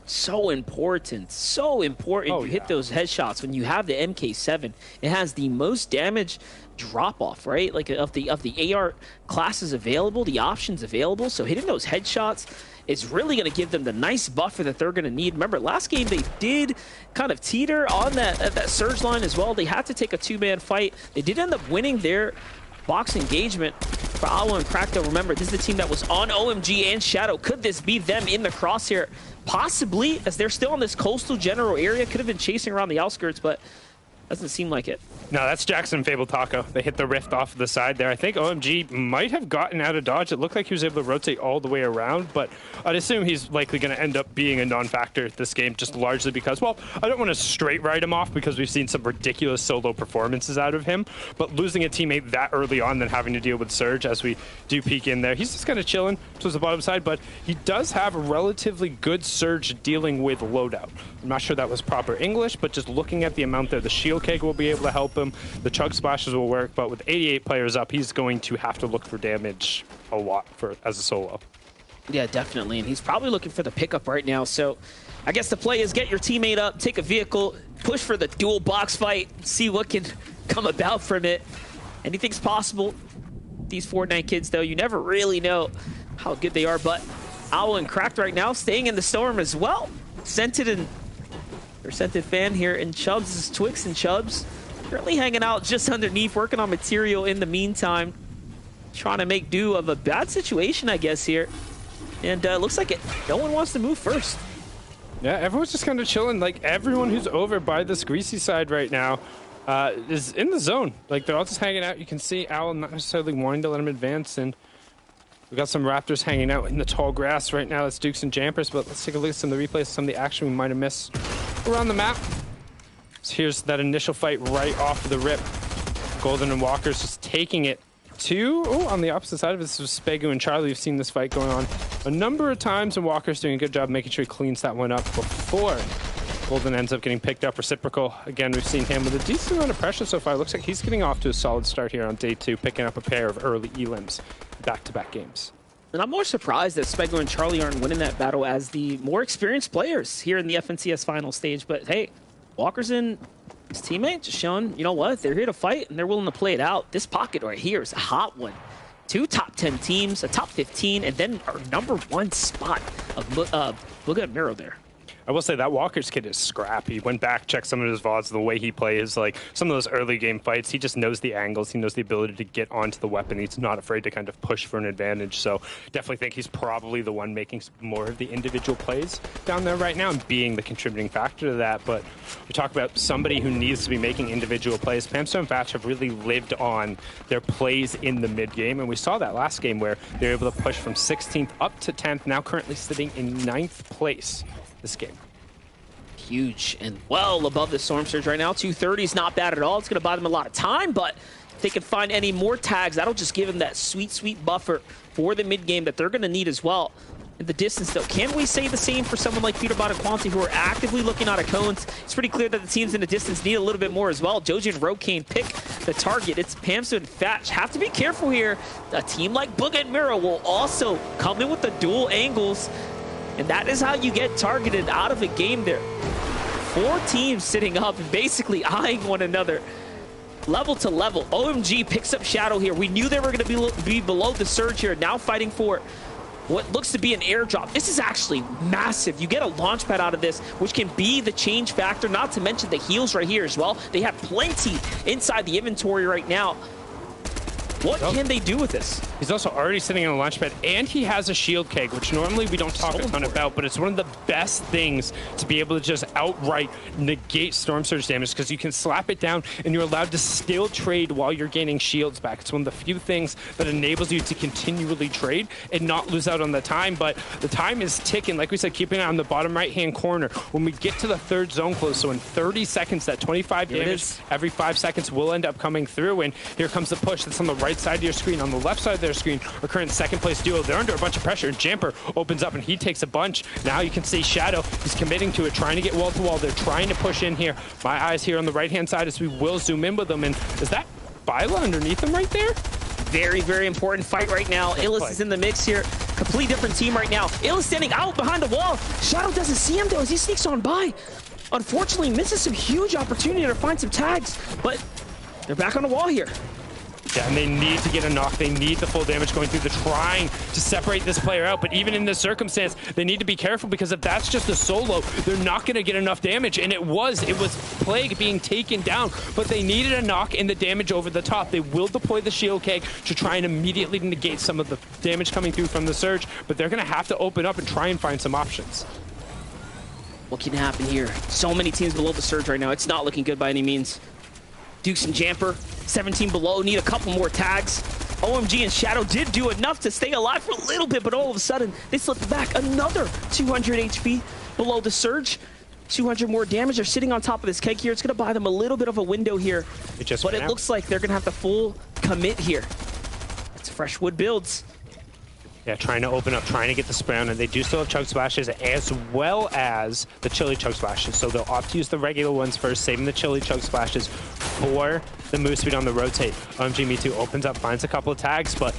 So important, so important. You hit those headshots when you have the MK7. It has the most damage drop off, right? Like of the AR classes available, the options available. So hitting those headshots is really going to give them the nice buffer that they're going to need. Remember, last game they did kind of teeter on that surge line as well. They had to take a 2-man fight. They did end up winning their box engagement for Awa and Crackdo. Remember, this is the team that was on OMG and Shadow. Could this be them in the crosshair? Possibly, as they're still in this coastal general area. Could have been chasing around the outskirts, but doesn't seem like it. No, that's Jackson Fable Taco. They hit the rift off the side there. I think OMG might have gotten out of dodge. It looked like he was able to rotate all the way around, but I'd assume he's likely going to end up being a non-factor this game, just largely because, well, I don't want to straight write him off because we've seen some ridiculous solo performances out of him, but losing a teammate that early on, then having to deal with Surge as we do peek in there, he's just kind of chilling towards the bottom side, but he does have a relatively good Surge dealing with loadout. I'm not sure that was proper English, but just looking at the amount there, the shield keg will be able to help him. The chug splashes will work, but with 88 players up, he's going to have to look for damage a lot as a solo. Yeah, definitely, and he's probably looking for the pickup right now. So I guess the play is get your teammate up, take a vehicle, push for the dual box fight, see what can come about from it. Anything's possible. These Fortnite kids, though, you never really know how good they are, but Owl and Cracked right now staying in the storm as well. Scented fan here in Chubbs. This is Twix and Chubbs. Currently hanging out just underneath, working on material in the meantime. Trying to make do of a bad situation, I guess, here. And looks like no one wants to move first. Yeah, everyone's just kind of chilling. Like, everyone who's over by this greasy side right now is in the zone. Like, they're all just hanging out. You can see Owl not necessarily wanting to let him advance. And we got some Raptors hanging out in the tall grass right now. That's Dukes and Jampers. But let's take a look at some of the replays, some of the action we might have missed around the map. So here's that initial fight right off the rip. Golden and Walker's just taking it to, on the opposite side of this is Spegu and Charlie. We've seen this fight going on a number of times, and Walker's doing a good job making sure he cleans that one up before Golden ends up getting picked up. Reciprocal, again, we've seen him with a decent amount of pressure so far. Looks like he's getting off to a solid start here on day 2, picking up a pair of early elims back-to-back games. And I'm more surprised that Spegu and Charlie aren't winning that battle as the more experienced players here in the FNCS final stage. But hey, Walker's in his teammate just showing, you know what, they're here to fight and they're willing to play it out. This pocket right here is a hot one. 2 top 10 teams, a top 15, and then our #1 spot of Booga and Miro there. I will say that Walker's kid is scrappy. Went back, checked some of his VODs, the way he plays, like some of those early game fights, he just knows the angles, he knows the ability to get onto the weapon. He's not afraid to kind of push for an advantage. So definitely think he's probably the one making more of the individual plays down there right now and being the contributing factor to that. But we talk about somebody who needs to be making individual plays. Pamstone and Fatch have really lived on their plays in the mid game, and we saw that last game where they were able to push from 16th up to 10th, now currently sitting in 9th place this game. Huge and well above the Storm Surge right now. 230 is not bad at all. It's going to buy them a lot of time, but if they can find any more tags, that'll just give them that sweet, sweet buffer for the mid game that they're going to need as well. In the distance, though, can we say the same for someone like Peterbot and Quanti, who are actively looking out of cones? It's pretty clear that the teams in the distance need a little bit more as well. Joji and Rokane pick the target. It's Pamsu and Fatch. Have to be careful here. A team like Booga and Miro will also come in with the dual angles, and that is how you get targeted out of a game there. 4 teams sitting up and basically eyeing one another. Level to level. OMG picks up Shadow here. We knew they were going to be below the Surge here. Now fighting for what looks to be an airdrop. This is actually massive. You get a launch pad out of this, which can be the change factor, not to mention the heals right here as well. They have plenty inside the inventory right now. What can they do with this? He's also already sitting in a launch pad, and he has a shield keg, which normally we don't talk a ton about, but it's one of the best things to be able to just outright negate Storm Surge damage, because you can slap it down and you're allowed to still trade while you're gaining shields back. It's one of the few things that enables you to continually trade and not lose out on the time, but the time is ticking. Like we said, keeping it on the bottom right-hand corner. When we get to the third zone close, so in 30 seconds, that 25 damage every 5 seconds will end up coming through, and here comes the push that's on the right side of your screen. On the left side of their screen, our current second place duo, they're under a bunch of pressure, and Jamper opens up and he takes a bunch. Now you can see Shadow, he's committing to it, trying to get wall to wall. They're trying to push in here. My eyes here on the right hand side as we will zoom in with them, and is that Byla underneath them right there? Very, very important fight right now. Illis is in the mix here. Complete different team right now. Illis standing out behind the wall. Shadow doesn't see him though as he sneaks on by. Unfortunately, misses some huge opportunity to find some tags, but they're back on the wall here. Yeah, and they need to get a knock. They need the full damage going through. They're trying to separate this player out, but even in this circumstance, they need to be careful, because if that's just a solo, they're not going to get enough damage, and it was Plague being taken down, but they needed a knock and the damage over the top. They will deploy the shield keg to try and immediately negate some of the damage coming through from the Surge, but they're going to have to open up and try and find some options. What can happen here? So many teams below the Surge right now. It's not looking good by any means. Dukes and Jamper, 17 below, need a couple more tags. OMG and Shadow did do enough to stay alive for a little bit, but all of a sudden, they slipped back another 200 HP below the Surge. 200 more damage. They're sitting on top of this keg here. It's going to buy them a little bit of a window here, but it looks like they're going to have the full commit here. It's fresh wood builds. Yeah, trying to open up, trying to get the spawn, and they do still have Chug Splashes as well as the Chili Chug Splashes. So they'll opt to use the regular ones first, saving the Chili Chug Splashes for the move speed on the rotate. OMG Me Too opens up, finds a couple of tags, but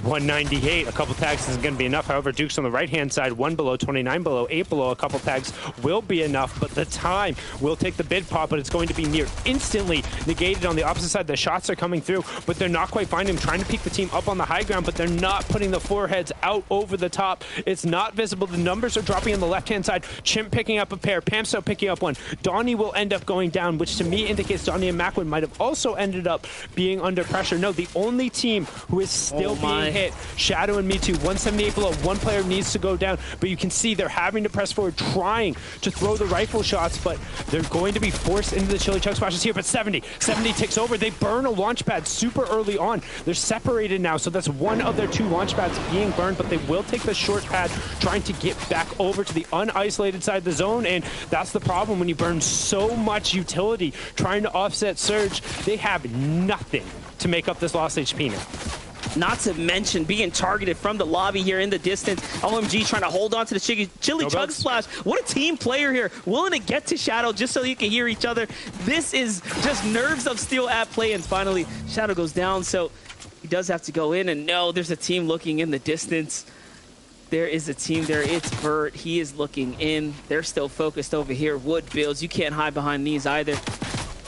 198, a couple tags isn't going to be enough. However, Duke's on the right-hand side, 1 below, 29 below, 8 below, a couple tags will be enough, but the time will take the bid pop, but it's going to be near instantly negated on the opposite side. The shots are coming through, but they're not quite finding him, trying to peek the team up on the high ground, but they're not putting the foreheads out over the top. It's not visible. The numbers are dropping on the left-hand side. Chimp picking up a pair, Pamso picking up one. Donnie will end up going down, which to me indicates Donnie and Macwin might have also ended up being under pressure. No, the only team who is still being hit, Shadow and Me Too, 178 below. One player needs to go down, but you can see they're having to press forward, trying to throw the rifle shots, but they're going to be forced into the Chili Chug Splashes here. But 70 ticks over. They burn a launch pad super early on. They're separated now, so that's one of their 2 launch pads being burned, but they will take the short pad, trying to get back over to the unisolated side of the zone, and that's the problem when you burn so much utility trying to offset Surge. They have nothing to make up this lost HP now. Not to mention being targeted from the lobby here in the distance. OMG trying to hold on to the Chili Chug Splash. What a team player here, willing to get to Shadow just so you can hear each other. This is just nerves of steel at play, and finally Shadow goes down, so he does have to go in, and no, there's a team looking in the distance. There is a team there. It's Bert. He is looking in. They're still focused over here. Wood builds. You can't hide behind these either.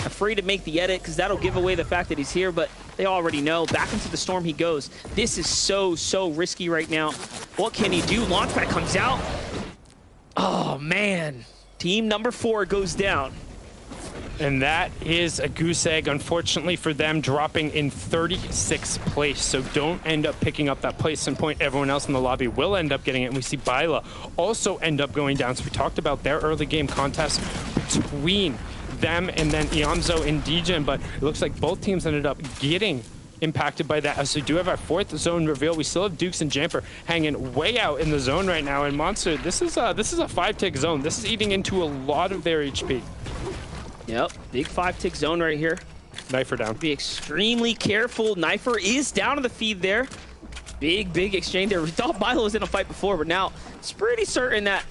Afraid to make the edit because that'll give away the fact that he's here, but they already know. Back into the storm he goes. This is so risky right now. What can he do? Launchpad comes out. Oh, man. Team number 4 goes down. And that is a goose egg, unfortunately for them, dropping in 36th place. So don't end up picking up that placement point. Everyone else in the lobby will end up getting it. And we see Byla also end up going down. So we talked about their early game contest between them and then Iamzo and Degen, but it looks like both teams ended up getting impacted by that. As we do have our 4th zone reveal, we still have Dukes and Jamper hanging way out in the zone right now. And Monster, this is a 5-tick zone. This is eating into a lot of their HP. Yep, big 5-tick zone right here. Knifer down. Be extremely careful. Knifer is down on the feed there. Big exchange there. We thought Bylo was in a fight before, but now it's pretty certain that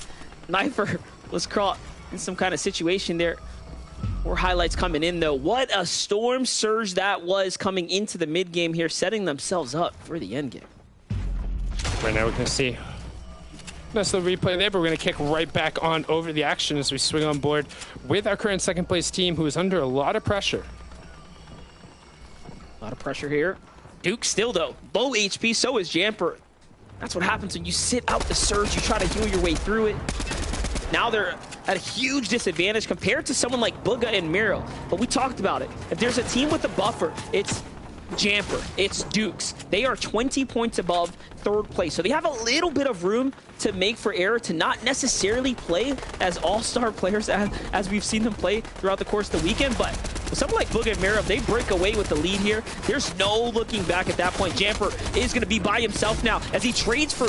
Knifer was caught in some kind of situation there. More highlights coming in, though. What a storm surge that was coming into the mid game here, setting themselves up for the end game. Right now we can see that's the replay there, but we're going to kick right back on over the action as we swing on board with our current 2nd place team, who is under a lot of pressure. A lot of pressure here. Duke still, though, low HP, so is Jamper. That's what happens when you sit out the surge. You try to heal your way through it. Now they're at a huge disadvantage compared to someone like Bugha and Miro. But we talked about it. If there's a team with a buffer, it's Jamper, it's Dukes. They are 20 points above third place. So they have a little bit of room to make for error, to not necessarily play as all-star players as we've seen them play throughout the course of the weekend. But with someone like Booga and Miro, if they break away with the lead here, there's no looking back at that point. Jamper is going to be by himself now as he trades for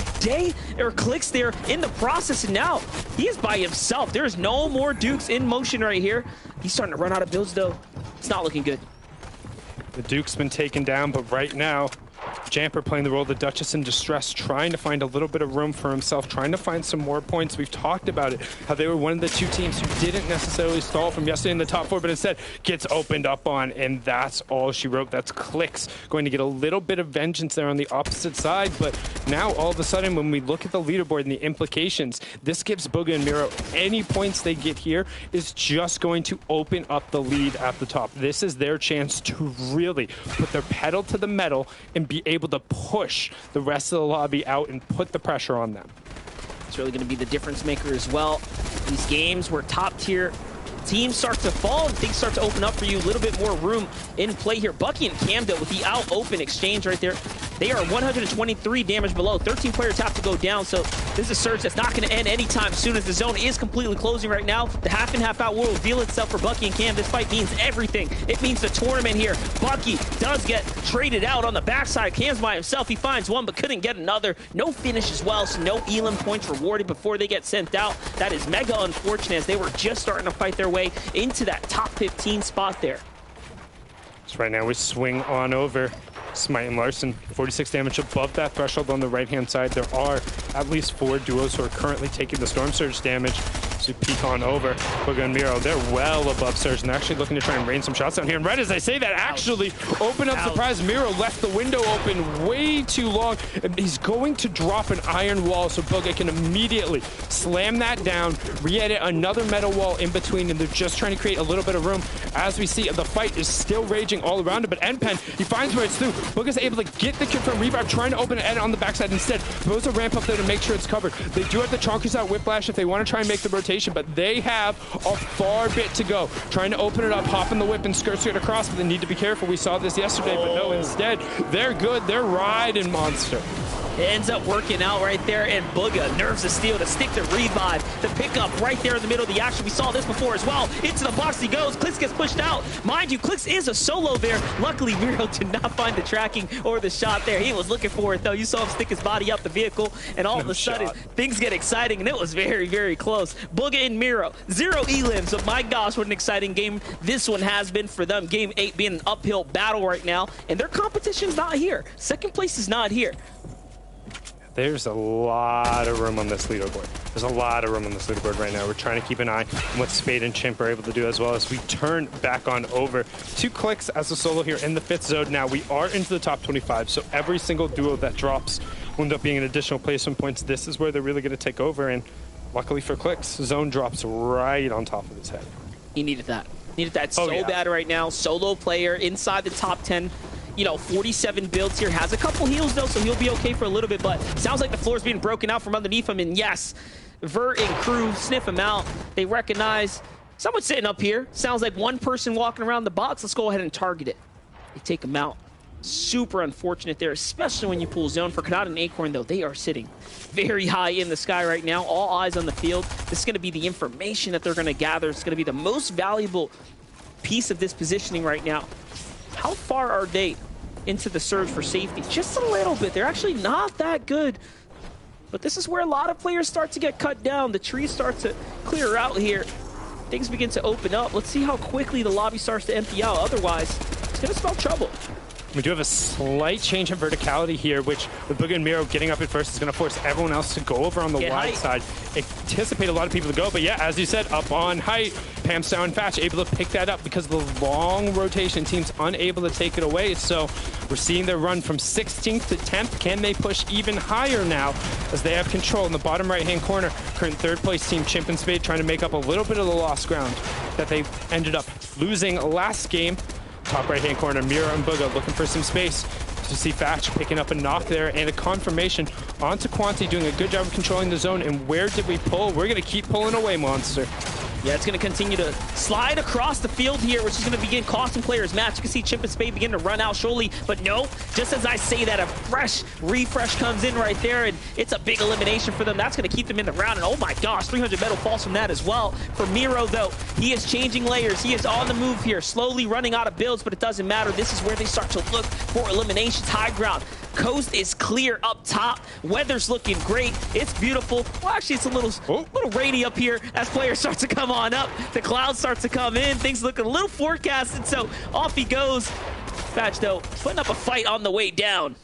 clicks there in the process. And now he is by himself. There's no more Dukes in motion right here. He's starting to run out of builds, though. It's not looking good. The Duke's been taken down, but right now, Jamper playing the role of the Duchess in distress, trying to find a little bit of room for himself, trying to find some more points. We've talked about it, how they were one of the two teams who didn't necessarily stall from yesterday in the top 4, but instead gets opened up on, and that's all she wrote. That's Clicks going to get a little bit of vengeance there on the opposite side, but now all of a sudden when we look at the leaderboard and the implications, this gives Booga and Miro any points they get here is just going to open up the lead at the top. This is their chance to really put their pedal to the metal and be able to push the rest of the lobby out and put the pressure on them. It's really going to be the difference maker as well. These games where top tier teams start to fall and things start to open up for you, a little bit more room in play here. Bucky and Camden with the out open exchange right there. They are 123 damage below. 13 players have to go down, so this is a surge that's not going to end anytime soon as the zone is completely closing right now. The half and half out will reveal itself for Bucky and Cam. This fight means everything. It means the tournament here. Bucky does get traded out on the backside. Cam's by himself. He finds one but couldn't get another. No finish as well, so no Elam points rewarded before they get sent out. That is mega unfortunate as they were just starting to fight their way into that top 15 spot there. So right now we swing on over. Smite and Larson, 46 damage above that threshold on the right-hand side. There are at least 4 duos who are currently taking the Storm Surge damage. So peek on over. Booga and Miro, they're well above Surge and actually looking to try and rain some shots down here. And right as I say that, actually, open up surprise. Miro left the window open way too long. And he's going to drop an iron wall so Booga can immediately slam that down, re-edit another metal wall in between, and they're just trying to create a little bit of room. As we see, the fight is still raging all around it, but Npen, he finds where it's through. Booga's able to get the confirmed revive, trying to open an edit on the backside instead. Throws a ramp up there to make sure it's covered. They do have the Chonkers out Whiplash if they want to try and make the rotation, but they have a far bit to go. Trying to open it up, hop in the whip and skirt it across, but they need to be careful. We saw this yesterday, but no, instead, they're good. They're riding Monster. It ends up working out right there, and Booga nerves of steel to stick to revive. The pickup right there in the middle of the action. We saw this before as well. Into the box he goes. Clicks gets pushed out. Mind you, Clicks is a solo there. Luckily, Miro did not find the tracking or the shot there. He was looking for it, though. You saw him stick his body up the vehicle, and all of a sudden, things get exciting, and it was very, very close. Booga and Miro, 0 elims. So my gosh, what an exciting game this one has been for them. Game 8 being an uphill battle right now, and their competition's not here. Second place is not here. There's a lot of room on this leaderboard. There's a lot of room on this leaderboard right now. We're trying to keep an eye on what Spade and Chimp are able to do, as well as we turn back on over to Clicks as a solo here in the 5th zone. Now we are into the top 25, so every single duo that drops will end up being an additional placement points. This is where they're really going to take over, and luckily for Clicks, zone drops right on top of his head. He needed that. Needed that so bad right now. Solo player inside the top 10. You know, 47 builds here. Has a couple heals, though, so he'll be okay for a little bit, but sounds like the floor's being broken out from underneath him, and yes, Vert and crew sniff him out. They recognize someone sitting up here. Sounds like one person walking around the box. Let's go ahead and target it. They take him out. Super unfortunate there, especially when you pull zone. For Kanata and Acorn, though, they are sitting very high in the sky right now. All eyes on the field. This is going to be the information that they're going to gather. It's going to be the most valuable piece of this positioning right now. How far are they into the surge for safety? Just a little bit. They're actually not that good. But this is where a lot of players start to get cut down. The trees start to clear out here. Things begin to open up. Let's see how quickly the lobby starts to empty out. Otherwise, it's going to spell trouble. We do have a slight change in verticality here, which with Booga and Miro getting up at first is going to force everyone else to go over on the wide side. Anticipate a lot of people to go, but yeah, as you said, up on height, Pamstow and Fatch able to pick that up because of the long rotation. Team's unable to take it away, so we're seeing their run from 16th to 10th. Can they push even higher now as they have control in the bottom right-hand corner? Current third place team, Chimp and Spade, trying to make up a little bit of the lost ground that they ended up losing last game. Top right-hand corner, Miro and Booga looking for some space. To see Fatch picking up a knock there and a confirmation onto Quanti, doing a good job of controlling the zone. And where did we pull? We're going to keep pulling away, Monster. Yeah, it's going to continue to slide across the field here, which is going to begin costing players match. You can see Chimp and Spade begin to run out surely, but no, just as I say that, a fresh refresh comes in right there, and it's a big elimination for them. That's going to keep them in the round, and oh my gosh, 300 metal falls from that as well. For Miro, though, he is changing layers. He is on the move here, slowly running out of builds, but it doesn't matter. This is where they start to look for eliminations. High ground. Coast is clear up top. Weather's looking great. It's beautiful. Well, actually, it's a little rainy up here as players start to come on up. The clouds start to come in. Things look a little forecasted, so off he goes. Patch, though, putting up a fight on the way down.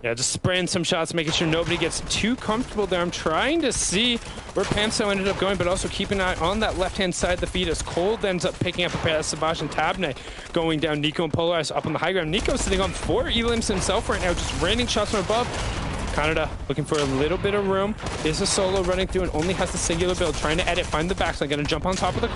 Yeah, just spraying some shots, making sure nobody gets too comfortable there. I'm trying to see where Pamso ended up going, but also keep an eye on that left-hand side of the feed as Cold ends up picking up a pair of Savage and Tabne going down. Nico and Polarized up on the high ground. Nico sitting on 4 elims himself right now, just raining shots from above. Canada looking for a little bit of room. Is a solo running through and only has the singular build. Trying to edit, find the backside. Going to jump on top of the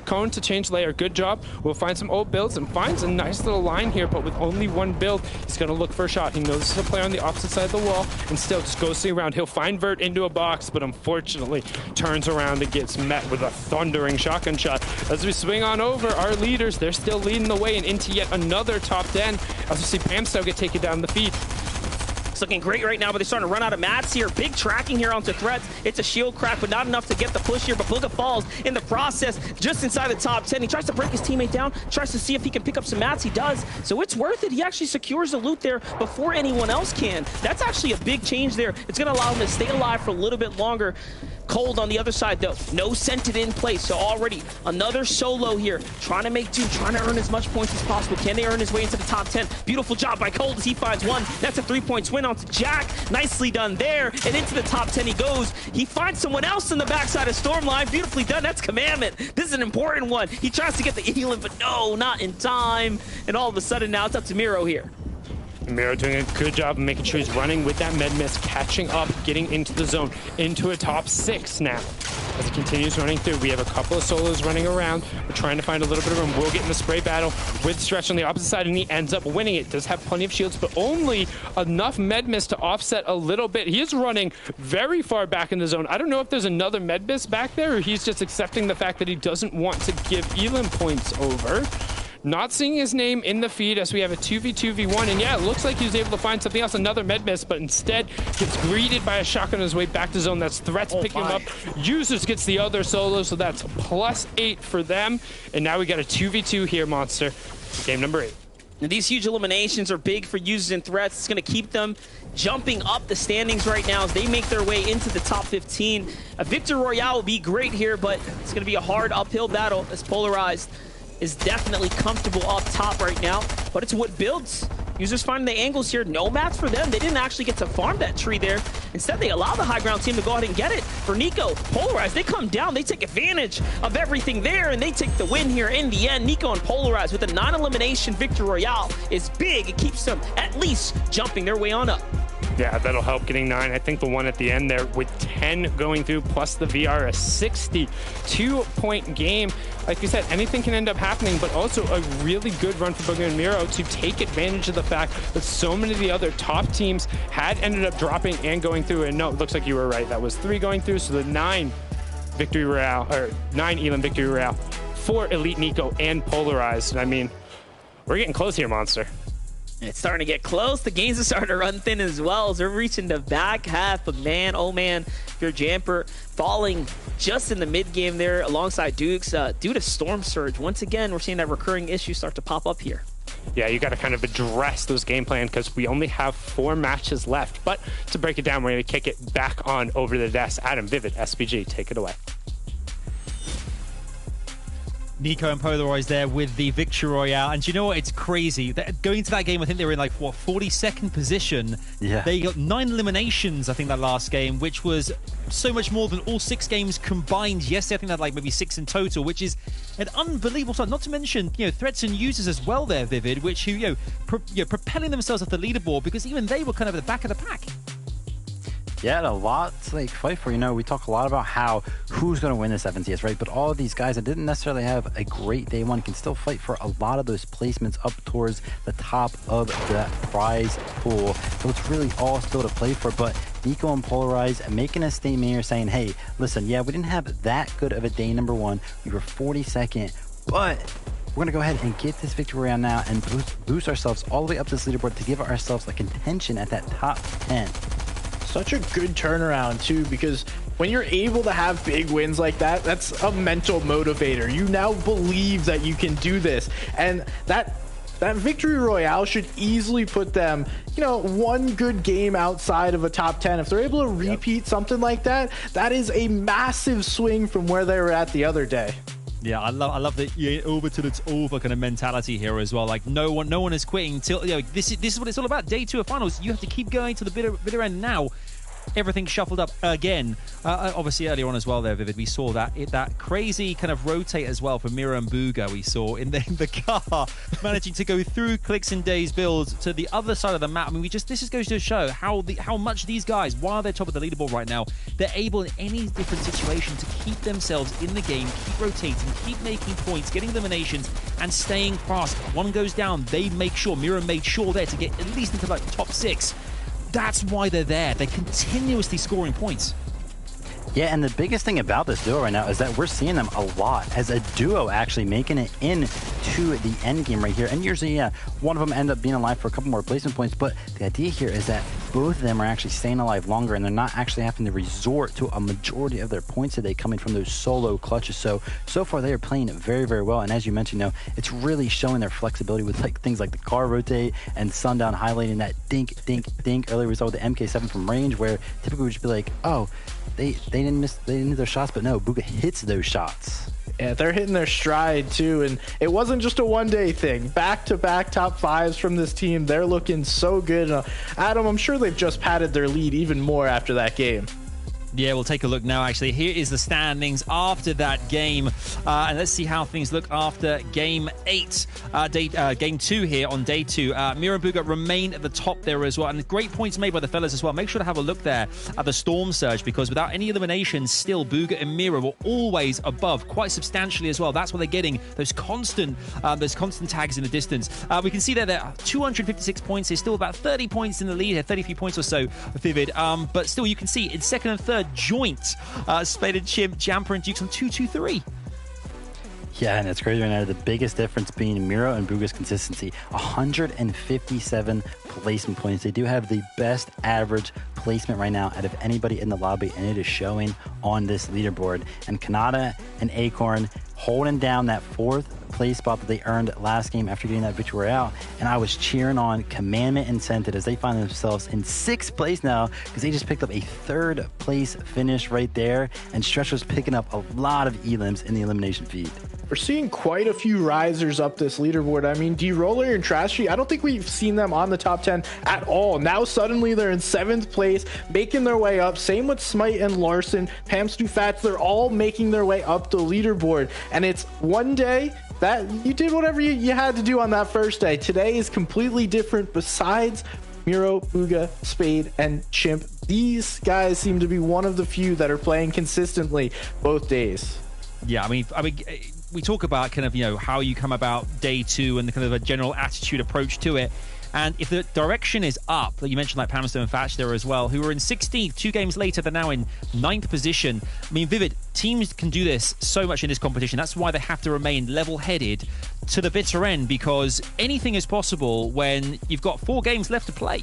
cone to change layer. Good job. We'll find some old builds and finds a nice little line here, but with only one build, he's going to look for a shot. He knows there's a player on the opposite side of the wall and still just goes around. He'll find Vert into a box, but unfortunately turns around and gets met with a thundering shotgun shot. As we swing on over, our leaders, they're still leading the way and into yet another top 10. As we see Pamstow get taken down the feed. It's looking great right now, but they're starting to run out of mats here. Big tracking here onto threats. It's a shield crack, but not enough to get the push here. But Booga falls in the process just inside the top 10. He tries to break his teammate down, tries to see if he can pick up some mats. He does, so it's worth it. He actually secures the loot there before anyone else can. That's actually a big change there. It's going to allow him to stay alive for a little bit longer. Cold on the other side, though. No scented in place, so already another solo here. Trying to make do, trying to earn as much points as possible. Can they earn his way into the top 10? Beautiful job by Cold as he finds one. That's a 3-point win onto Jack. Nicely done there, and into the top 10 he goes. He finds someone else in the backside of Stormline. Beautifully done. That's Commandment. This is an important one. He tries to get the Elan, but no, not in time. And all of a sudden now it's up to Miro here. Miro doing a good job of making sure he's running with that med miss, catching up, getting into the zone, into a top 6 now. As he continues running through, we have a couple of solos running around. We're trying to find a little bit of room. We'll get in the spray battle with Stretch on the opposite side, and he ends up winning it. Does have plenty of shields, but only enough med miss to offset a little bit. He is running very far back in the zone. I don't know if there's another med miss back there, or he's just accepting the fact that he doesn't want to give Elam points over. Not seeing his name in the feed as we have a 2v2v1, and yeah, it looks like he was able to find something else, another med miss, but instead gets greeted by a shotgun on his way back to zone. That's Threats picking him up. Users gets the other solo, so that's +8 for them. And now we got a 2v2 here, Monster. Game number 8. And these huge eliminations are big for Users and Threats. It's going to keep them jumping up the standings right now as they make their way into the top 15. A Victor Royale will be great here, but it's going to be a hard uphill battle as Polarized is definitely comfortable up top right now, but it's what builds. Users finding the angles here. No mats for them. They didn't actually get to farm that tree there. Instead, they allow the high ground team to go ahead and get it. For Nico, Polarized, they come down. They take advantage of everything there, and they take the win here in the end. Nico and Polarized with a non-elimination Victor Royale is big. It keeps them at least jumping their way on up. Yeah, that'll help getting 9. I think the one at the end there with 10 going through plus the VR, a 62-point game. Like you said, anything can end up happening, but also a really good run for Booga and Miro to take advantage of the fact that so many of the other top teams had ended up dropping and going through. And no, it looks like you were right. That was 3 going through, so the 9 victory royale, or 9 Elam victory royale for Elite Nico and Polarized. I mean, we're getting close here, Monster. It's starting to get close. The games are starting to run thin as well as they're reaching the back half. But man, oh man, your Jamper falling just in the mid game there alongside Dukes due to Storm Surge. Once again, we're seeing that recurring issue start to pop up here. Yeah, you got to kind of address those game plan because we only have 4 matches left. But to break it down, we're going to kick it back on over the desk. Adam, Vivid, SPG, take it away. Nico and Polarized there with the Victory Royale. And you know what? It's crazy. Going into that game, I think they were in like, what, 42nd position? Yeah. They got 9 eliminations, I think, that last game, which was so much more than all 6 games combined yesterday. I think they had like maybe 6 in total, which is an unbelievable start. Not to mention, Threats and Users as well there, Vivid, which who, propelling themselves off the leaderboard because even they were kind of at the back of the pack. Yeah, a lot to like fight for. You know, we talk a lot about who's going to win this FNCS, right? But all of these guys that didn't necessarily have a great day one can still fight for a lot of those placements up towards the top of the prize pool. So it's really all still to play for. But Nico and Polarize making a statement here saying, hey, listen, yeah, we didn't have that good of a day number one. We were 42nd, but we're going to go ahead and get this victory round now and boost ourselves all the way up this leaderboard to give ourselves a contention at that top 10. Such a good turnaround too, because when you're able to have big wins like that, that's a mental motivator. You now believe that you can do this, and that victory royale should easily put them, you know, one good game outside of a top 10. If they're able to repeat something like that, that is a massive swing from where they were at the other day. Yeah, I love the over till it's over kind of mentality here as well. Like no one is quitting until, you know, this is what it's all about. Day 2 of finals. You have to keep going to the bitter end now. Everything shuffled up again. Obviously earlier on as well there, Vivid, we saw that crazy kind of rotate as well for Mira and Booga. We saw in the car managing to go through Clicks and Days builds to the other side of the map. I mean, this just goes to show how much these guys, while they're top of the leaderboard right now, they're able in any different situation to keep themselves in the game, keep rotating, keep making points, getting eliminations, and staying fast. If one goes down, they make sure, Mira made sure there to get at least into like the top 6. That's why they're there. They're continuously scoring points. Yeah, and the biggest thing about this duo right now is that we're seeing them a lot as a duo actually making it into the end game right here. And usually, yeah, one of them end up being alive for a couple more placement points. But the idea here is that both of them are actually staying alive longer, and they're not actually having to resort to a majority of their points today coming from those solo clutches. So far they are playing it very, very well. And as you mentioned, it's really showing their flexibility with like things like the car rotate and Sundown highlighting that dink, dink, dink. Earlier we saw with the MK7 from range, where typically we would just be like, oh, they didn't miss their shots, but no, Booga hits those shots. Yeah, they're hitting their stride too, and it wasn't just a one-day thing. Back-to-back top 5s from this team. They're looking so good. Adam, I'm sure they've just padded their lead even more after that game. Yeah, we'll take a look now, actually. Here is the standings after that game. And let's see how things look after Game 8. Game 2 here on Day 2. Mira and Booga remain at the top there as well. And great points made by the fellas as well. Make sure to have a look there at the Storm Surge, because without any eliminations, still Booga and Mira were always above quite substantially as well. That's why they're getting those constant tags in the distance. We can see there 256 points. There's still about 30 points in the lead here, 33 points or so, Vivid. But still, you can see in second and third, joint Spade and Chimp, Jamper and Dukes on 2-2-3. Yeah, and it's crazy right now. The biggest difference being Mira and Booga's consistency. 157 placement points. They do have the best average placement right now out of anybody in the lobby, and it is showing on this leaderboard. And Kanata and Acorn holding down that 4th place spot that they earned last game after getting that victory royale. And I was cheering on Commandment and Scented as they find themselves in 6th place now, because they just picked up a 3rd place finish right there. And Stretch was picking up a lot of elims in the elimination feed. We're seeing quite a few risers up this leaderboard. I mean, D-Roller and Trashy, I don't think we've seen them on the top 10 at all. Now suddenly they're in 7th place, making their way up. Same with Smite and Larson, Pam Stu Fats, they're all making their way up the leaderboard. And it's one day that you did whatever you had to do on that first day. Today is completely different. Besides Miro, Booga, Spade, and Chimp, these guys seem to be one of the few that are playing consistently both days. Yeah, I mean, we talk about kind of, how you come about Day 2 and the kind of a general attitude approach to it. And if the direction is up, like you mentioned, like Pamster and Fatch there as well, who were in 16th, 2 games later, they're now in 9th position. I mean, Vivid, teams can do this so much in this competition. That's why they have to remain level-headed to the bitter end, because anything is possible when you've got 4 games left to play.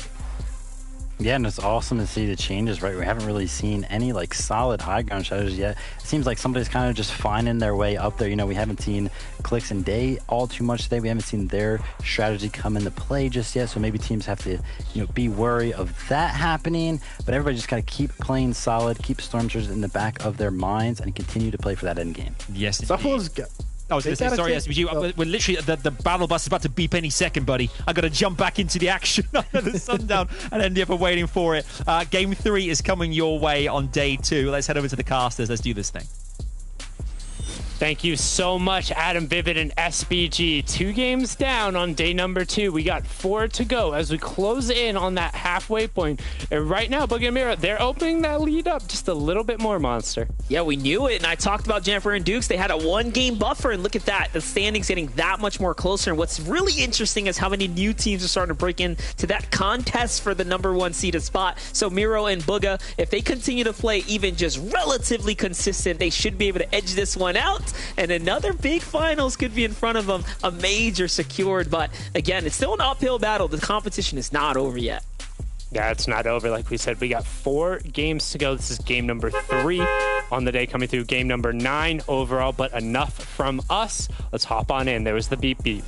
Yeah, and it's awesome to see the changes, right? We haven't really seen any solid high ground strategies yet. It seems like somebody's kind of just finding their way up there. We haven't seen Clicks and Day all too much today. We haven't seen their strategy come into play just yet. So maybe teams have to, be wary of that happening. But everybody just got to keep playing solid, keep Storm Surge in the back of their minds, and continue to play for that end game. Yes, Someone's I was going to say, sorry, SBG, we're literally, the battle bus is about to beep any second, buddy. I got to jump back into the action under the sundown and end up waiting for it. Game 3 is coming your way on Day 2. Let's head over to the casters. Let's do this thing. Thank you so much, Adam Vivid and SBG. 2 games down on day number 2. We got 4 to go as we close in on that halfway point. And right now, Boogie and Mira, they're opening that lead up just a little bit more, Monster. Yeah, we knew it, and I talked about Jennifer and Dukes. They had a 1-game buffer, and look at that. The standings getting that much more closer. And what's really interesting is how many new teams are starting to break into that contest for the number 1 seeded spot. So Miro and Booga, if they continue to play even just relatively consistent, they should be able to edge this one out. And another big finals could be in front of them. A major secured, but again, it's still an uphill battle. The competition is not over yet. Yeah, it's not over. Like we said, we got 4 games to go. This is game number 3 on the day, coming through game number 9 overall, but enough from us. Let's hop on in. There was the beep beep.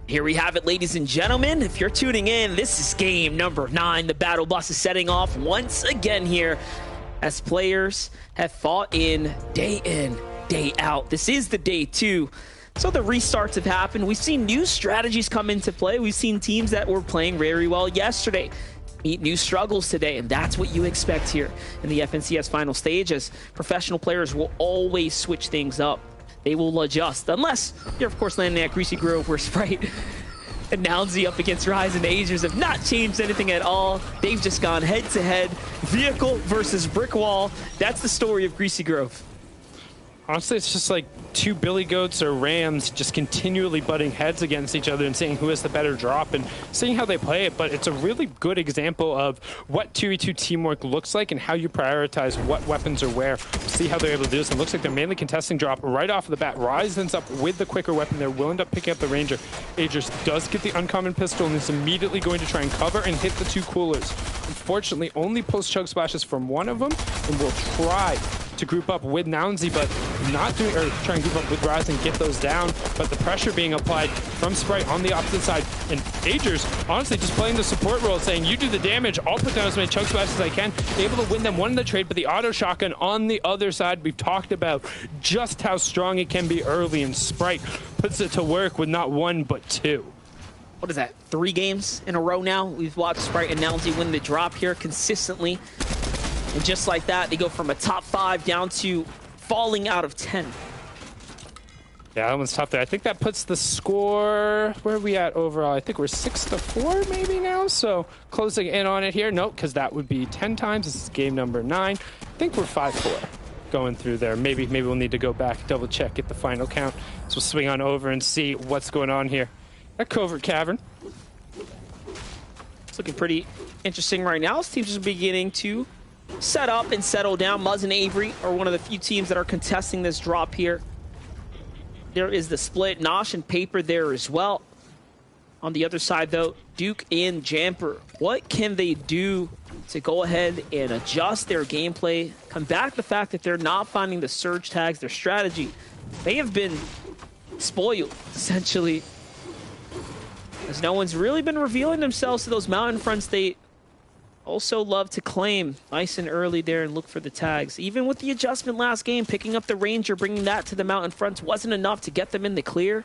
Here we have it, ladies and gentlemen. If you're tuning in, this is game number 9. The battle bus is setting off once again here as players have fought in, day out. This is the day 2. So the restarts have happened. We've seen new strategies come into play. We've seen teams that were playing very well yesterday meet new struggles today, and that's what you expect here in the FNCS final stage, as professional players will always switch things up. They will adjust, unless you're, of course, landing at Greasy Grove, where Sprite and Nounzy up against Rise and Agers have not changed anything at all. They've just gone head-to-head, vehicle versus brick wall. That's the story of Greasy Grove. Honestly, it's just like 2 billy goats or rams just continually butting heads against each other and seeing who has the better drop and seeing how they play it. But it's a really good example of what 2v2 teamwork looks like and how you prioritize what weapons are where. See how they're able to do this. It looks like they're mainly contesting drop right off of the bat. Rise ends up with the quicker weapon there. Will end up picking up the Ranger. Agers does get the uncommon pistol and is immediately going to try and cover and hit the 2 coolers. Unfortunately, only pulls chug splashes from one of them, and will try to group up with Nounzy, but not doing, or try and group up with Rise and get those down. But the pressure being applied from Sprite on the opposite side, and Agers honestly just playing the support role, saying, you do the damage, I'll put down as many chug splashes as I can, able to win them one in the trade. But the auto shotgun on the other side, we've talked about just how strong it can be early, and Sprite puts it to work with not 1 but 2. What is that, 3 games in a row now? We've watched Sprite and Nounzy win the drop here consistently. And just like that, they go from a top 5 down to falling out of 10. Yeah, that one's tough there. I think that puts the score, where are we at overall? I think we're 6-4 maybe now, so closing in on it here. Nope, because that would be 10 times. This is game number 9. I think we're 5-4 going through there. Maybe we'll need to go back, double check, get the final count. So we'll swing on over and see what's going on here at Covert Cavern. It's looking pretty interesting right now. This team's just beginning to set up and settle down. Muzz and Avery are one of the few teams that are contesting this drop here. There is the split. Nosh and Paper there as well. On the other side, though, Duke and Jamper. What can they do to go ahead and adjust their gameplay, combat the fact that they're not finding the surge tags, their strategy? They have been spoiled, essentially, as no one's really been revealing themselves to those mountain fronts they also love to claim. Nice and early there and look for the tags. Even with the adjustment last game, picking up the Ranger, bringing that to the mountain fronts wasn't enough to get them in the clear.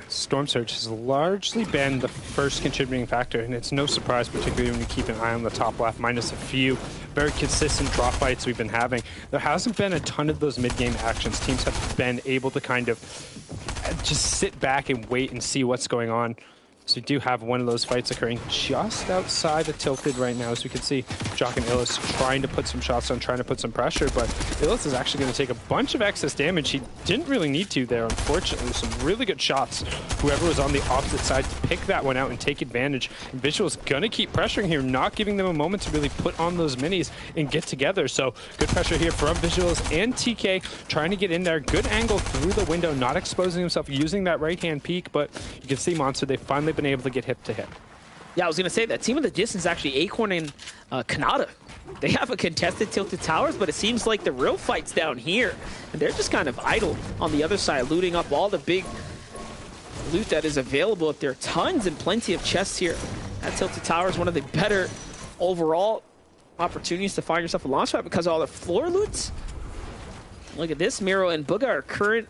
Storm Surge has largely been the first contributing factor, and it's no surprise, particularly when you keep an eye on the top left, minus a few very consistent draw fights we've been having. There hasn't been a ton of those mid-game actions. Teams have been able to kind of just sit back and wait and see what's going on. So we do have one of those fights occurring just outside of Tilted right now. As we can see, Jock and Illis trying to put some shots on, trying to put some pressure, but Illis is actually going to take a bunch of excess damage. He didn't really need to there, unfortunately. Some really good shots. Whoever was on the opposite side to pick that one out and take advantage. And Visual's going to keep pressuring here, not giving them a moment to really put on those minis and get together. So good pressure here from Visuals and TK, trying to get in there. Good angle through the window, not exposing himself, using that right-hand peek, but you can see, Monster, they've finally been able to get hip to hip. Yeah, I was going to say that team of the distance actually Acorn and Kanata. They have a contested Tilted Towers, but it seems like the real fight's down here. And they're just kind of idle on the other side, looting up all the big loot that is available. If there are tons and plenty of chests here at Tilted Towers, one of the better overall opportunities to find yourself a launch pad because of all the floor loots. Look at this. Miro and Booga are current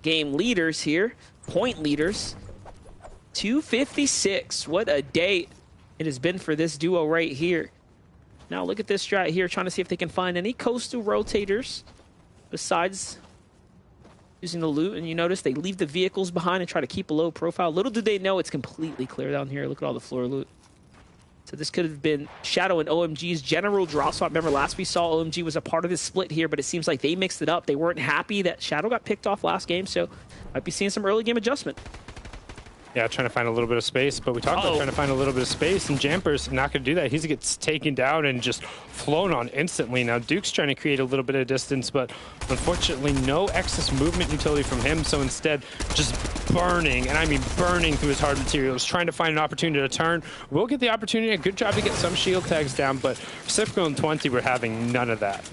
game leaders here, point leaders. 256. What a day it has been for this duo right here. Now look at this strat here, trying to see if they can find any coastal rotators besides using the loot. And you notice they leave the vehicles behind and try to keep a low profile. Little do they know it's completely clear down here. Look at all the floor loot. So this could have been Shadow and OMG's general draw swap. Remember, last we saw OMG was a part of this split here, but it seems like they mixed it up. They weren't happy that Shadow got picked off last game, so might be seeing some early game adjustment. Yeah, trying to find a little bit of space, but we talked about trying to find a little bit of space, and Jamper's not going to do that. He gets taken down and just flown on instantly. Now, Duke's trying to create a little bit of distance, but unfortunately, no excess movement utility from him, so instead, just burning, and I mean burning through his hard materials, trying to find an opportunity to turn. We'll get the opportunity, a good job to get some shield tags down, but Pacifico and 20 were having none of that.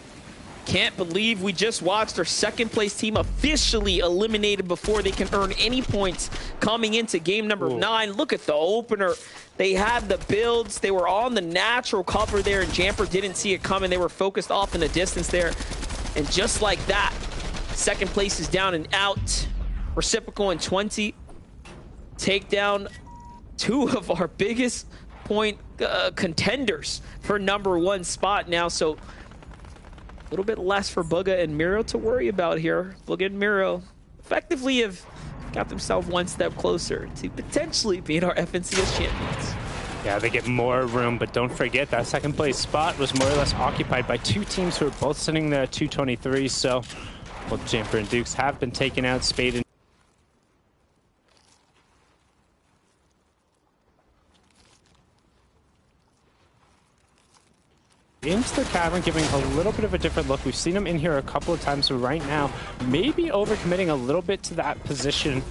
Can't believe we just watched our second place team officially eliminated before they can earn any points coming into game number 9. Look at the opener. They had the builds. They were on the natural cover there, and Jamper didn't see it coming. They were focused off in the distance there. And just like that, second place is down and out. Reciprocal and 20 take down 2 of our biggest point contenders for number 1 spot now. So a little bit less for Bugha and Miro to worry about here. Bugha and Miro effectively have got themselves one step closer to potentially being our FNCS champions. Yeah, they get more room, but don't forget that second place spot was more or less occupied by 2 teams who are both sitting there at 223. So both Jamper and Dukes have been taken out. Spade and into the cavern, giving a little bit of a different look. We've seen him in here a couple of times, so right now, maybe overcommitting a little bit to that position,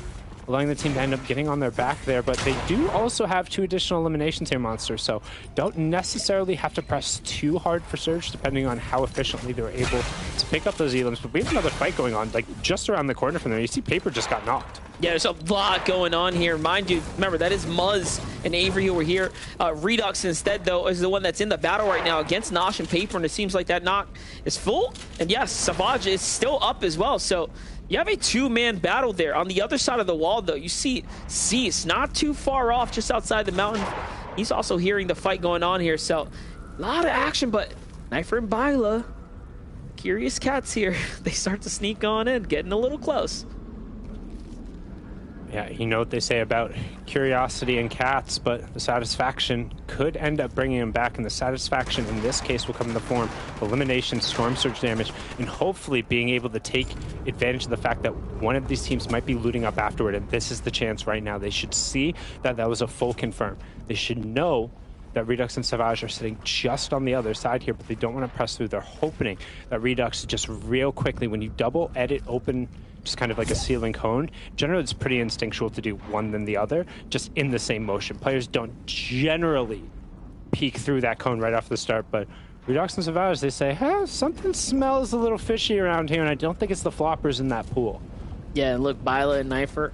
allowing the team to end up getting on their back there. But they do also have 2 additional eliminations here, Monster, so don't necessarily have to press too hard for Surge, depending on how efficiently they're able to pick up those elims. But we have another fight going on, like just around the corner from there. You see Paper just got knocked. Yeah, there's a lot going on here. Mind you, remember, that is Muzz and Avery who were here. Redux instead, though, is the one that's in the battle right now against Nosh and Paper, and it seems like that knock is full. And yes, Savage is still up as well. So you have a 2-man battle there. On the other side of the wall, though, you see Cease not too far off, just outside the mountain. He's also hearing the fight going on here. So a lot of action, but Knifer and Byla, curious cats here. They start to sneak on in, getting a little close. Yeah, you know what they say about curiosity and cats, but the satisfaction could end up bringing them back, and the satisfaction in this case will come in the form of elimination, storm surge damage, and hopefully being able to take advantage of the fact that one of these teams might be looting up afterward, and this is the chance right now. They should see that that was a full confirm. They should know that Redux and Savage are sitting just on the other side here, but they don't want to press through. They're hoping that Redux just real quickly, when you double edit open just kind of like a ceiling cone, generally it's pretty instinctual to do one then the other, just in the same motion. Players don't generally peek through that cone right off the start, but Redux and Savage, they say, hey, something smells a little fishy around here, and I don't think it's the floppers in that pool. Yeah, look, Byla and Knifer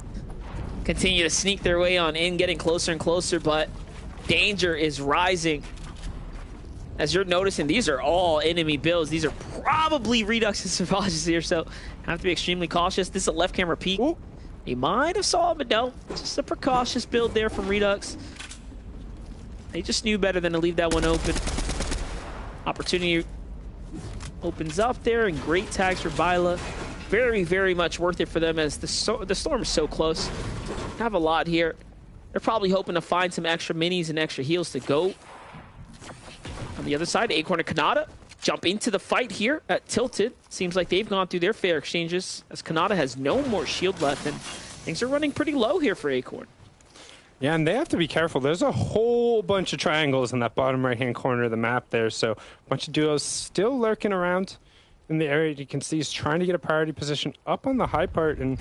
continue to sneak their way on in, getting closer and closer, but danger is rising. As you're noticing, these are all enemy builds. These are probably Redux and Savages here, so have to be extremely cautious. This is a left camera peek. Ooh. He might have saw it, but no. Just a precautious build there from Redux. They just knew better than to leave that one open. Opportunity opens up there, and great tags for Byla. Very, very much worth it for them, as the storm is so close. Have a lot here. They're probably hoping to find some extra minis and extra heals to go. On the other side, Acorn and Kanata jump into the fight here at Tilted. Seems like they've gone through their fair exchanges, as Kanata has no more shield left, and things are running pretty low here for Acorn. Yeah, and they have to be careful. There's a whole bunch of triangles in that bottom right-hand corner of the map there, so a bunch of duos still lurking around in the area. You can see he's trying to get a priority position up on the high part, and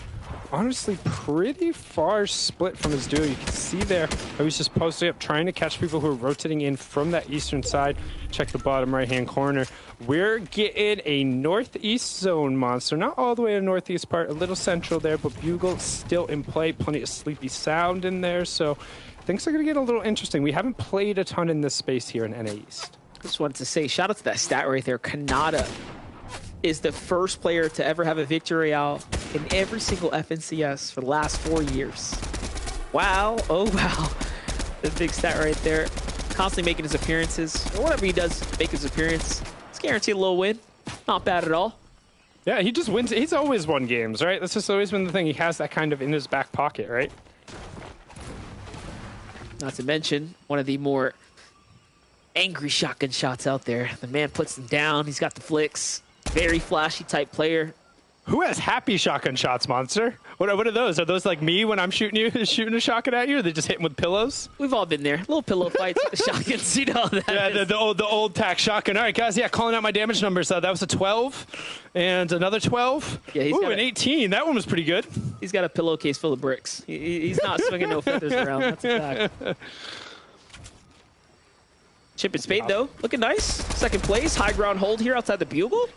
honestly pretty far split from his duo. You can see there how he's just posting up, trying to catch people who are rotating in from that eastern side. Check the bottom right-hand corner. We're getting a northeast zone, Monster. Not all the way to the northeast part, a little central there, but Bugle still in play. Plenty of sleepy sound in there, so things are going to get a little interesting. We haven't played a ton in this space here in NA East. Just wanted to say, shout out to that stat right there. Kanata is the first player to ever have a victory royale in every single FNCS for the last 4 years. Wow. Oh, wow. The big stat right there. constantly making his appearances. Or whatever he does, make his appearance. It's guaranteed a little win. Not bad at all. Yeah, he just wins. He's always won games, right? That's just always been the thing. He has that kind of in his back pocket, right? Not to mention, one of the more angry shotgun shots out there. The man puts them down. He's got the flicks. Very flashy type player. Who has happy shotgun shots, Monster? What are those? Are those like me when I'm shooting a shotgun at you? Or they just hitting with pillows? We've all been there. Little pillow fights with the shotguns, you know that. Yeah, the old tack shotgun. All right, guys. Yeah, calling out my damage numbers. That was a 12 and another 12. Yeah, he's got an 18. That one was pretty good. He's got a pillowcase full of bricks. He's not swinging no feathers around. That's a fact. Chip and Spade, though, looking nice. Second place, high ground hold here outside the Bugle.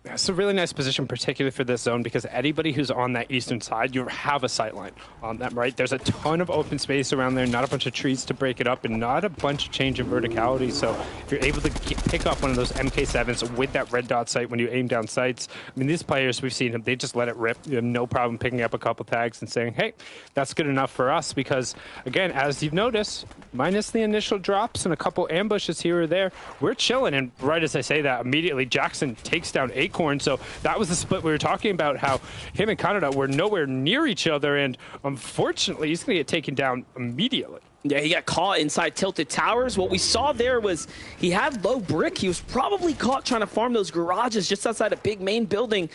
It's a really nice position, particularly for this zone, because anybody who's on that eastern side, you have a sight line on them, right? There's a ton of open space around there, not a bunch of trees to break it up, and not a bunch of change in verticality. So if you're able to pick up one of those MK7s with that red dot sight when you aim down sights, I mean, these players, we've seen them, they just let it rip. You have no problem picking up a couple tags and saying, hey, that's good enough for us, because, again, as you've noticed, minus the initial drops and a couple ambushes here or there, we're chilling. And right as I say that, immediately Jackson takes down Acorn. So that was the split we were talking about, how him and Canada were nowhere near each other, and unfortunately he's going to get taken down immediately. Yeah, he got caught inside Tilted Towers. What we saw there was he had low brick. He was probably caught trying to farm those garages just outside a big main building.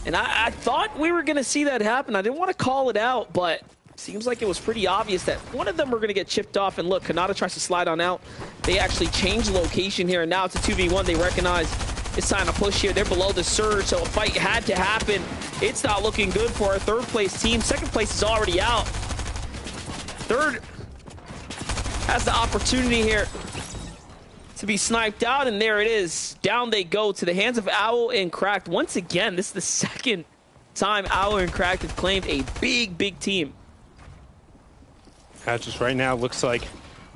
And I thought we were going to see that happen. I didn't want to call it out, but seems like it was pretty obvious that one of them were going to get chipped off. And look, Kanata tries to slide on out. They actually changed location here, and now it's a 2v1. They recognize it's time to push here. They're below the surge, so a fight had to happen. It's not looking good for our third place team. Second place is already out. Third has the opportunity here to be sniped out, and there it is. Down they go to the hands of Owl and Cracked. Once again, this is the second time Owl and Cracked have claimed a big team. Just right now, looks like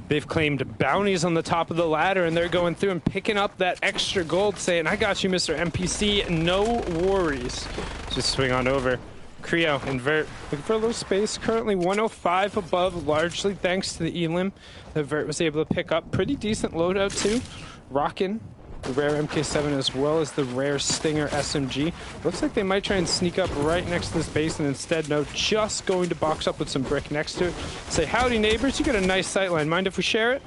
they've claimed bounties on the top of the ladder, and they're going through and picking up that extra gold, saying, I got you, Mr. NPC, no worries. Just swing on over. Creo and Vert looking for a little space. Currently 105 above, largely thanks to the Elim that Vert was able to pick up. Pretty decent loadout, too. Rockin' the rare MK7 as well as the rare Stinger SMG. Looks like they might try and sneak up right next to this base, and instead, no, just going to box up with some brick next to it. Say, howdy, neighbors. You got a nice sightline. Mind if we share it?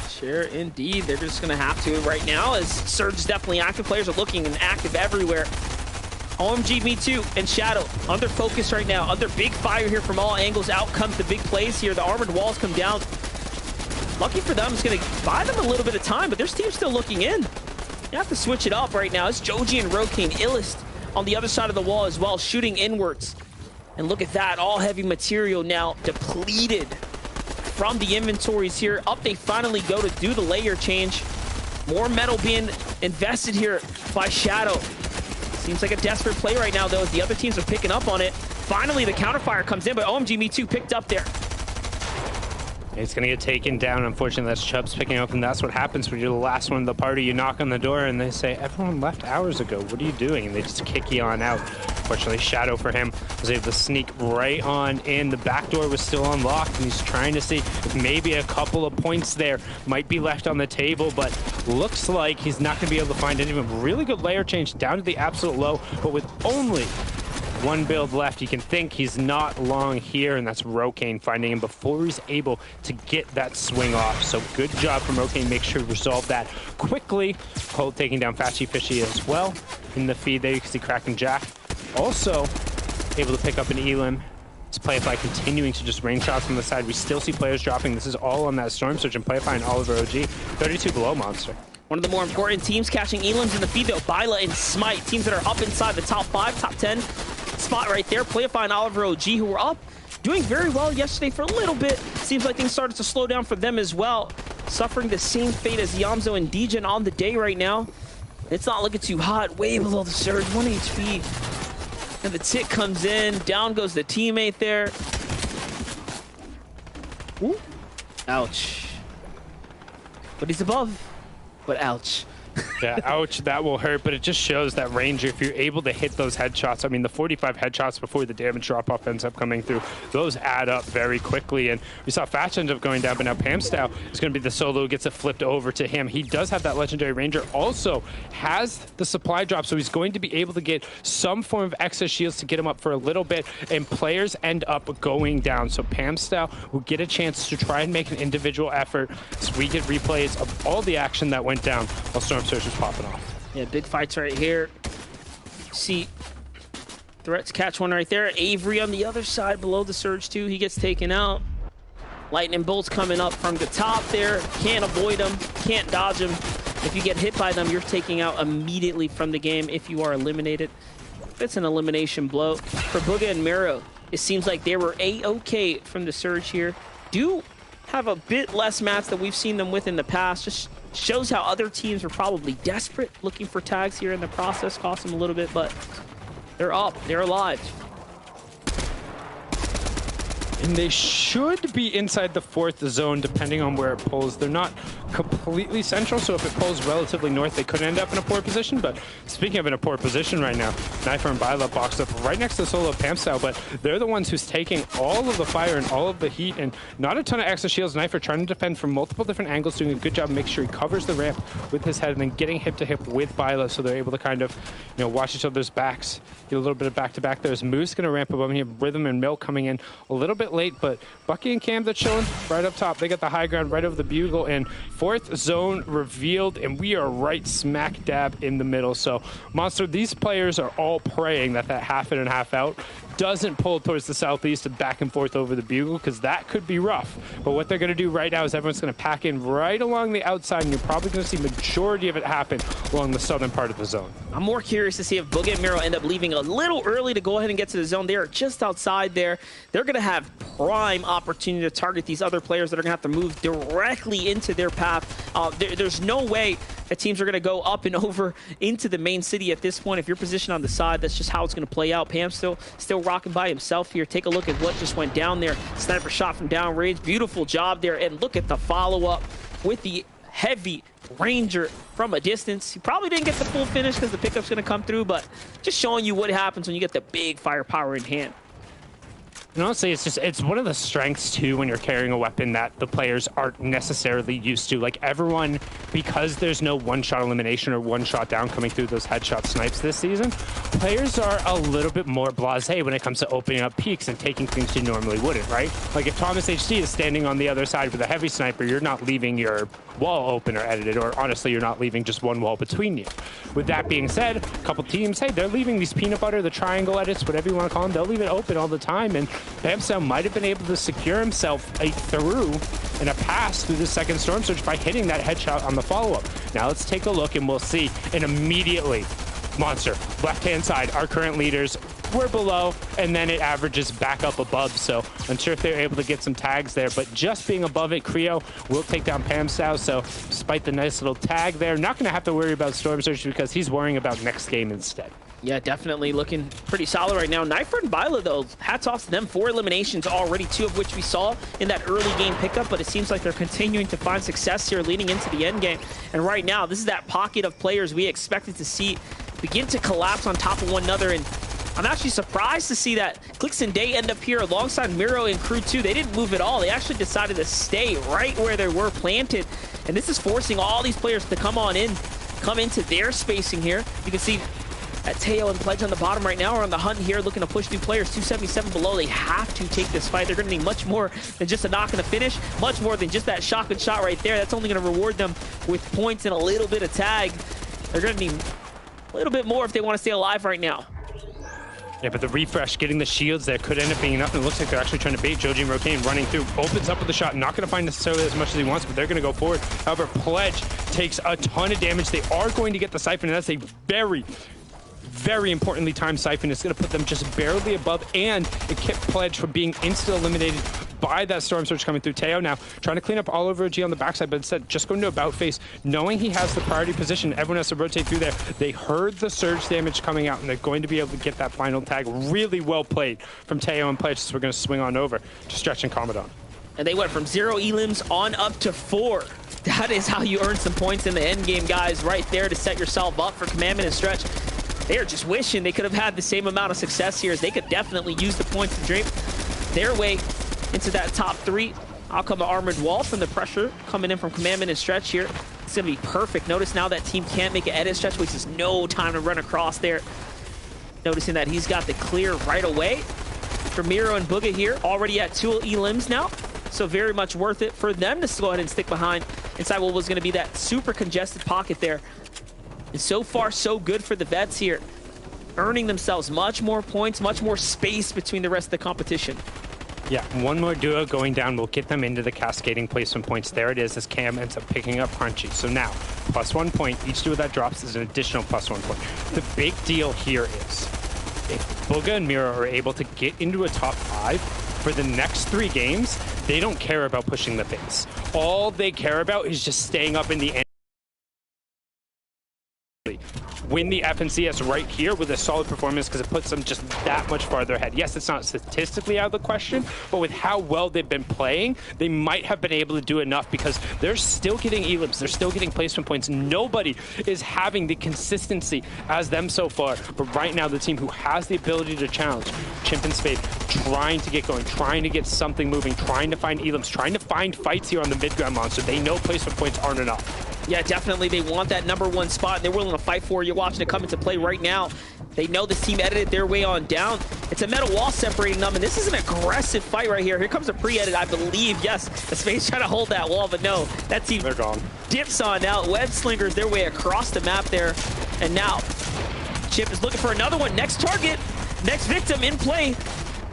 Share indeed. They're just going to have to right now, as Surge is definitely active. Players are looking and active everywhere. OMG, Me Too, and Shadow under focus right now. Under big fire here from all angles. Out comes the big plays here. The armored walls come down. Lucky for them, it's going to buy them a little bit of time, but their team's still looking in. You have to switch it up right now. It's Joji and Rokane, Illest on the other side of the wall as well, shooting inwards. And look at that, all heavy material now depleted from the inventories here. Up they finally go to do the layer change. More metal being invested here by Shadow. Seems like a desperate play right now, though, as the other teams are picking up on it. Finally, the counterfire comes in, but OMG Me Too picked up there. It's going to get taken down. Unfortunately, that's Chubbs picking up, and that's what happens when you're the last one in the party. You knock on the door, and they say, everyone left hours ago. What are you doing? And they just kick you on out. Fortunately, Shadow for him was able to sneak right on in. The back door was still unlocked, and he's trying to see if maybe a couple of points there might be left on the table, but looks like he's not going to be able to find any of them. Really good layer change down to the absolute low, but with only one build left, you can think he's not long here, and that's Rokane finding him before he's able to get that swing off. So good job from Rokane. Make sure to resolve that quickly. Cold taking down Fatchy Fishy as well. In the feed there, you can see Crack and Jack also able to pick up an Elim. This Playify continuing to just rain shots from the side. We still see players dropping. This is all on that Storm Surge, and Playify and Oliver OG. 32 below Monster. One of the more important teams catching Elims in the feed, though. Byla and Smite, teams that are up inside the top 5, top 10 spot right there. Playify and Oliver OG, who were up, doing very well yesterday for a little bit. Seems like things started to slow down for them as well. Suffering the same fate as Yamzo and Degen on the day right now. It's not looking too hot. Way below the surge, 1 HP. And the tick comes in. Down goes the teammate there. Ooh. Ouch. But he's above. But ouch. Yeah, ouch, that will hurt, but it just shows that Ranger, if you're able to hit those headshots, I mean, the 45 headshots before the damage drop-off ends up coming through, those add up very quickly, and we saw Fatch end up going down, but now Pamstow is going to be the solo who gets it flipped over to him. He does have that Legendary Ranger, also has the supply drop, so he's going to be able to get some form of excess shields to get him up for a little bit, and players end up going down, so Pamstow will get a chance to try and make an individual effort, so we get replays of all the action that went down while Storm Surge was popping off. Yeah, big fights right here. See, threats catch one right there. Avery on the other side below the Surge too. He gets taken out. Lightning bolts coming up from the top there. Can't avoid them, can't dodge them. If you get hit by them, you're taking out immediately from the game if you are eliminated. It's an elimination blow. For Bugha and Miro, it seems like they were A-okay from the Surge here. Do have a bit less mats that we've seen them with in the past. Just shows how other teams are probably desperate, looking for tags here in the process. Cost them a little bit, but they're up, they're alive. And they should be inside the 4th zone, depending on where it pulls. They're not completely central, so if it pulls relatively north, they could end up in a poor position. But speaking of in a poor position right now, Knifer and Bila boxed up right next to the solo of Pamstow, but they're the ones who's taking all of the fire and all of the heat, and not a ton of extra shields. Knifer trying to defend from multiple different angles, doing a good job making sure he covers the ramp with his head, and then getting hip to hip with Bila, so they're able to kind of, watch each other's backs. Get a little bit of back-to-back. There's Moose going to ramp above him. Rhythm and Mill coming in a little bit late, but Bucky and Cam, that's showing right up top. They got the high ground right over the bugle, and 4th zone revealed, and we are right smack dab in the middle. So, Monster, these players are all praying that half in and half out doesn't pull towards the southeast and back and forth over the bugle, because that could be rough. But what they're going to do right now is everyone's going to pack in right along the outside, and you're probably going to see majority of it happen along the southern part of the zone. I'm more curious to see if Bugha and Miro end up leaving a little early to go ahead and get to the zone. They are just outside there. They're going to have prime opportunity to target these other players that are going to have to move directly into their path. There's no way that teams are going to go up and over into the main city at this point. If you're positioned on the side, that's just how it's going to play out. Pam still rocking by himself here. Take a look at what just went down there. Sniper shot from downrange. Beautiful job there. And look at the follow-up with the heavy Ranger from a distance. He probably didn't get the full finish because the pickup's going to come through, but just showing you what happens when you get the big firepower in hand. And honestly, it's one of the strengths too when you're carrying a weapon that the players aren't necessarily used to. Like everyone, because there's no one-shot elimination or one-shot down coming through those headshot snipes this season, players are a little bit more blasé when it comes to opening up peaks and taking things you normally wouldn't, right? Like if Thomas HD is standing on the other side with a heavy sniper, you're not leaving your wall open or edited, or honestly, you're not leaving just one wall between you. With that being said, a couple teams, hey, they're leaving these peanut butter, the triangle edits, whatever you want to call them, they'll leave it open all the time, and Pamstow might have been able to secure himself a through and a pass through the second Storm Surge by hitting that headshot on the follow-up. Now let's take a look and we'll see, and immediately, Monster, left-hand side, our current leaders, we're below, and then it averages back up above, so unsure if they're able to get some tags there, but just being above it, Creo will take down Pamstow, so despite the nice little tag there, not going to have to worry about Storm Surge because he's worrying about next game instead. Yeah, definitely looking pretty solid right now. Knifer and Bila, though, hats off to them. 4 eliminations already, 2 of which we saw in that early game pickup, but it seems like they're continuing to find success here leading into the end game. And right now, this is that pocket of players we expected to see begin to collapse on top of one another, and I'm actually surprised to see that Clix and Day end up here alongside Miro and Crew 2. They didn't move at all. They actually decided to stay right where they were planted, and this is forcing all these players to come into their spacing here. You can see that Teo and Pledge on the bottom right now are on the hunt here, looking to push new players. 277 below. They have to take this fight. They're going to need much more than just a knock and a finish, much more than just that shotgun shot right there. That's only going to reward them with points and a little bit of tag. They're going to need a little bit more if they want to stay alive right now. Yeah, but the refresh, getting the shields there could end up being enough, and it looks like they're actually trying to bait Joji and Rokane running through. Opens up with the shot, not going to find necessarily as much as he wants, but they're going to go forward. However, Pledge takes a ton of damage. They are going to get the Siphon, and that's a very, very importantly timed Siphon. It's going to put them just barely above, and it kept Pledge from being instantly eliminated by that Storm Surge coming through. Teo now trying to clean up all over G on the backside, but instead just going to about face, knowing he has the priority position. Everyone has to rotate through there. They heard the surge damage coming out, and they're going to be able to get that final tag. Really well played from Teo and Pledge, so we're going to swing on over to Stretch and Commodon. And they went from 0 elims on up to 4. That is how you earn some points in the end game, guys, right there to set yourself up for Commandment and Stretch. They are just wishing they could have had the same amount of success here, as they could definitely use the points to drape their way into that top 3. Out come an Armored Wall from the pressure coming in from Commandment and Stretch here. It's going to be perfect. Notice now that team can't make an edit. Stretch wastes no time to run across there. Noticing that he's got the clear right away for Miro and Booga here. Already at 2 elims now. So very much worth it for them to go ahead and stick behind inside what was going to be that super congested pocket there. And so far, so good for the vets here. Earning themselves much more points, much more space between the rest of the competition. Yeah, one more duo going down will get them into the cascading placement points. There it is as Cam ends up picking up Crunchy. So now, +1 point. Each duo that drops is an additional +1 point. The big deal here is if Booga and Miro are able to get into a top 5 for the next 3 games, they don't care about pushing the face. All they care about is just staying up in the end. Win the FNCS right here with a solid performance because it puts them just that much farther ahead. Yes, it's not statistically out of the question, but with how well they've been playing, they might have been able to do enough because they're still getting elims, they're still getting placement points. Nobody is having the consistency as them so far, but right now the team who has the ability to challenge, Chimp and Spade, trying to get going, trying to get something moving, trying to find elims, trying to find fights here on the mid-ground monster. They know placement points aren't enough. Yeah, definitely. They want that #1 spot. They're willing to fight for it. You're watching it come into play right now. They know this team edited their way on down. It's a metal wall separating them, and this is an aggressive fight right here. Here comes a pre-edit, I believe. Yes, the Space trying to hold that wall, but no. That team they're gone. Dips on now. Web slingers their way across the map there. And now, Chip is looking for another one. Next target, next victim in play.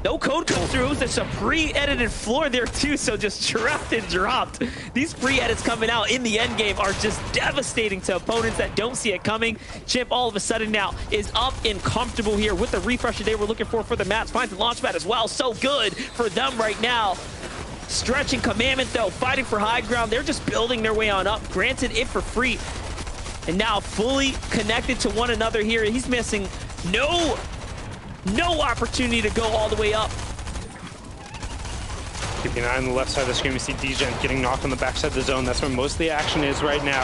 No code comes through. There's a pre-edited floor there too, so just trapped and dropped. These pre-edits coming out in the end game are just devastating to opponents that don't see it coming. Chimp all of a sudden now is up and comfortable here with the refresh they were looking for the maps. Finds the launch pad as well. So good for them right now. Stretching Commandment though, fighting for high ground. They're just building their way on up. Granted it for free. And now fully connected to one another here. He's missing no opportunity to go all the way up. Keeping an eye on the left side of the screen, we see D-Gen getting knocked on the backside of the zone. That's where most of the action is right now.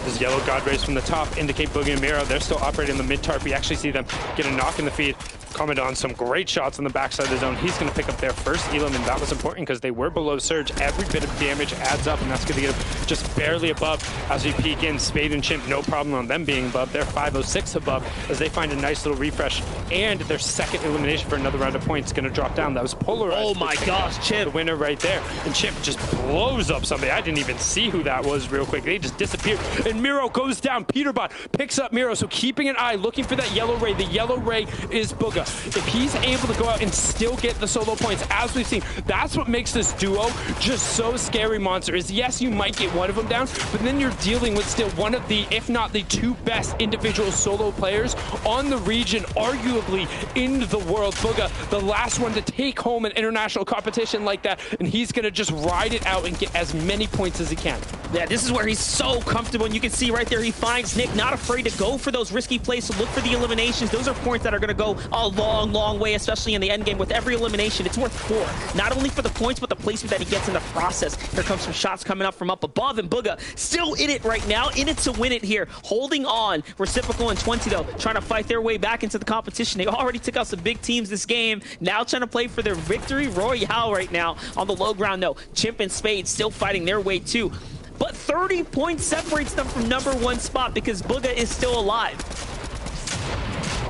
This yellow God Rays from the top indicate Boogie and Miro. They're still operating the mid-tarp. We actually see them get a knock in the feed. Commandant, some great shots on the backside of the zone. He's going to pick up their first elim, and that was important because they were below Surge. Every bit of damage adds up, and that's going to get them just barely above as we peek in. Spade and Chimp, no problem on them being above. They're 506 above as they find a nice little refresh, and their second elimination for another round of points going to drop down. That was polarized. Oh my gosh, Chimp. The winner right there. And Chimp just blows up somebody. I didn't even see who that was real quick. They just disappeared. And Miro goes down. Peterbot picks up Miro, so keeping an eye, looking for that yellow ray. The yellow ray is Booga. If he's able to go out and still get the solo points, as we've seen, that's what makes this duo just so scary, Monster, is yes, you might get one of them down, but then you're dealing with still one of the, if not the 2 best individual solo players on the region, arguably in the world. Booga, the last one to take home an international competition like that, and he's going to just ride it out and get as many points as he can. Yeah, this is where he's so comfortable, and you can see right there he finds Nick, not afraid to go for those risky plays, to look for the eliminations. Those are points that are going to go a long way, especially in the end game. With every elimination, it's worth 4. Not only for the points, but the placement that he gets in the process. Here comes some shots coming up from up above, and Booga still in it right now, in it to win it here. Holding on. Reciprocal and 20, though, trying to fight their way back into the competition. They already took out some big teams this game. Now trying to play for their victory royale right now on the low ground, though. Chimp and Spade still fighting their way, too. But 30 points separates them from #1 spot because Booga is still alive.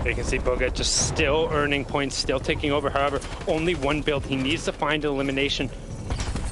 You can see Booga just still earning points, still taking over. However, only one build. He needs to find an elimination,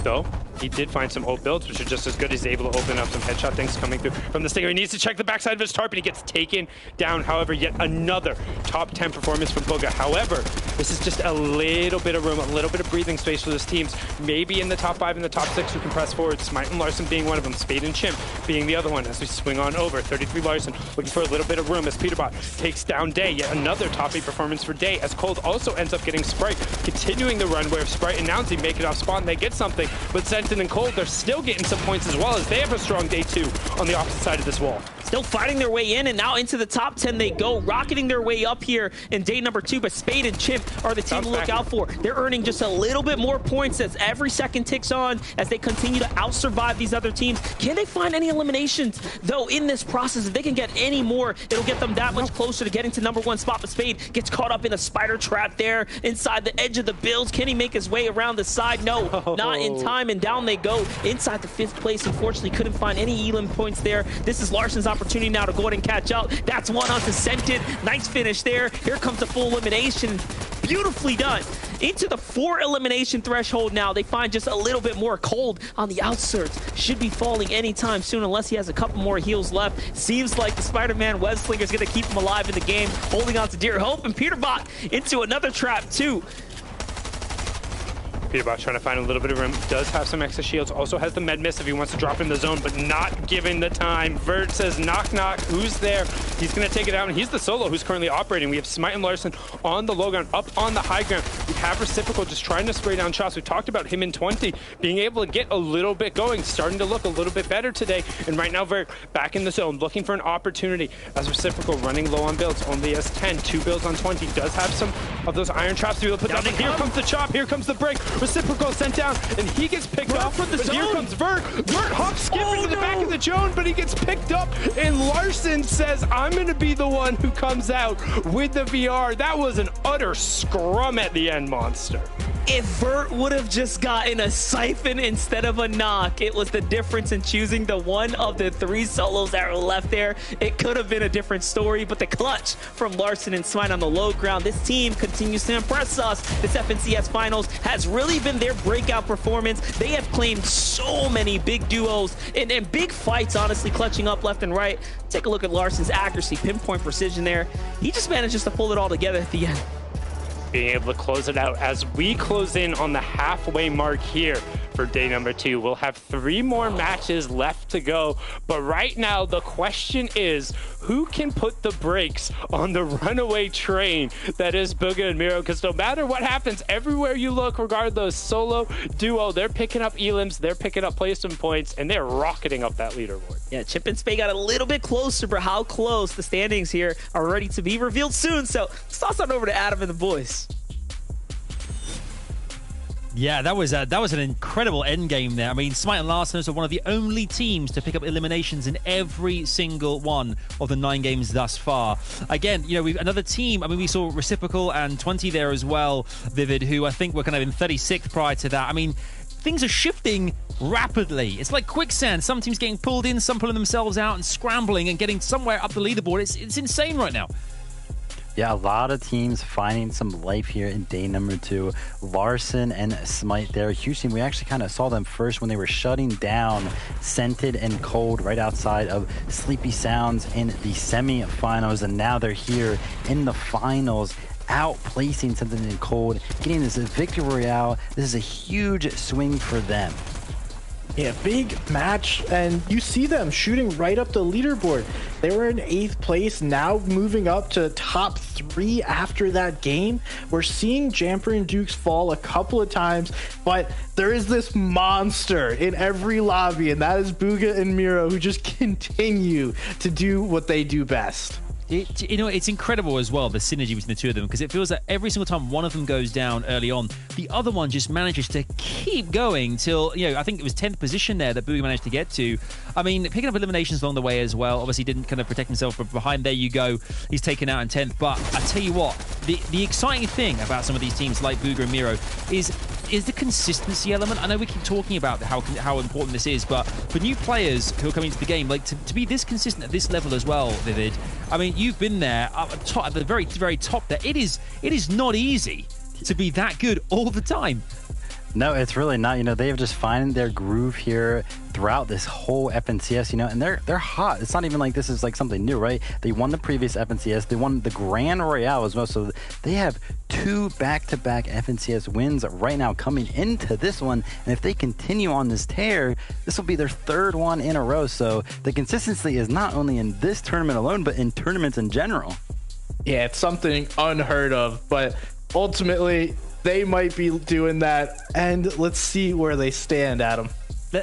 though. He did find some old builds, which are just as good. He's able to open up some headshot things coming through from the Stinger. He needs to check the backside of his tarp, and he gets taken down. However, yet another top 10 performance from Booga. However, this is just a little bit of room, a little bit of breathing space for this teams. Maybe in the top 5 and the top 6 who can press forward. Smite and Larson being one of them. Spade and Chimp being the other one as we swing on over. 33 Larson looking for a little bit of room as Peterbot takes down Day. Yet another top 8 performance for Day as Cold also ends up getting Sprite. Continuing the run where Sprite and Nounsy make it off spawn. They get something, but Senton and Cold, they're still getting some points as well as they have a strong Day 2 on the opposite side of this wall. still fighting their way in, and now into the top 10 they go, rocketing their way up here in day number 2. But Spade and Chimp are the team to look out for. They're earning just a little bit more points as every second ticks on, as they continue to out-survive these other teams. Can they find any eliminations, though, in this process? If they can get any more, it'll get them that much closer to getting to number 1 spot. But Spade gets caught up in a spider trap there inside the edge of the builds. Can he make his way around the side? No, not in time, and down they go inside the 5th place. Unfortunately, couldn't find any elim points there. This is Larsen's opportunity now to go ahead and catch up. That's one onto Scented. Nice finish there. Here comes the full elimination. Beautifully done. Into the 4 elimination threshold now. They find just a little bit more. Cold on the outskirts. Should be falling anytime soon unless he has a couple more heals left. Seems like the Spider-Man web slinger is going to keep him alive in the game, holding on to dear hope. And Peterbot into another trap too. Peterbot trying to find a little bit of room. Does have some extra shields. Also has the med miss if he wants to drop in the zone, but not given the time. Vert says, knock, knock. Who's there? He's going to take it out, and he's the solo who's currently operating. We have Smite and Larsen on the low ground, up on the high ground. We have Reciprocal just trying to spray down shots. We talked about him in 20 being able to get a little bit going, starting to look a little bit better today. And right now, Vert back in the zone, looking for an opportunity as Reciprocal running low on builds. Only has 10, 2 builds on 20. Does have some of those iron traps to be able to put down. Here comes the chop. Here comes the break. Reciprocal sent down, and he gets picked up. But here comes Vert. Vert hops skipping to the back of the zone, but he gets picked up, and Larsen says, I'm going to be the one who comes out with the VR. That was an utter scrum at the end, Monster. If Vert would have just gotten a siphon instead of a knock, it was the difference in choosing the one of the 3 solos that were left there. It could have been a different story, but the clutch from Larsen and Smite on the low ground. This team continues to impress us. This FNCS Finals has really been their breakout performance. They have claimed so many big duos and big fights, honestly, clutching up left and right. Take a look at Larsen's accuracy, pinpoint precision there. He just manages to pull it all together at the end. Being able to close it out as we close in on the halfway mark here for day number 2. We'll have 3 more matches left to go, but right now the question is, who can put the brakes on the runaway train that is Booga and Miro? Because no matter what happens, everywhere you look, regardless, solo, duo, they're picking up elims, they're picking up placement points, and they're rocketing up that leaderboard. Yeah, Chip and Spade got a little bit closer, but how close? The standings here are ready to be revealed soon, so let's toss on over to Adam and the boys. Yeah, that was an incredible end game there. I mean, Smite and Larsen are one of the only teams to pick up eliminations in every single one of the 9 games thus far. Again, you know, we've another team. I mean, we saw Reciprocal and 20 there as well, Vivid, who I think were kind of in 36th prior to that. I mean, things are shifting rapidly. It's like quicksand. Some teams getting pulled in, some pulling themselves out and scrambling and getting somewhere up the leaderboard. It's insane right now. Yeah, a lot of teams finding some life here in day number 2. Larsen and Smite, they're a huge team. We actually kind of saw them first when they were shutting down Scented and Cold right outside of Sleepy Sounds in the semi-finals, and now they're here in the finals, outplacing Scented and Cold, getting this victory royale. This is a huge swing for them. Yeah, big match, and you see them shooting right up the leaderboard. They were in 8th place, now moving up to top 3 after that game. We're seeing Jamper and Dukes fall a couple of times, but there is this monster in every lobby, and that is Booga and Miro, who just continue to do what they do best. You know, it's incredible as well, the synergy between the two of them, because it feels that every single time one of them goes down early on, the other one just manages to keep going till, you know, I think it was 10th position there that Boogie managed to get to. I mean, picking up eliminations along the way as well. Obviously didn't kind of protect himself from behind. There you go. He's taken out in 10th. But I tell you what, the exciting thing about some of these teams like Booga and Miro is the consistency element. I know we keep talking about how important this is, but for new players who are coming into the game, like to be this consistent at this level as well, Vivid, I mean, you've been there up at the very, very top there. It is not easy to be that good all the time. No, it's really not. You know, they've just finding their groove here throughout this whole FNCS, you know, and they're hot. It's not even like this is like something new, right? They won the previous FNCS. They won the Gran Royale as well. So they have 2 back-to-back FNCS wins right now coming into this one. And if they continue on this tear, this will be their 3rd one in a row. So the consistency is not only in this tournament alone, but in tournaments in general. Yeah, it's something unheard of, but ultimately they might be doing that, and let's see where they stand, Adam.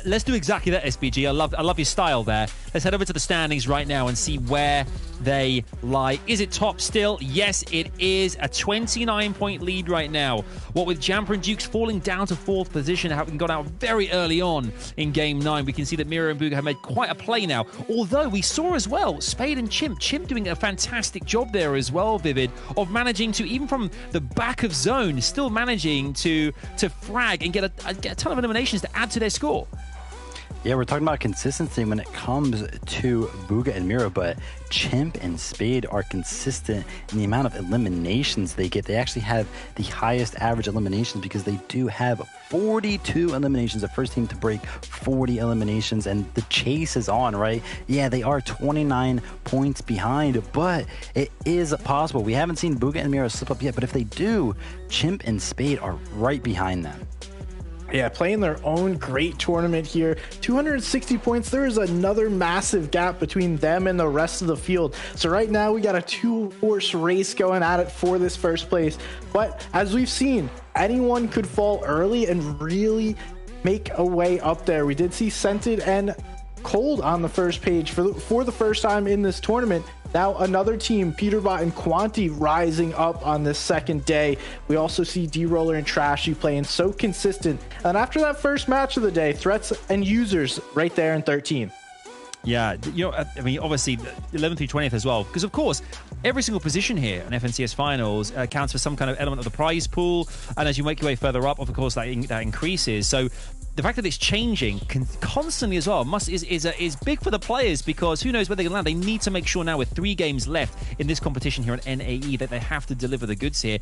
Let's do exactly that, SBG. I love your style there. let's head over to the standings right now and see where they lie. Is it top still? Yes, it is. A 29-point lead right now. What with Jamper and Dukes falling down to 4th position, having got out very early on in Game 9, we can see that Mira and Booga have made quite a play now. Although we saw as well, Spade and Chimp doing a fantastic job there as well, Vivid, of managing to, even from the back of zone, still managing to frag and get a ton of eliminations to add to their score. Yeah, we're talking about consistency when it comes to Booga and Mira, but Chimp and Spade are consistent in the amount of eliminations they get. They actually have the highest average eliminations because they do have 42 eliminations, the first team to break 40 eliminations, and the chase is on, right? Yeah, they are 29 points behind, but it is possible. We haven't seen Booga and Mira slip up yet, but if they do, Chimp and Spade are right behind them. Yeah, playing their own great tournament here. 260 points. There is another massive gap between them and the rest of the field. So right now we got a 2-horse race going at it for this first place. But as we've seen, anyone could fall early and really make a way up there. We did see Scented and Cold on the first page for the first time in this tournament. Now another team, Peterbot and Quanti, rising up on this second day. We also see D-Roller and Trashy playing so consistent. And after that first match of the day, Threats and Users right there in 13. Yeah, you know, I mean, obviously 11th through 20th as well, because of course every single position here in FNCS Finals counts for some kind of element of the prize pool, and as you make your way further up, of course, that increases. So the fact that it's changing constantly as well is big for the players, because who knows where they can land. They need to make sure now, with 3 games left in this competition here at NAE, that they have to deliver the goods here.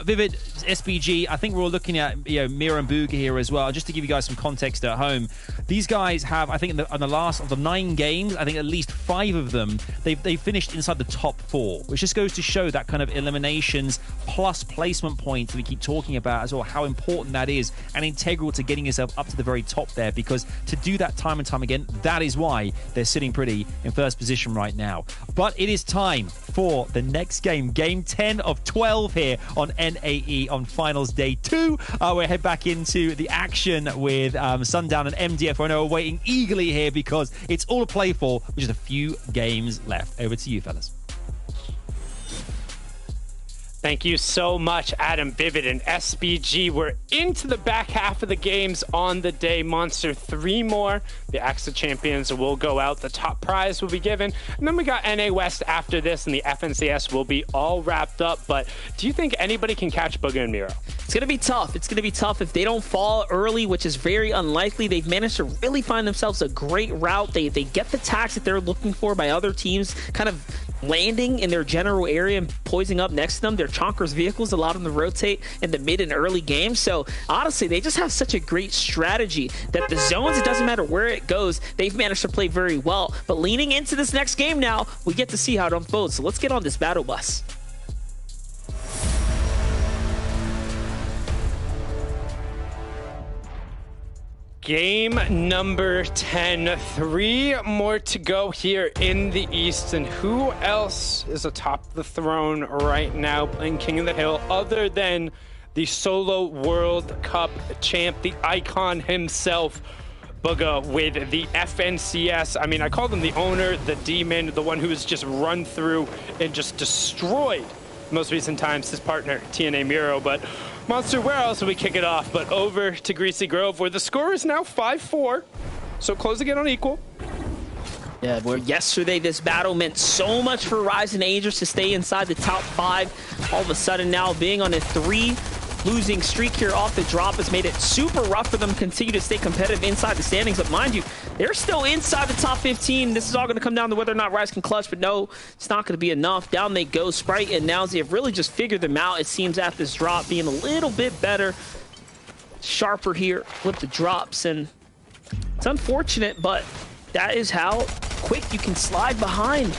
Vivid, SBG, I think we're all looking at Mira and Booga here as well. Just to give you guys some context at home, these guys have, I think, on the last of the 9 games, I think at least 5 of them, they finished inside the top 4, which just goes to show that kind of eliminations plus placement points that we keep talking about as well, how important that is and integral to getting yourself up to the very top there, because to do that time and time again, that is why they're sitting pretty in first position right now. But it is time for the next game, game 10 of 12 here on NAE on finals day 2. We'll head back into the action with Sundown and MDF. I know we're waiting eagerly here because it's all to play for with just a few games left. Over to you, fellas. Thank you so much, Adam, Vivid, and SBG. We're into the back half of the games on the day. Monster 3 more. The Axe of Champions will go out. The top prize will be given. And then we got NA West after this, and the FNCS will be all wrapped up. But do you think anybody can catch Booga and Mira? It's going to be tough. It's going to be tough if they don't fall early, which is very unlikely. They've managed to really find themselves a great route. They get the tax that they're looking for by other teams kind of landing in their general area and poising up next to them. Their Chonkers vehicles allow them to rotate in the mid and early game. So honestly, they just have such a great strategy that the zones, it doesn't matter where it goes, they've managed to play very well. But leaning into this next game now, we get to see how it unfolds. So let's get on this battle bus. Game number 10. 3 more to go here in the East. And who else is atop the throne right now playing King of the Hill other than the solo World Cup champ, the icon himself, Booga, with the FNCS. I mean, I call him the owner, the demon, the one who has just run through and just destroyed most recent times his partner, TNA Miro. But Monster, where else will we kick it off but over to Greasy Grove, where the score is now 5-4, so closing in on equal. Yeah, where yesterday this battle meant so much for Ryzen Agers to stay inside the top 5. All of a sudden now being on a 3 losing streak here off the drop has made it super rough for them to continue to stay competitive inside the standings. But mind you, they're still inside the top 15. This is all going to come down to whether or not Ryze can clutch, but no, it's not going to be enough. Down they go. Sprite and Nowsy have really just figured them out, it seems, after this drop, being a little bit better, sharper here with the drops. And it's unfortunate, but that is how quick you can slide behind.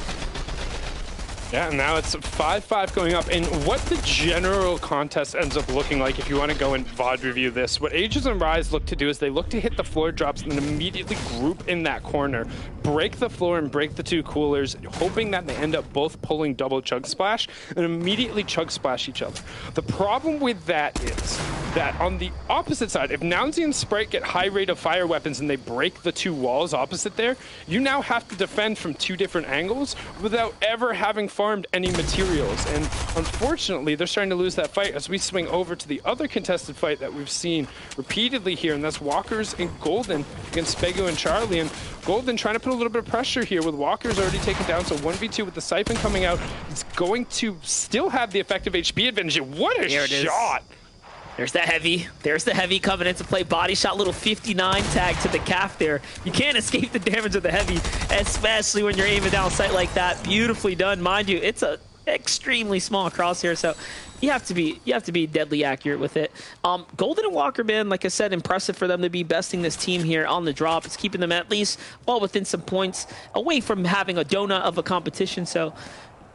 Yeah, now it's 5-5 going up. And what the general contest ends up looking like, if you want to go and VOD review this, what Aegis and Ryze look to do is they look to hit the floor drops and then immediately group in that corner, break the floor and break the 2 coolers, hoping that they end up both pulling double Chug Splash and immediately Chug Splash each other. The problem with that is that on the opposite side, if Nounsy and Sprite get high rate of fire weapons and they break the two walls opposite there, you now have to defend from two different angles without ever having farmed any materials. And unfortunately, they're starting to lose that fight as we swing over to the other contested fight that we've seen repeatedly here, and that's Walkers and Golden against Spegu and Charlie. And Golden trying to put a little bit of pressure here with Walkers already taken down, so 1v2 with the Siphon coming out. It's going to still have the effective HP advantage. What a shot! There's the heavy. There's the heavy coming into play. Body shot, little 59 tag to the calf there. You can't escape the damage of the heavy, especially when you're aiming down sight like that. Beautifully done. Mind you, it's a extremely small crosshair, so you have to be deadly accurate with it. Golden and Walker, man, like I said, impressive for them to be besting this team here on the drop. It's keeping them at least well within some points away from having a donut of a competition. So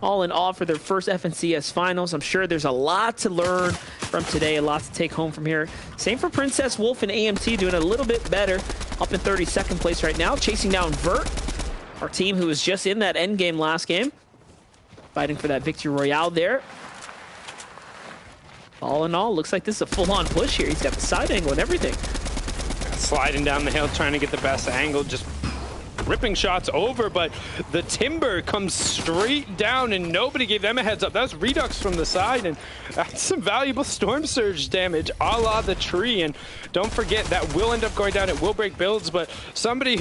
all in all, for their first FNCS finals, I'm sure there's a lot to learn from today, a lot to take home from here. Same for Princess Wolf and AMT, doing a little bit better, up in 32nd place right now, chasing down Vert, our team who was just in that end game last game, fighting for that victory royale there. All in all, looks like this is a full-on push here. He's got the side angle and everything. Sliding down the hill, trying to get the best angle, just ripping shots over, but the Timber comes straight down and nobody gave them a heads up. That's Redux from the side, and that's some valuable Storm Surge damage a la the tree. And don't forget, that will end up going down. It will break builds, but somebody